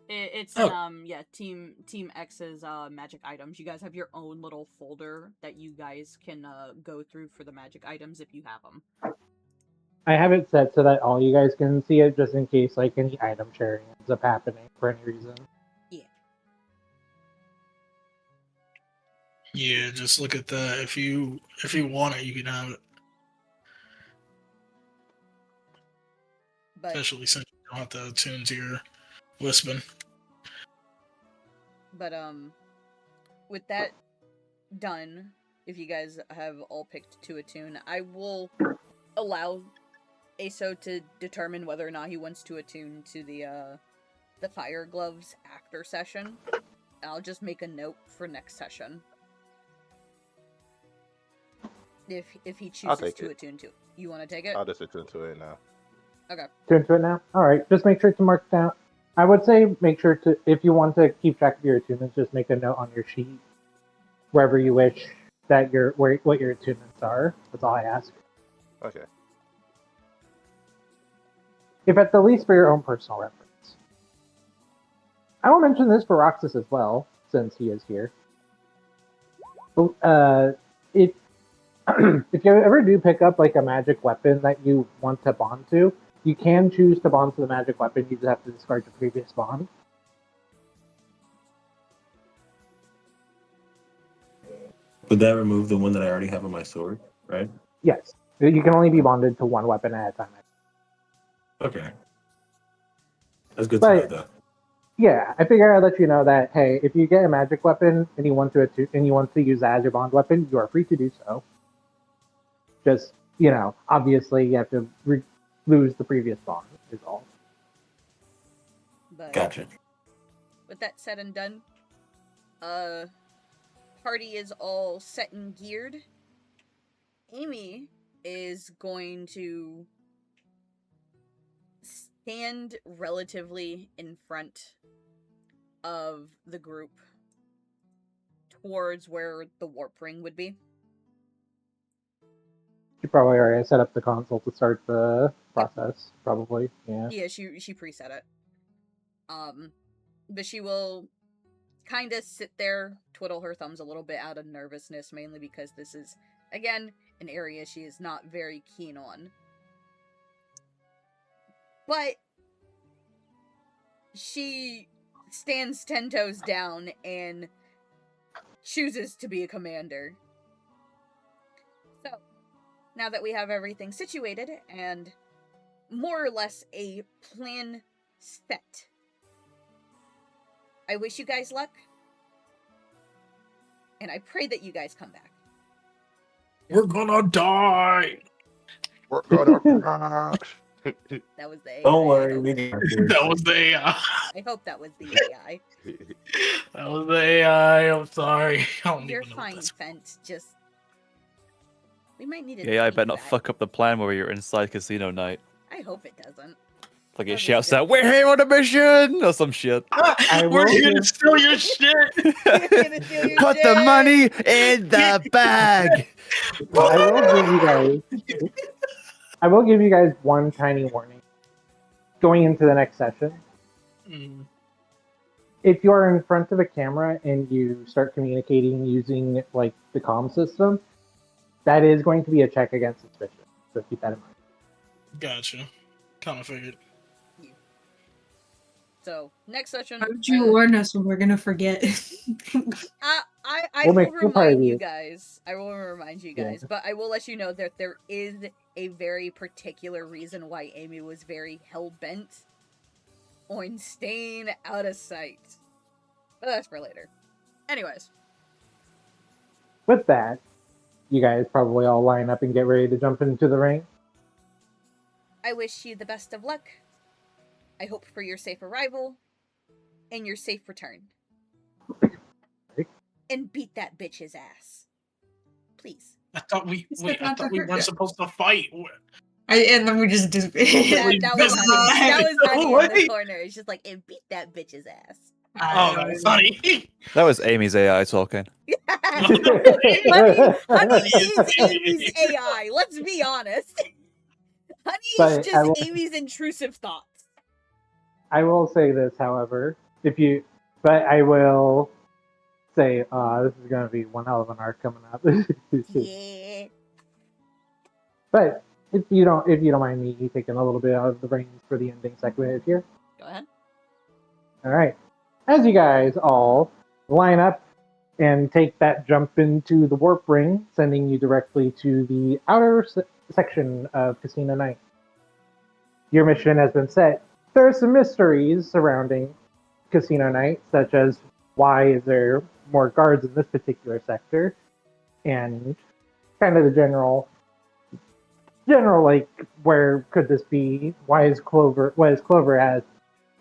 [SPEAKER 1] It's
[SPEAKER 7] Oh.
[SPEAKER 1] Team X's magic items. You guys have your own little folder that you guys can go through for the magic items if you have them.
[SPEAKER 2] I have it set so that all you guys can see it, just in case like any item sharing ends up happening for any reason.
[SPEAKER 1] Yeah.
[SPEAKER 7] Yeah, just look at that. If you want it, you can have it.
[SPEAKER 1] But
[SPEAKER 7] Especially since you don't have to attune to your Wispin.
[SPEAKER 1] But with that done, if you guys have all picked to attune, I will allow ASO to determine whether or not he wants to attune to the fire gloves after session. I'll just make a note for next session. If he chooses to attune to it. You want to take it?
[SPEAKER 5] I'll just attune to it now.
[SPEAKER 1] Okay.
[SPEAKER 2] Attune to it now? Alright, just make sure to mark down. I would say make sure to, if you want to keep track of your attunements, just make a note on your sheet, wherever you wish, that what your attunements are. That's all I ask.
[SPEAKER 5] Okay.
[SPEAKER 2] If at the least for your own personal reference. I will mention this for Roxas as well, since he is here. If if you ever do pick up like a magic weapon that you want to bond to, you can choose to bond to the magic weapon. You just have to discard your previous bond.
[SPEAKER 11] Would that remove the one that I already have on my sword, right?
[SPEAKER 2] Yes, you can only be bonded to one weapon at a time.
[SPEAKER 11] Okay. That's good to know, though.
[SPEAKER 2] Yeah, I figure I'd let you know that, hey, if you get a magic weapon and you want to use that as your bond weapon, you are free to do so. Just, obviously you have to lose the previous bond, is all.
[SPEAKER 1] But
[SPEAKER 11] Gotcha.
[SPEAKER 1] with that said and done, party is all set and geared. Amy is going to stand relatively in front of the group towards where the warp ring would be.
[SPEAKER 2] You probably already set up the console to start the process, probably. Yeah.
[SPEAKER 1] Yeah, she preset it. But she will kind of sit there, twiddle her thumbs a little bit out of nervousness, mainly because this is, again, an area she is not very keen on. But she stands 10 toes down and chooses to be a commander. So, now that we have everything situated and more or less a plan set, I wish you guys luck, and I pray that you guys come back.
[SPEAKER 7] We're gonna die!
[SPEAKER 5] We're gonna crash!
[SPEAKER 1] That was the AI.
[SPEAKER 11] Don't worry, we got you.
[SPEAKER 7] That was the AI.
[SPEAKER 1] I hope that was the AI.
[SPEAKER 7] That was the AI. I'm sorry. I don't
[SPEAKER 1] You're
[SPEAKER 7] even know what
[SPEAKER 1] fine,
[SPEAKER 7] that's.
[SPEAKER 1] Fent. Just we might need to.
[SPEAKER 6] Yeah, I
[SPEAKER 1] tweak
[SPEAKER 6] bet not
[SPEAKER 1] that.
[SPEAKER 6] fuck up the plan where you're inside casino night.
[SPEAKER 1] I hope it doesn't.
[SPEAKER 6] Like it
[SPEAKER 1] That'd be
[SPEAKER 6] shouts
[SPEAKER 1] good.
[SPEAKER 6] out, "We're here on a mission!" or some shit.
[SPEAKER 7] We're here to steal your shit!
[SPEAKER 6] Put the money in the bag!
[SPEAKER 2] I will give you guys one tiny warning. Going into the next session, if you are in front of a camera and you start communicating using like the comm system, that is going to be a check against suspicion. So keep that in mind.
[SPEAKER 7] Gotcha. Kind of figured.
[SPEAKER 1] So next session,
[SPEAKER 9] Why would you warn us when we're gonna forget?
[SPEAKER 1] I
[SPEAKER 2] We'll
[SPEAKER 1] will
[SPEAKER 2] make the
[SPEAKER 1] remind you
[SPEAKER 2] party.
[SPEAKER 1] guys. I will remind you
[SPEAKER 2] Yeah.
[SPEAKER 1] guys, but I will let you know that there is a very particular reason why Amy was very hell bent on staying out of sight. But that's for later. Anyways,
[SPEAKER 2] With that, you guys probably all line up and get ready to jump into the ring.
[SPEAKER 1] I wish you the best of luck. I hope for your safe arrival and your safe return. And beat that bitch's ass. Please.
[SPEAKER 7] I thought we weren't supposed to fight.
[SPEAKER 9] And then we just disappeared.
[SPEAKER 1] That was Honey in the corner. It's just like, and beat that bitch's ass.
[SPEAKER 7] Oh, that's funny.
[SPEAKER 6] That was Amy's AI talking.
[SPEAKER 1] Honey is Amy's AI. Let's be honest. Honey is
[SPEAKER 2] But
[SPEAKER 1] just Amy's intrusive thoughts.
[SPEAKER 2] I will say this, however, I will say, this is going to be one hell of an arc coming up.
[SPEAKER 1] Yeah.
[SPEAKER 2] But if you don't mind me taking a little bit out of the reins for the ending segment here.
[SPEAKER 1] Go ahead.
[SPEAKER 2] All right. As you guys all line up and take that jump into the warp ring, sending you directly to the outer section of Casino Night. Your mission has been set. There are some mysteries surrounding Casino Night, such as why is there more guards in this particular sector, and kind of the general like, where could this be? What does Clover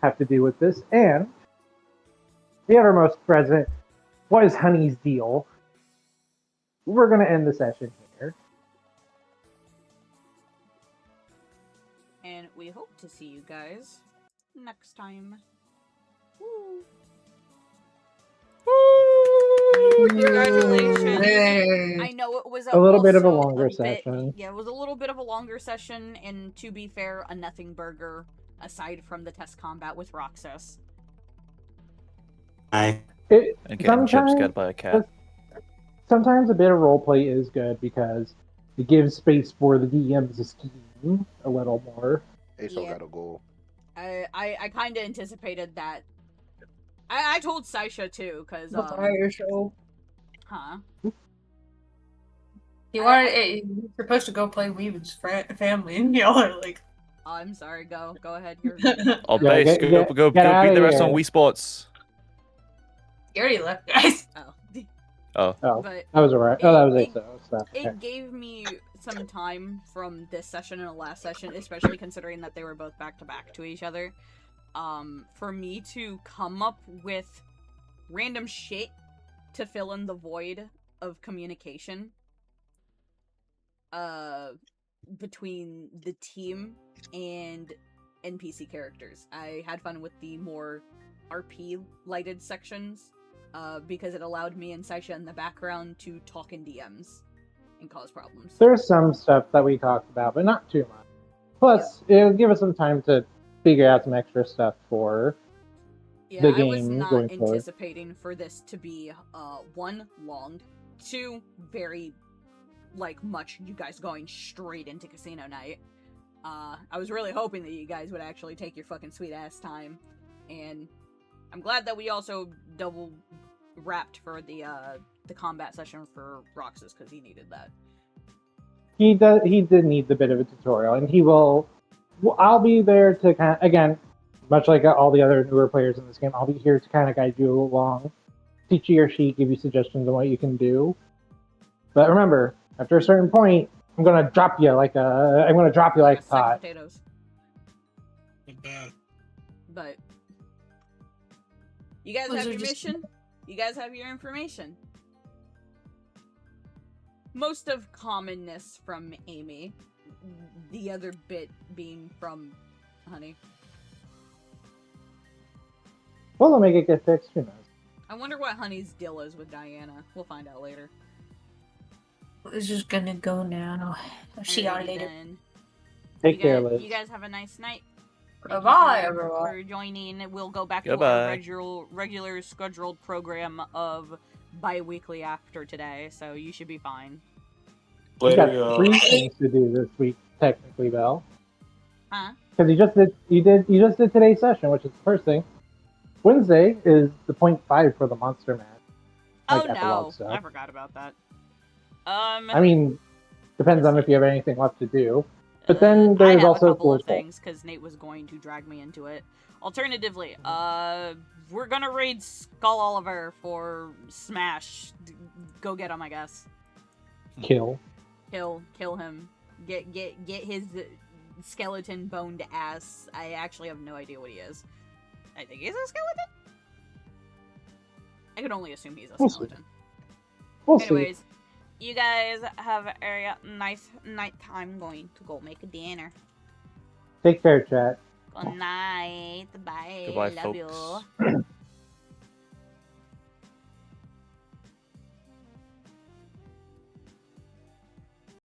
[SPEAKER 2] have to do with this? And the uttermost present, what is Honey's deal? We're going to end the session here.
[SPEAKER 1] And we hope to see you guys next time. Woo! Congratulations. I know it was
[SPEAKER 2] a little bit of a longer session.
[SPEAKER 1] Yeah, it was a little bit of a longer session, and to be fair, a nothing burger, aside from the test combat with Roxas.
[SPEAKER 11] Hi.
[SPEAKER 6] And getting jump scared by a cat.
[SPEAKER 2] Sometimes a bit of roleplay is good because it gives space for the DM to scheme a little more.
[SPEAKER 5] Aso got a goal.
[SPEAKER 1] I kind of anticipated that. I told Saisha too, because
[SPEAKER 9] The fire show.
[SPEAKER 1] Huh?
[SPEAKER 9] You're supposed to go play Weaven's family, and y'all are like,
[SPEAKER 1] oh, I'm sorry. Go ahead.
[SPEAKER 6] Oh, base, go beat the rest on Wii Sports.
[SPEAKER 9] You already left, guys.
[SPEAKER 6] Oh.
[SPEAKER 1] But
[SPEAKER 2] that was alright. That was Aso.
[SPEAKER 1] It gave me some time from this session and the last session, especially considering that they were both back to back to each other, for me to come up with random shit to fill in the void of communication between the team and NPC characters. I had fun with the more RP lighted sections because it allowed me and Saisha in the background to talk in DMs and cause problems.
[SPEAKER 2] There's some stuff that we talked about, but not too much. Plus, it'll give us some time to figure out some extra stuff for the game.
[SPEAKER 1] I was not
[SPEAKER 2] going forward.
[SPEAKER 1] anticipating for this to be one, long, two, very much you guys going straight into Casino Night. I was really hoping that you guys would actually take your fucking sweet ass time, and I'm glad that we also double wrapped for the combat session for Roxas, because he needed that.
[SPEAKER 2] He did need the bit of a tutorial, and he will. I'll be there to kind of, again, much like all the other newer players in this game, I'll be here to kind of guide you along, teach you your sheet, give you suggestions on what you can do. But remember, after a certain point, I'm gonna drop you like a pot.
[SPEAKER 1] Potatoes. But you guys have your mission. You guys have your information. Most of commonness from Amy. The other bit being from Honey.
[SPEAKER 2] Well, they'll make it get fixed, who knows.
[SPEAKER 1] I wonder what Honey's deal is with Diana. We'll find out later.
[SPEAKER 8] It's just gonna go now. See y'all later.
[SPEAKER 2] Take care, Liz.
[SPEAKER 1] You guys have a nice night.
[SPEAKER 9] Bye, everyone.
[SPEAKER 1] For joining. We'll go back to
[SPEAKER 6] Goodbye.
[SPEAKER 1] our regular scheduled program of bi-weekly after today, so you should be fine.
[SPEAKER 2] You got 3 things to do this week, technically, Belle.
[SPEAKER 1] Huh?
[SPEAKER 2] Because you just did today's session, which is the first thing. Wednesday is the 0.5 for the monster match.
[SPEAKER 1] Oh
[SPEAKER 2] Like,
[SPEAKER 1] no,
[SPEAKER 2] epilogue stuff.
[SPEAKER 1] I forgot about that.
[SPEAKER 2] I mean, depends on if you have anything left to do. But
[SPEAKER 1] I
[SPEAKER 2] then there's
[SPEAKER 1] have a
[SPEAKER 2] also
[SPEAKER 1] couple of
[SPEAKER 2] Fool's Gold.
[SPEAKER 1] things because Nate was going to drag me into it. Alternatively, we're gonna raid Skull Oliver for Smash. Go get him, I guess.
[SPEAKER 2] Kill
[SPEAKER 1] him. Get his skeleton boned ass. I actually have no idea what he is. I think he's a skeleton. I can only assume he's a skeleton.
[SPEAKER 2] We'll
[SPEAKER 1] Anyways,
[SPEAKER 2] see.
[SPEAKER 1] you guys have a nice night time. Going to go make a dinner.
[SPEAKER 2] Take care, chat.
[SPEAKER 1] Good night. Bye.
[SPEAKER 6] Goodbye,
[SPEAKER 1] Love
[SPEAKER 6] folks.
[SPEAKER 1] you.